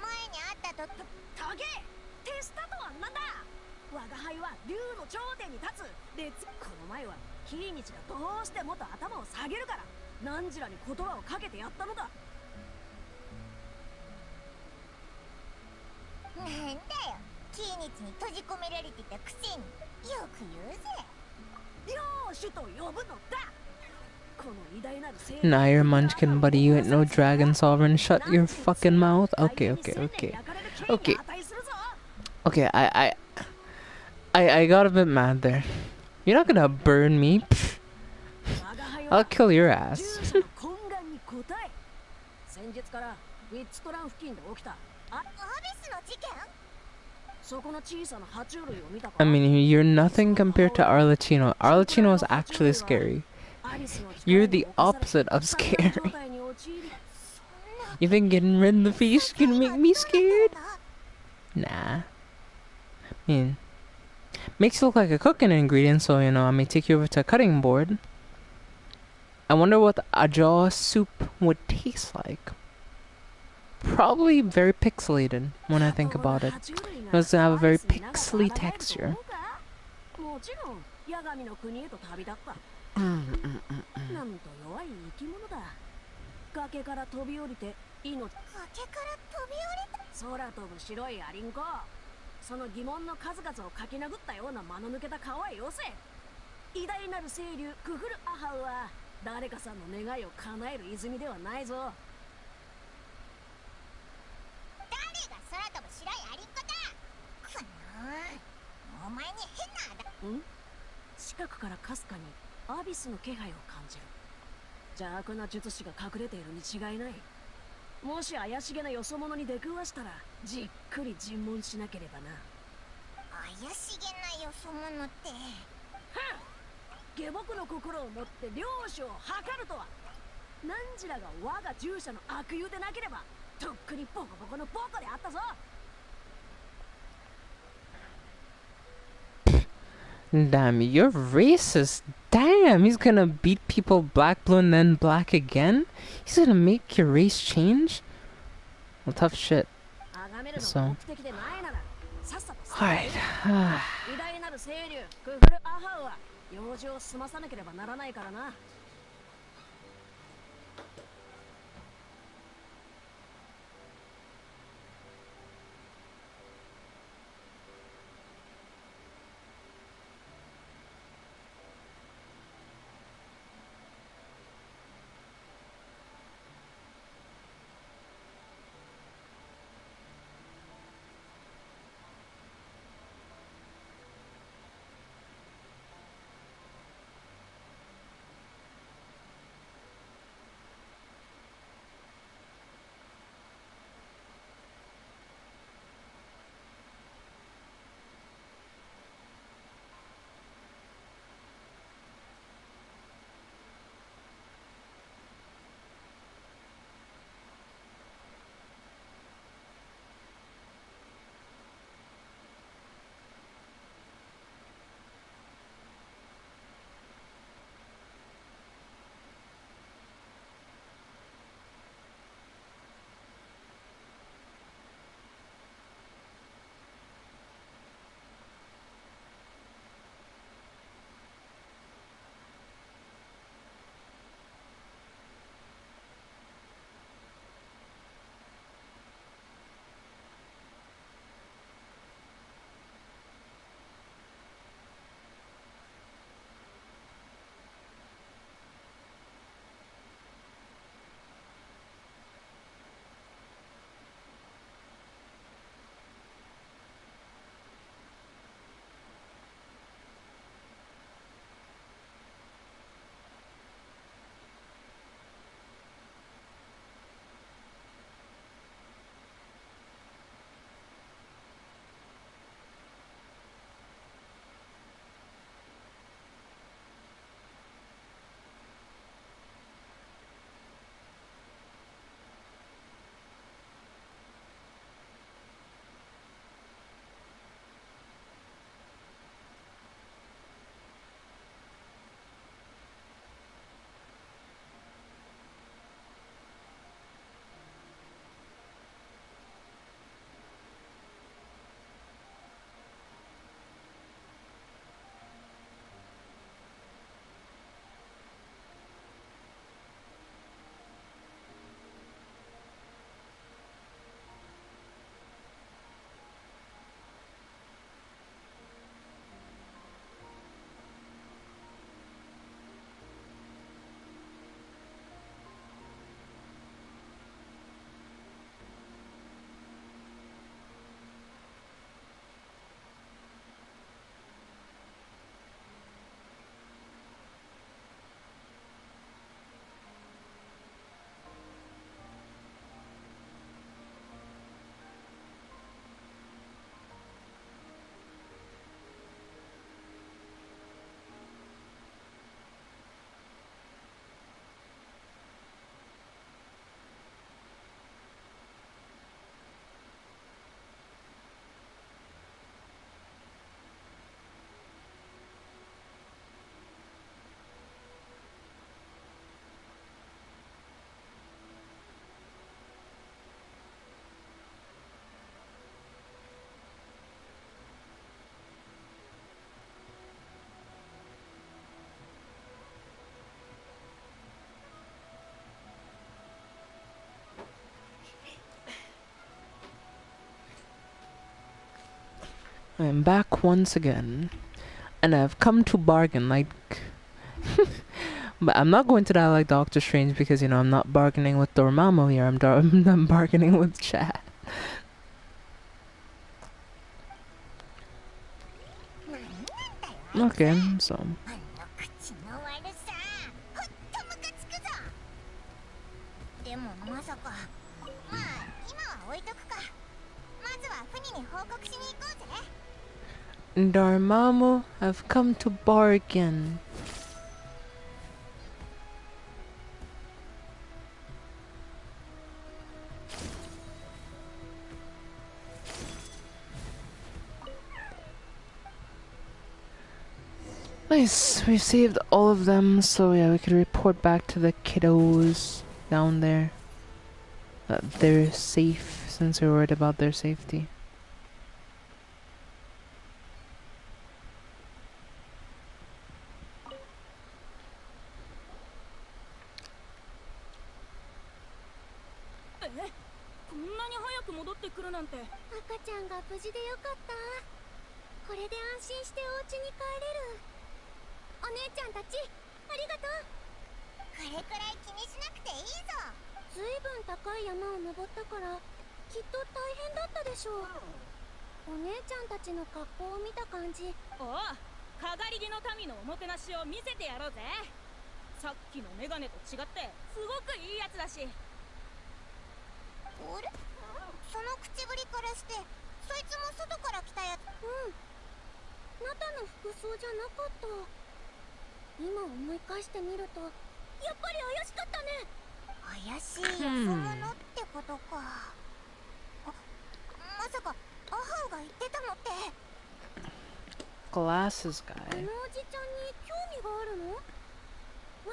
前に会ったとタゲ、手下とはなんだ。我が輩は竜の頂点に立つ列。この前はキイニチがどうしてもっと頭を下げるから何時らに言葉をかけてやったのだ。なんだよ、キイニチに閉じ込められてたくせによく言うぜ。領主と呼ぶのだ。この偉大なる聖 Nah, you're a munchkin, buddy. You ain't no dragon sovereign. Shut your fucking mouth. Okay, okay, okay. Okay. Okay, I got a bit mad there. You're not gonna burn me. Pfft. I'll kill your ass. 先日からウィッツトラン付近で起きたアビスの事件。そこの小さな爬虫類を見たか。 I mean, you're nothing compared to Arlecchino. Arlecchino is actually scary. You're the opposite of scary. You think getting rid of the fish can make me scared? Nah. I mean, makes you look like a cooking ingredient, so, you know, I may take you over to a cutting board. I wonder what a jaw soup would taste like. Probably very pixelated when I think about it. It's gonna have a very pixely texture. もちろん八神の国へと旅立った。なんと弱い生き物だ。崖から飛び降りて命。崖から飛び降りた。空飛ぶ白いアリンコ。その疑問の数々を駆け殴ったような間の抜けた可愛い妖精。偉大なる清流クフルアハウは誰かさんの願いを叶える泉ではないぞ。誰が空飛ぶ白いアリンコだ。くのー、お前に変な。ん？近くからかすかにアビスの気配を感じる。邪悪な術師が隠れているに違いない。もし怪しげなよそ者に出くわしたらじっくり尋問しなければな。怪しげなよそ者って。下僕の心を持って領主を図るとは。何時らが我が従者の悪友でなければとっくにボコボコのボコであったぞ。 Damn, you're racist. Damn, he's gonna beat people black, blue, and then black again? He's gonna make your race change? Well, tough shit. So. Alright. 偉大なる清流クフルアハウは用事を済まさなければならないからな。I am back once again, and I've come to bargain, like... But I'm not going to die like Doctor Strange because, you know, I'm not bargaining with Dormammu here, I'm bargaining with Chad. Okay, so... あの口の悪さ、ほんとムカつくぞ。でもまさか、まあ今は置いとくか。まずは船に報告しに行こうぜ。Dormammu, I've come to bargain. Nice, we saved all of them, so yeah, we could report back to the kiddos down there that they're safe, since we're worried about their safety. Eh? こんなに早く戻ってくるなんて。赤ちゃんが無事でよかった。これで安心してお家に帰れる。お姉ちゃんたち、ありがとう。これくらい気にしなくていいぞ。ずいぶん高い山を登ったからきっと大変だったでしょう。お姉ちゃんたちの格好を見た感じ。おう、かがり木の民のおもてなしを見せてやろうぜ。さっきのメガネと違ってすごくいいやつだし。あれ、その口ぶりからしてそいつも外から来たやつ。うん、ナタの服装じゃなかった。今思い返してみるとやっぱり怪しかったね。怪しいよそ者ってことか。まさかアハウが言ってたのって。 Glasses あ guy. のおじちゃんに興味があるの？も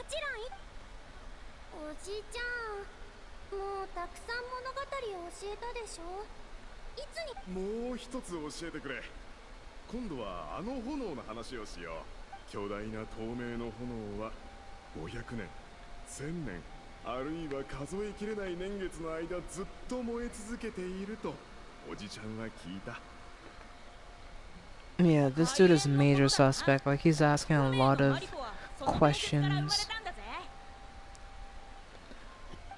ちろん。おじちゃん、もうたくさん物語を教えたでしょ。いつに。もう一つ教えてくれ。今度はあの炎の話をしよう。巨大な透明の炎は500年、1000年、あるいは数えきれない年月の間ずっと燃え続けているとおじちゃんは聞いた。 Yeah, this dude is major suspect. Like, he's asking a lot of questions.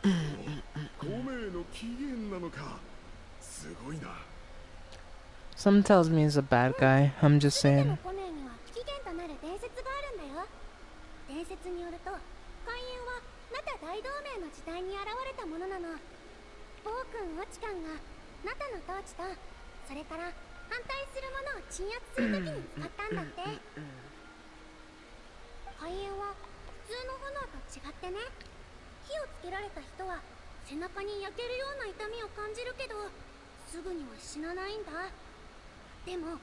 透明の起源なのか。すごいな。 Some tells me he's a bad guy. I'm just 全て saying. のコネには起源となる伝説があるんだよ。伝説によると海援はナタ大同盟の時代に現れたものなの。暴君オチカンがナタの統治とそれから反対する者を鎮圧するときに使ったんだって。海援は普通の炎と違ってね、火をつけられた人は背中に焼けるような痛みを感じるけどすぐには死なないんだ。でも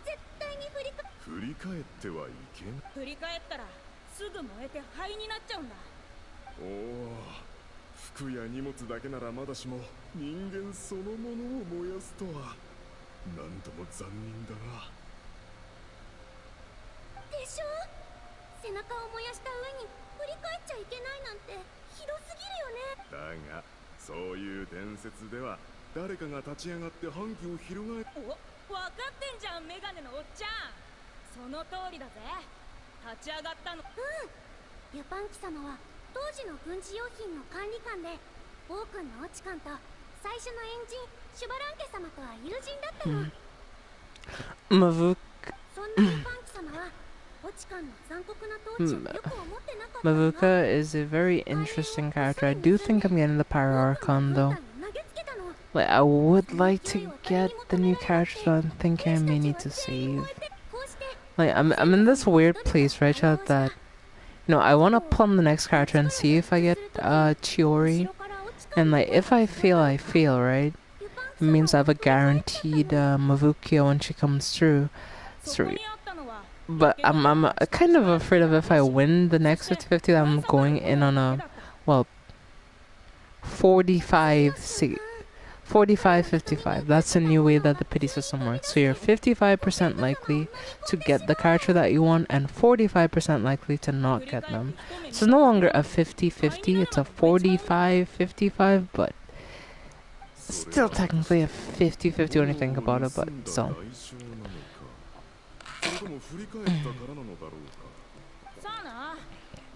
絶対に振り返ってはいけん。振り返ったらすぐ燃えて灰になっちゃうんだ。おお、服や荷物だけならまだしも人間そのものを燃やすとはなんとも残忍だな。でしょ。背中を燃やした上に振り返っちゃいけないなんてひどすぎるよね。だがそういう伝説では誰かが立ち上がって反旗を翻お、分かってんじゃんメガネのおっちゃん。その通りだぜ。立ち上がったの。ユパンキ様は当時の軍事用品の管理官で暴君のオチカンと最初のエンジンシュバランケ様とは友人だったの。Mavuk そんなユパンキ様はオチカンの残酷な統治をよく思ってなかったの。 Mavuka is a very interesting character. I do think I'm getting the Pyro Archon though. Like, I would like to get the new characters, but I'm thinking I may need to save. Like, I'm in this weird place, right, chat, that, you know, I want to plumb the next character and see if I get Chiori. And, like, if I fail, I fail, right? It means I have a guaranteed Mavukia when she comes through. So, but I'm kind of afraid of if I win the next 50-50 that I'm going in on a, well, 45-55. That's a new way that the pity system works. So you're 55% likely to get the character that you want and 45% likely to not get them. So it's no longer a 50-50, it's a 45-55, but Still technically a 50-50 when you think about it, but still. それとも振り返ったからなのだろうか。さあな。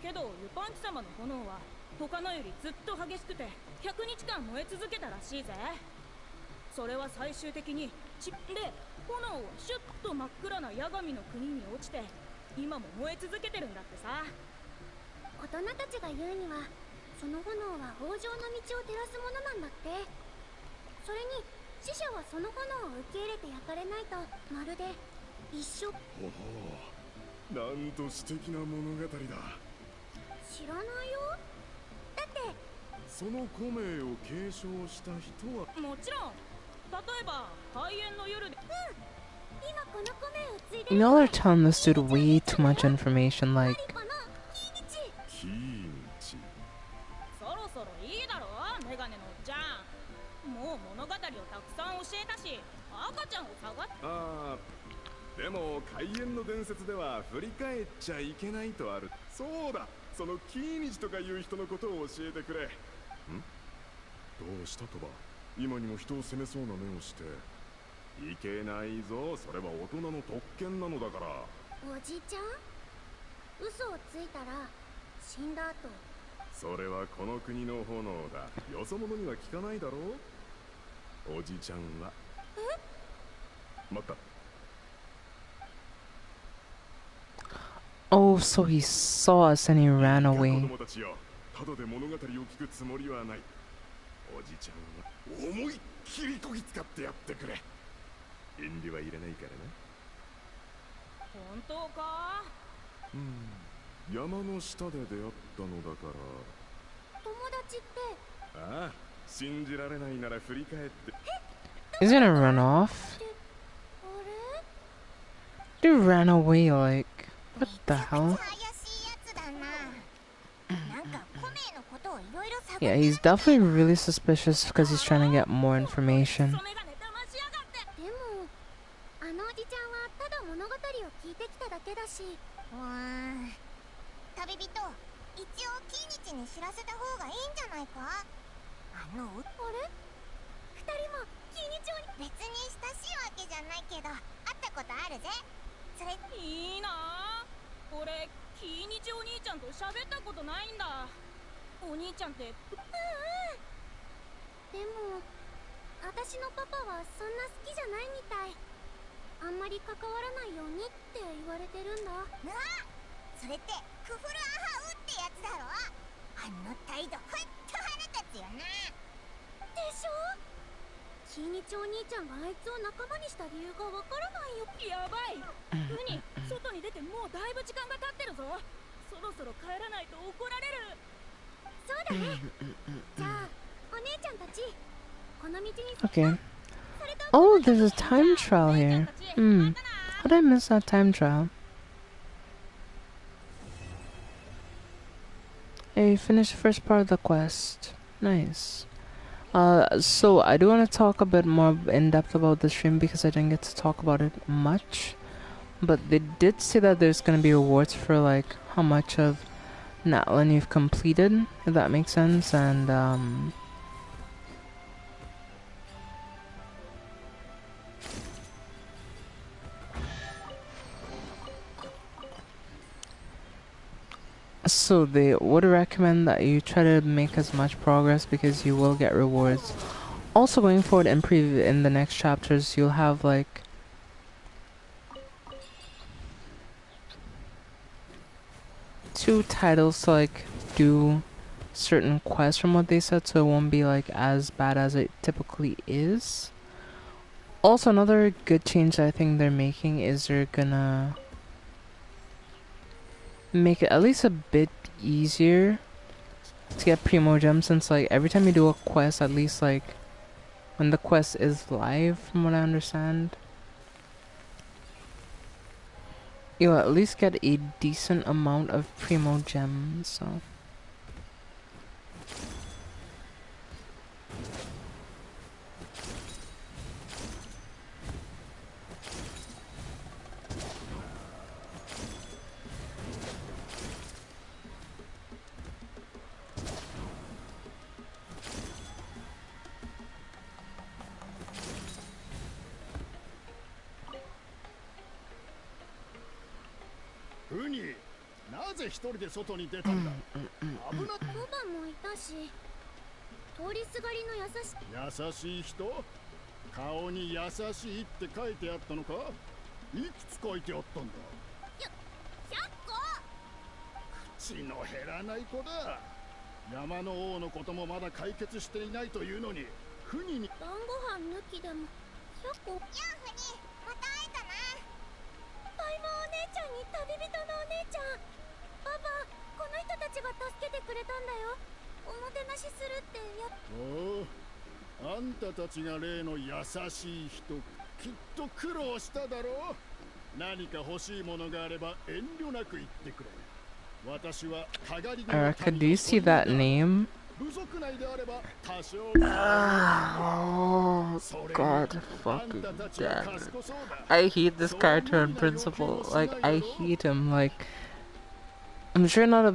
けどルパン貴様の炎は他のよりずっと激しくて100日間燃え続けたらしいぜ。それは最終的にで炎はシュッと真っ暗な八神の国に落ちて今も燃え続けてるんだってさ。大人たちが言うにはその炎は往生の道を照らすものなんだって。それに死者はその炎を受け入れて焼かれないとまるで一緒。ほほう、なんと素敵な物語だ。知らないよ。だってその古名を継承した人はもちろん。例えば肺炎の夜で今この米を継いで You know they're telling this dude way too much information, like... キーンチ。そろそろいいだろメガネのおっちゃん。もう物語をたくさん教えたし赤ちゃんを探っ。ああ、でも開演の伝説では振り返っちゃいけないとある。そうだ、そのキーニチとかいう人のことを教えてくれ。ん？どうしたとば。今にも人を責めそうな目をして。いけないぞ、それは大人の特権なのだから。おじちゃん、嘘をついたら死んだ後。それはこの国の炎だ。よそ者には聞かないだろう。おじちゃんは。待った。Oh, so he saw us and he ran 子 away. 供たちよ、ただで物語を聞くつもりはない。おじちゃんは思いっきりこぎ使ってやってくれ。遠慮はいらないからな。本当か。山の下で出会ったのだから。友達って。ああ、信じられないなら振り返って。 He's gonna run off? あれ Dude ran away, like... What the hell? 怪しいやつだな。なんか古名のことをいろいろ探って Yeah, he's definitely really suspicious because he's trying to get more information. でもあのおじちゃんはただ物語を聞いてきただけだし。旅人、一応キーニチに知らせた方がいいんじゃないか。あれ？二人もキーニチに。別に親しいわけじゃないけど会ったことあるぜ。それいいな。俺キーニチお兄ちゃんと喋ったことないんだ。お兄ちゃんって。でも私のパパはそんな好きじゃないみたい。あんまり関わらないようにって言われてるんだ。それってクフルアハウってやつだろ。あの態度ほんと腹立つよな。でしょ。キーニチお兄ちゃんがあいつを仲間にした理由がわからないよ。やばい。ウニ、外に出てもうだいぶ時間が経ってるぞ。そろそろ帰らないと怒られる。そうだね。じゃあお姉ちゃんたちこの道に。 Okay. Oh, there's a time trial here. How did I miss that time trial? Hey, you finished the first part of the quest. Nice. So I do want to talk a bit more in depth about the stream because I didn't get to talk about it much. But they did say that there's going to be rewards for like how much of Natlan you've completed, if that makes sense, and so they would recommend that you try to make as much progress because you will get rewards. Also going forward in the next chapters, you'll have like two titles to like do certain quests from what they said, so it won't be like as bad as it typically is. Also, another good change that I think they're making is they're gonna make it at least a bit easier to get primo gems, since like every time you do a quest, at least like when the quest is live, from what I understand, you'll at least get a decent amount of primo gems. So フニー、なぜ一人で外に出たんだ。危なっ。ロバもいたし、通りすがりの優しい人、顔に優しいって書いてあったのか。いくつ書いてあったんだ。100個。口の減らない子だ。山の王のこともまだ解決していないというのに、フニに。晩ご飯抜きでも100個。やあフニ、また会えたな。パイモンお姉ちゃんに旅人のお姉ちゃん。パパ、この人たちが助けてくれたんだよ。おもてなしするっておお、あんたたちが例の優しい人、きっと苦労しただろう。何か欲しいものがあれば遠慮なく言ってくれ。私はかがりの Erica, do you see that name? 部族内であれば多少 Oh, God fucking damn it. I hate this character in principle. Like, I hate him. Like, I'm sure not a.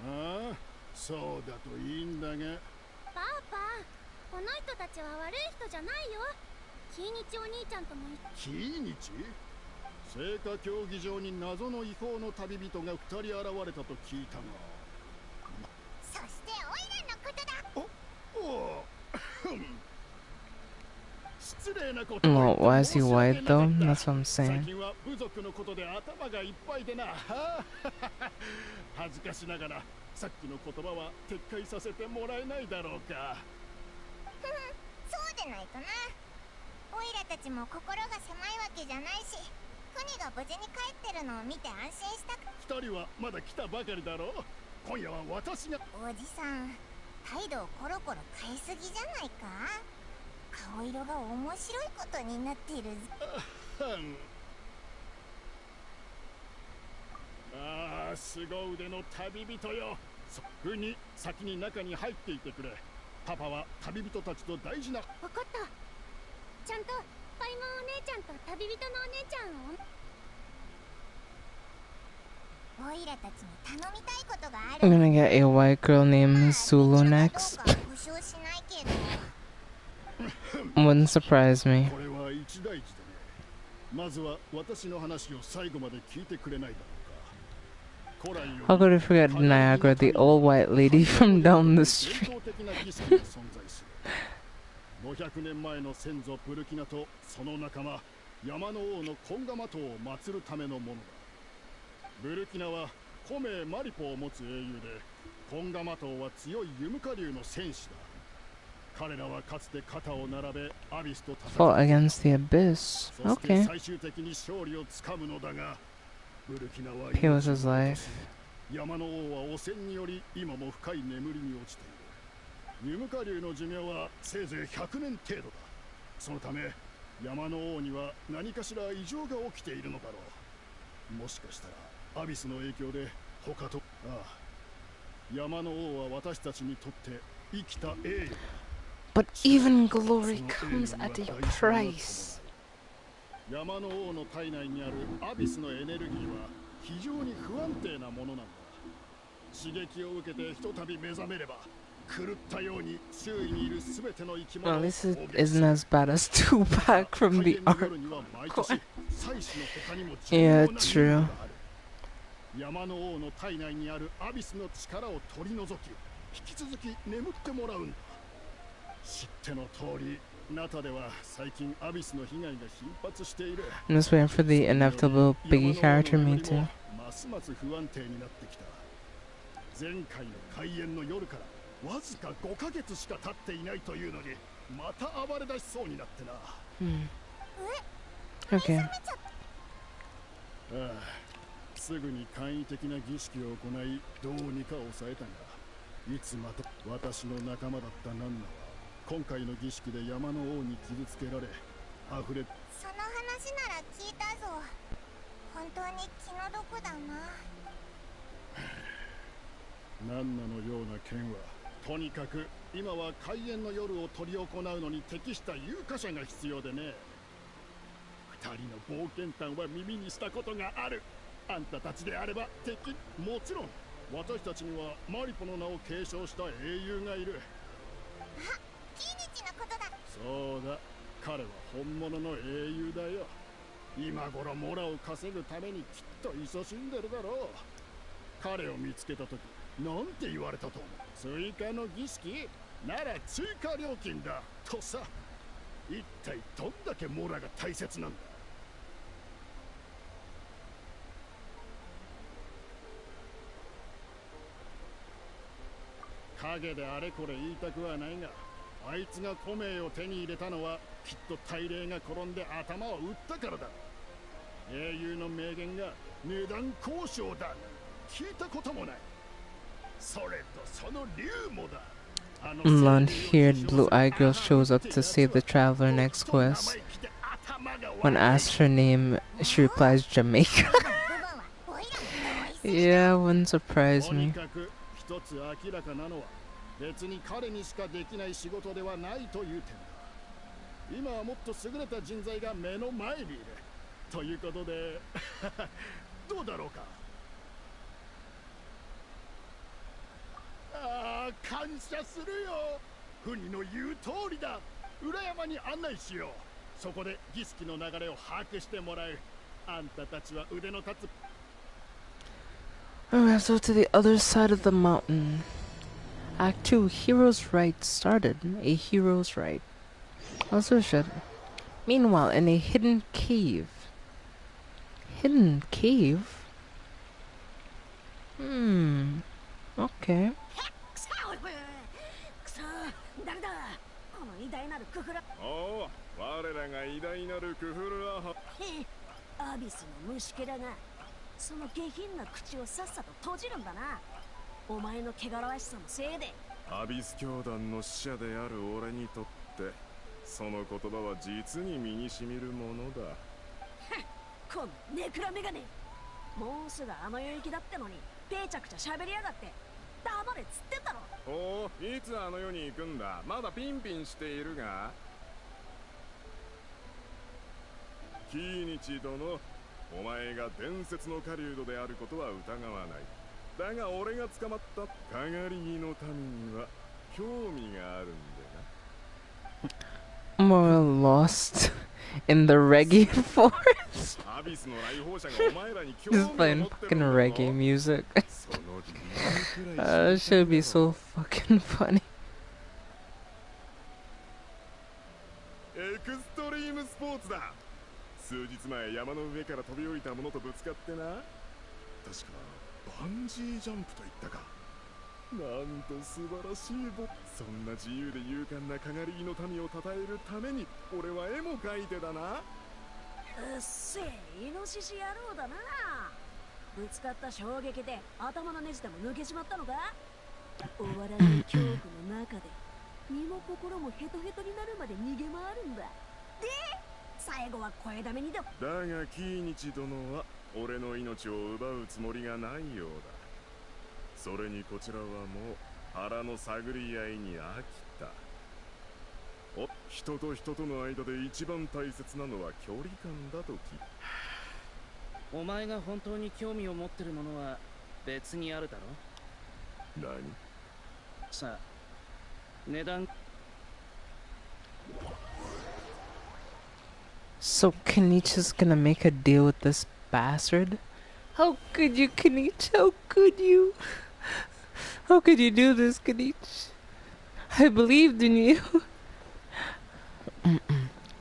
ああ、そうだといいんだが。パパ、この人たちは悪い人じゃないよ。キイニチお兄ちゃんともキイニチ？聖火競技場に謎の違法の旅人が2人現れたと聞いたが。そしてオイラのことだ。おお失礼なこと。 Well, why is he white though? That's what I'm saying. 最近は部族のことで頭がいっぱいでな。恥ずかしながらさっきの言葉は撤回させてもらえないだろうか。そうでないとな。オイラたちも心が狭いわけじゃないし、フニが無事に帰ってるのを見て安心した。二人はまだ来たばかりだろう。今夜は私が。おじさん、態度をコロコロ変えすぎじゃないか。顔色が面白いことになっているぞ。ああ、凄腕の旅人よ。フニ、先に中に入っていてくれ。パパは旅人たちと大事な。分かった。ちゃんとパイモンお姉ちゃんと旅人のお姉ちゃんを。オイラたちに頼みたいことがある。 I'm gonna get a white girl named Zulu next. 保証しないけど。Wouldn't surprise me. これは一大事だね。まずは私の話を最後まで聞いてくれないだろうか。 How could I forget Niagara, the old white lady from down the street? 500年前の先祖ブルキナとその仲間山の王のコンガマトを祀るためのものだ。ブルキナは古名マリポを持つ英雄で、コンガマトは強いユムカ竜の戦士だ。彼らはかつて肩を並べアビスと戦 Fought against the abyss. そして Okay. 最終的に勝利をつかむのだが、ブルキナは He was his life. 山の王は汚染により今も深い眠りに落ちている。ユムカ竜の寿命はせいぜい100年程度だ。そのため山の王には何かしら異常が起きているのだろう。もしかしたらアビスの影響で他と。ああ、山の王は私たちにとって生きた栄誉だ。 But even glory comes at a price. 山の王の体内にあるアビスのエネルギーは非常に不安定なものなんだ。刺激を受けてひとたび目覚めれば狂ったように周囲にいるすべての生き物 Well, を at least it isn't as bad as Tupac from the arc. Yeah, true. 山の王の体内にあるアビスの力を取り除き、引き続き眠ってもらうんだ。知っての通り、ナタでは最近アビスの被害が頻発している。 I'm just waiting for the inevitable Biggie character me too. ますます不安定になってきた。前回の開演の夜からわずか5ヶ月しか経っていないというのに、また暴れ出しそうになってな。Okay. ああ、すぐに簡易的な儀式を行い、どうにか抑えたが、いつまた私の仲間だったナンナは今回の儀式で山の王に傷つけられ、溢れ。その話なら聞いたぞ。本当に気の毒だな。ナンナのような剣は、とにかく今は開演の夜を執り行うのに適した有価者が必要でね。人の冒険譚は耳にしたことがある。あんたたちであれば敵。もちろん私たちにはマリポの名を継承した英雄がいる。あ、キイニチのことだ。そうだ、彼は本物の英雄だよ。今頃モラを稼ぐためにきっと勤しんでるだろう。彼を見つけた時なんて言われたと思う？追加の儀式なら追加料金だとさ。一体どんだけモラが大切なんだ？影であれこれ言いたくはないが、あいつが古名を手に入れたのはきっと大霊が転んで頭を打ったからだ。英雄の名言が値段交渉だなんて聞いたこともない。それとその竜もだ。Blonde-haired, blue-eyed girl shows up to save the traveler next quest. When asked her name, she replies Jamaica. Yeah, wouldn't surprise me. 一つ明らかなのは別に彼にしかできない仕事ではないという点だ。今はもっと優れた人材が目の前にいるということでどうだろうか。ああ、感謝するよ。フニの言う通りだ。裏山に案内しよう。そこで儀式の流れを把握してもらう。あんたたちは腕の立つ。Alright, so to the other side of the mountain. Act 2, Hero's Right started. A Hero's Right. Also should. Meanwhile, in a hidden cave. Hidden cave? Okay. おお、我らが偉大なるクフルアハ。アビスの虫けらがその下品な口をさっさと閉じるんだな。お前の汚らわしさのせいで。アビス教団の使者である俺にとってその言葉は実に身に染みるものだ。このネクラメガネ、もうすぐあの世行きだってのにぺちゃくちゃ喋りやがって。黙れっつってんだろ。おお、いつあの世に行くんだ。まだピンピンしているが。キーニチ殿、お前が伝説の狩人であることは疑わない。だが俺が捕まったかがり木の民には興味があるんでな。More lost in the reggae forest. アビスの来訪者がお前らに興味 Just を持 playing ってる fucking んだろ。 reggae music. その理由くらい That should be so fucking funny. エクストリームスポーツだ。数日前山の上から飛び降りた者とぶつかってな。確かバンジージャンプと言ったか。なんと素晴らしいそんな自由で勇敢なかがり木の民を称えるために俺は絵も描いてだな。うっせえイノシシ野郎だな。ぶつかった衝撃で頭のネジでも抜けちまったのか。お笑いの恐怖の中で身も心もヘトヘトになるまで逃げ回るんだ。で最後は声だめにでも。だがキーニチ殿は俺の命を奪うつもりがないようだ。それにこちらはもう腹の探り合いに飽きた。お、人と人との間で一番大切なのは距離感だと聞いた。お前が本当に興味を持ってるものは別にあるだろ。何？さあ、値段。 So Kenichi's gonna make a deal with this bastard? How could you, Kenichi? How could you? How could you do this, Kenichi? I believed in you.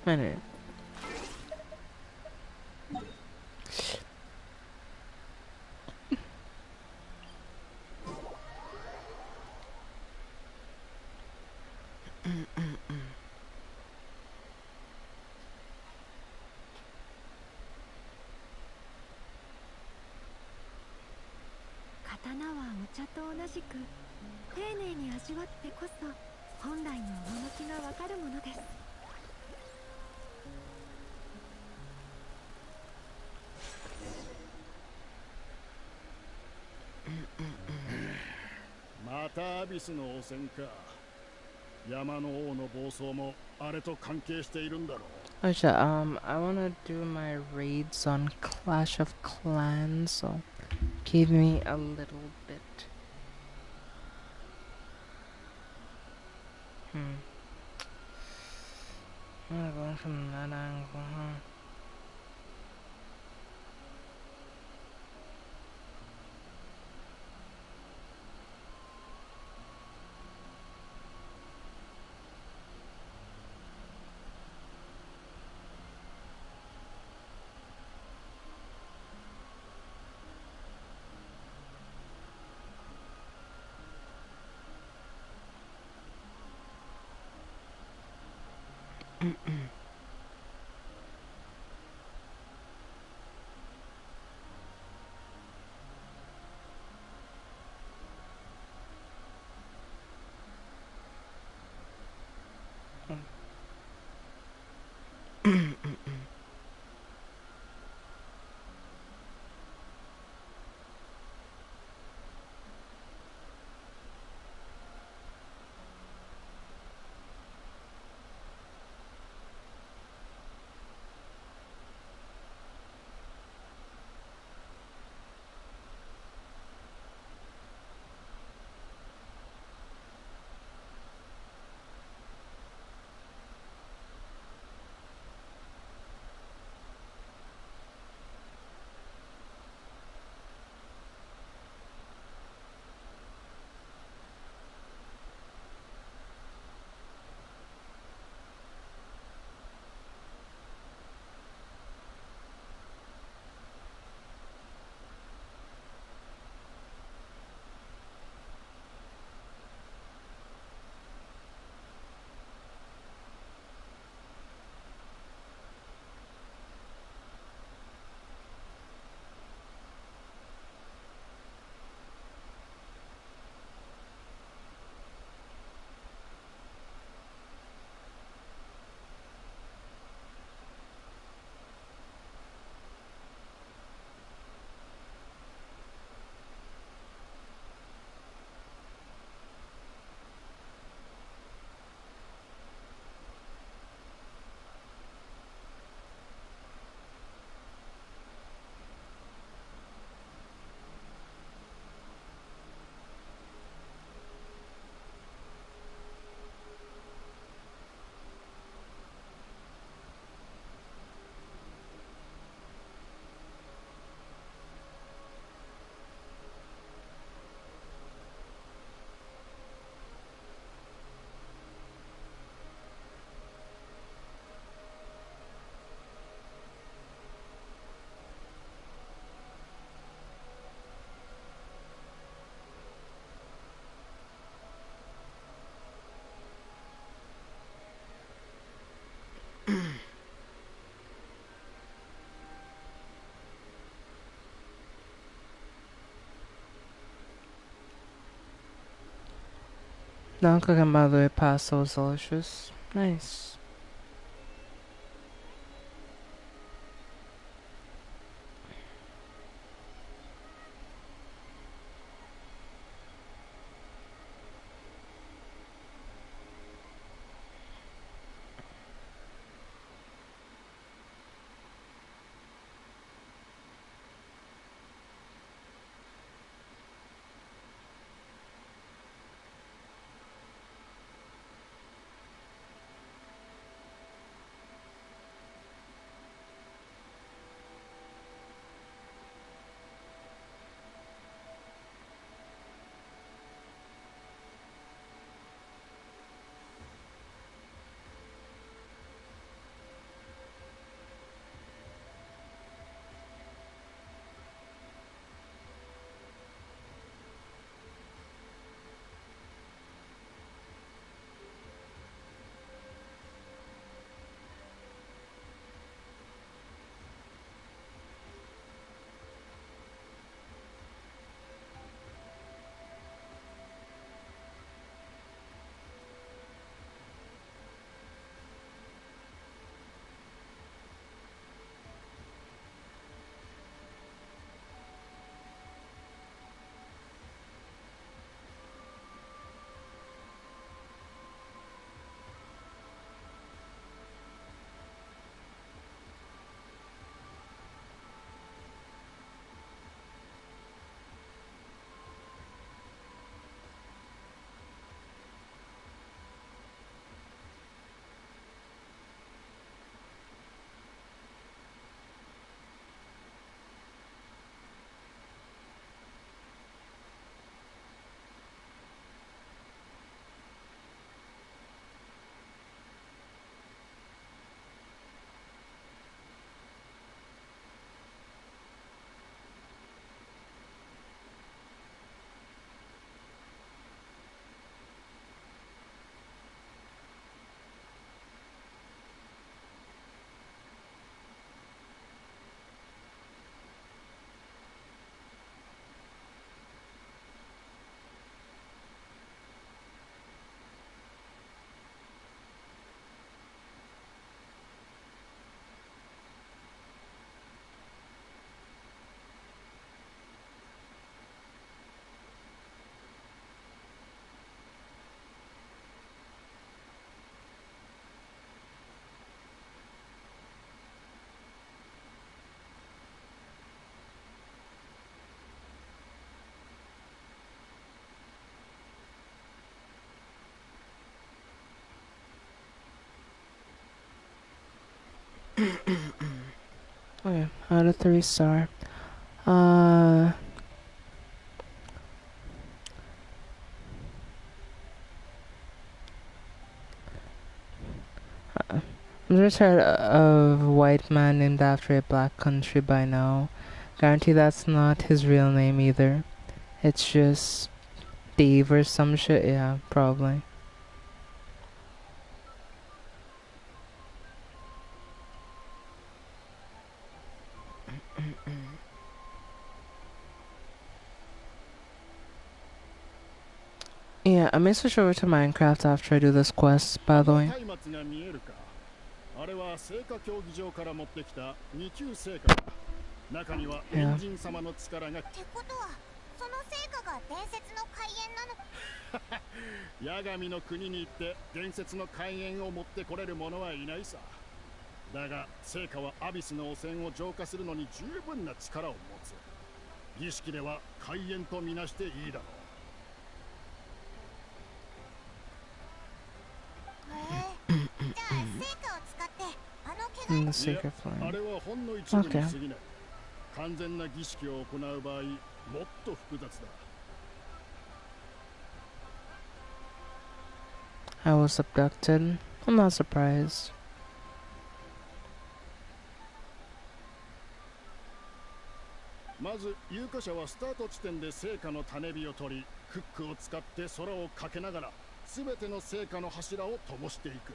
Anyway.「またアビスの汚染か。山の王の暴走もあれと関係しているんだろう。Oh shit, I wanna do my raids on Clash of Clans, so give me a little bit. I'm going from that angle, huh? Now cooking by the way, pasta was delicious. Nice. Okay, out of 3-star. Uh, I'm just tired of a white man named after a black country by now. Guarantee that's not his real name either. It's just Dave or some shit. Yeah, probably. Yeah, I may switch over to Minecraft after I do this quest, by the way. 松明が見えるか。あれは聖火競技場から持ってきた2級聖火だ。中にはエンジン様の力が。ってことはその聖火が伝説の開演なの。八神の国に行って伝説の開演を持ってこれる者はいないさ。だが聖火はアビスの汚染を浄化するのに十分な力を持つ。儀式では開演とみなしていいだろう。じゃあ聖火を使ってあの怪我 In the secret あ flame. れはほんの一部に過ぎない。完全な儀式を行う場合、もっと複雑だ。I was abducted. I'm not surprised. まず有価者はスタート地点で聖火の種火を取り、クックを使って空をかけながら全ての聖火の柱を灯していく。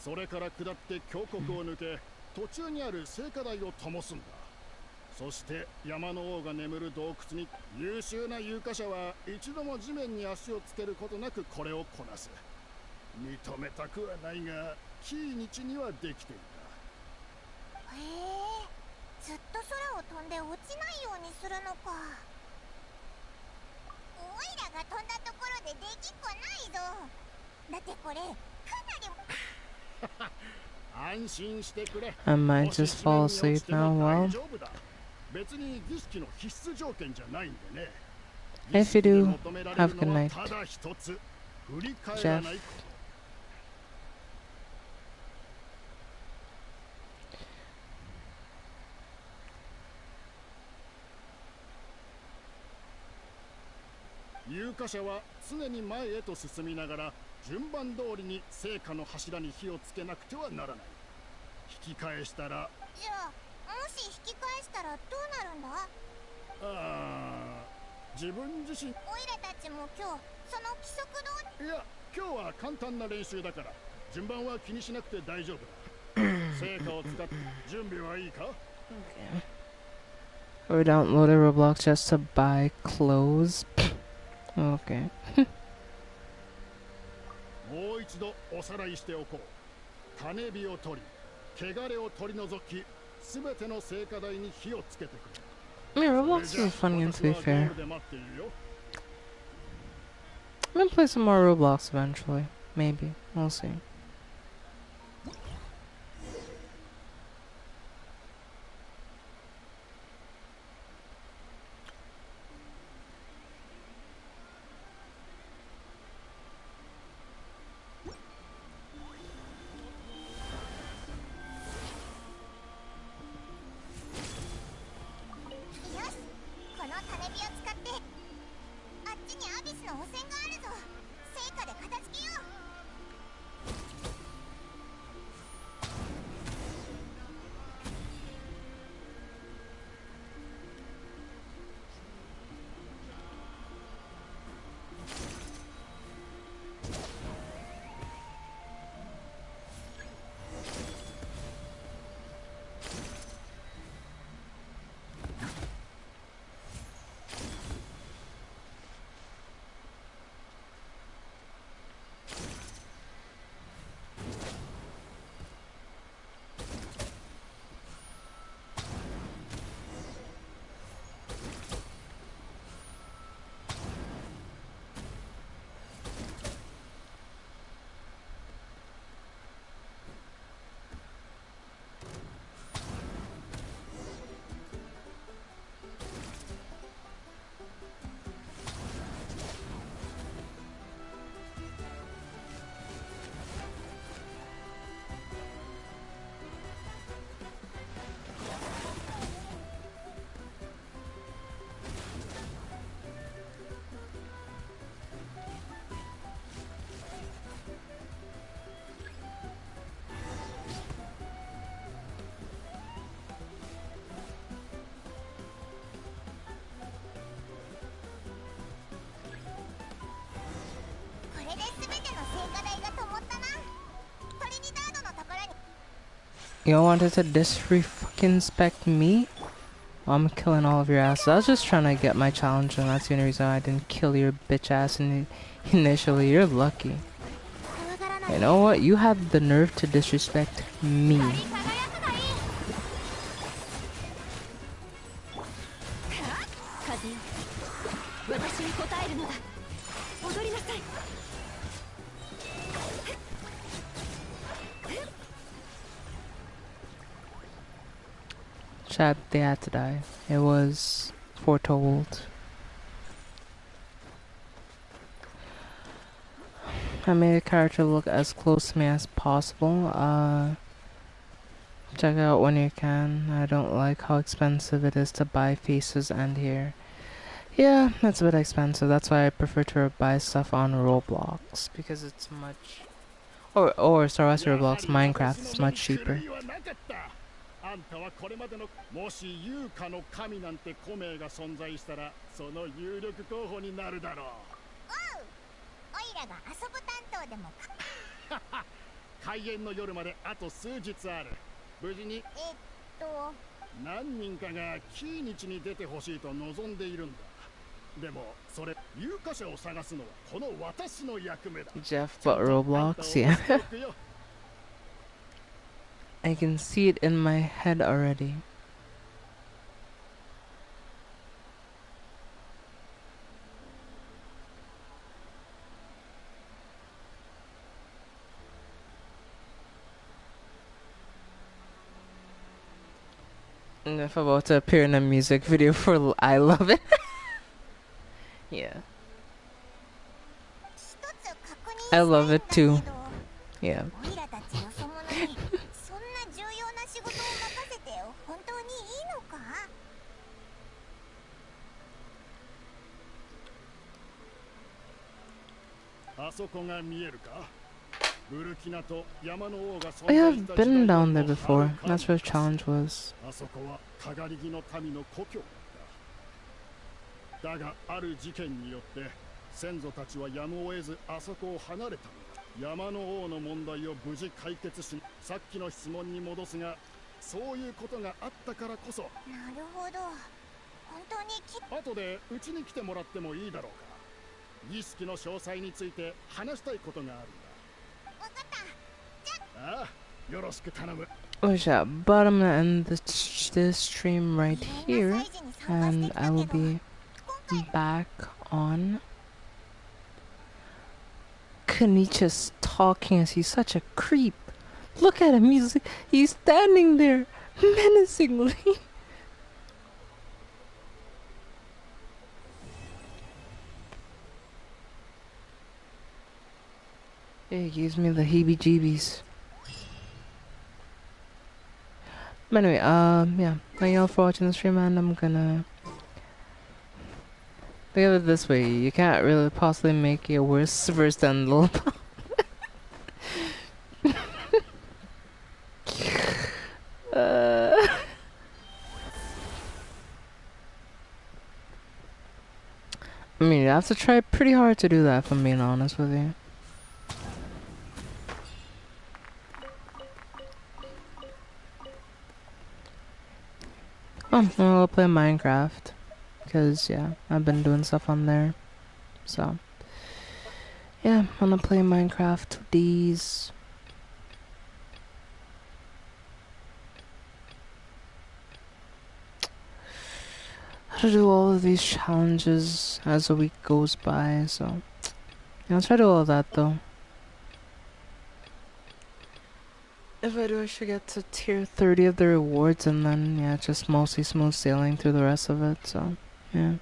それから下って峡谷を抜け、途中にある聖火台を灯すんだ。そして山の王が眠る洞窟に優秀な有価者は一度も地面に足をつけることなくこれをこなす。認めたくはないが、キー日にはできていた。へえ、ずっと空を飛んで落ちないようにするのか。おいらが飛んだところでできっこないぞ。だってこれかなり安心してくれ。 I might just fall asleep now. Well, 別に儀式の必須条件じゃないんでね。 if you do, have a good night. ただ一つ振り返らない。有価者は常に前へと進みながら順番通りに聖火の柱に火をつけなくてはならない。引き返したら、じゃあもし引き返したらどうなるんだ。自分自身。おいらたちも今日その規則通り。いや、今日は簡単な練習だから順番は気にしなくて大丈夫だ。聖火を使って準備はいいか。 Or downloaded Roblox just to buy clothes. Okay. もう一度おさらいしておこう。種火を取り、汚れを取り除き、すべての聖火台に火をつけてくれ。 I mean, Roblox is a fun game, to be fair. I'm gonna play some more Roblox eventually. Maybe. We'll see. You wanted to disrespect me? Well, I'm killing all of your asses. I was just trying to get my challenge, and that's the only reason I didn't kill your bitch ass initially. You're lucky. You know what? You had the nerve to disrespect me. 私に答えるのだ。踊りなさい。 Chat, they had to die. It was foretold. I made a character look as close to me as possible. Check it out when you can. I don't like how expensive it is to buy faces and hair. Yeah, that's a bit expensive. That's why I prefer to buy stuff on Roblox, because it's much... Or Star Wars Roblox, Minecraft is much cheaper. あんたはこれまでのもし優香の神なんて古名が存在したらその有力候補になるだろう。おう、おいらが遊ぶ担当でもか。開演の夜まであと数日ある。無事に何人かがキーニチに出てほしいと望んでいるんだ。でもそれ有価者を探すのはこの私の役目だ。 Jeff, but Roblox, yeah. I can see it in my head already. And if I'm about to appear in a music video for I Love It. Yeah. I love it too. Yeah. I have been down there before. That's where the challenge was. だがある事件によって先祖たちはやむを得ずあそこを離れたんだ。山の王の問題を無事解決し、さっきの質問に戻すが、そういうことがあったからこそ。なるほど。本当に後でうちに来てもらってもいいだろうか。儀式の詳細について話したいことがあるんだ。わかった。じゃあ、よろしく頼む。 Oh yeah, but I'm gonna end this stream right here, and I will be back on. Kanicha's talking as he's such a creep. Look at him, he's standing there menacingly. It gives me the heebie-jeebies. But anyway, yeah, thank y'all for watching the stream, and I'm gonna think of it this way: you can't really possibly make a worse verse than Lil Pump. I mean, you have to try pretty hard to do that, if I'm being honest with you. Oh, I'll play Minecraft, because yeah, I've been doing stuff on there, so yeah, I'm gonna play Minecraft with these. How to do all of these challenges as the week goes by, so yeah, I'll try to do all of that though. If I do, I should get to tier 30 of the rewards, and then, yeah, just mostly smooth sailing through the rest of it, so, yeah.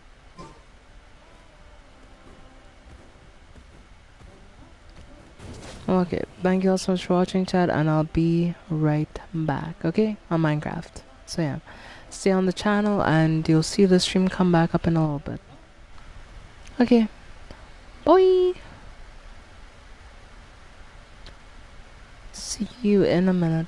Okay, thank you all so much for watching, chat, and I'll be right back, okay, on Minecraft. So, yeah, stay on the channel, and you'll see the stream come back up in a little bit. Okay, bye! See you in a minute.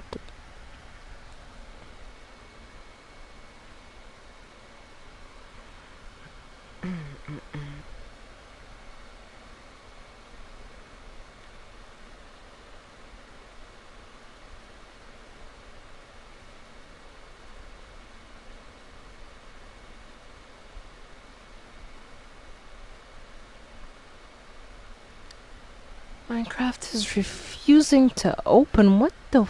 Minecraft is refusing to open. What the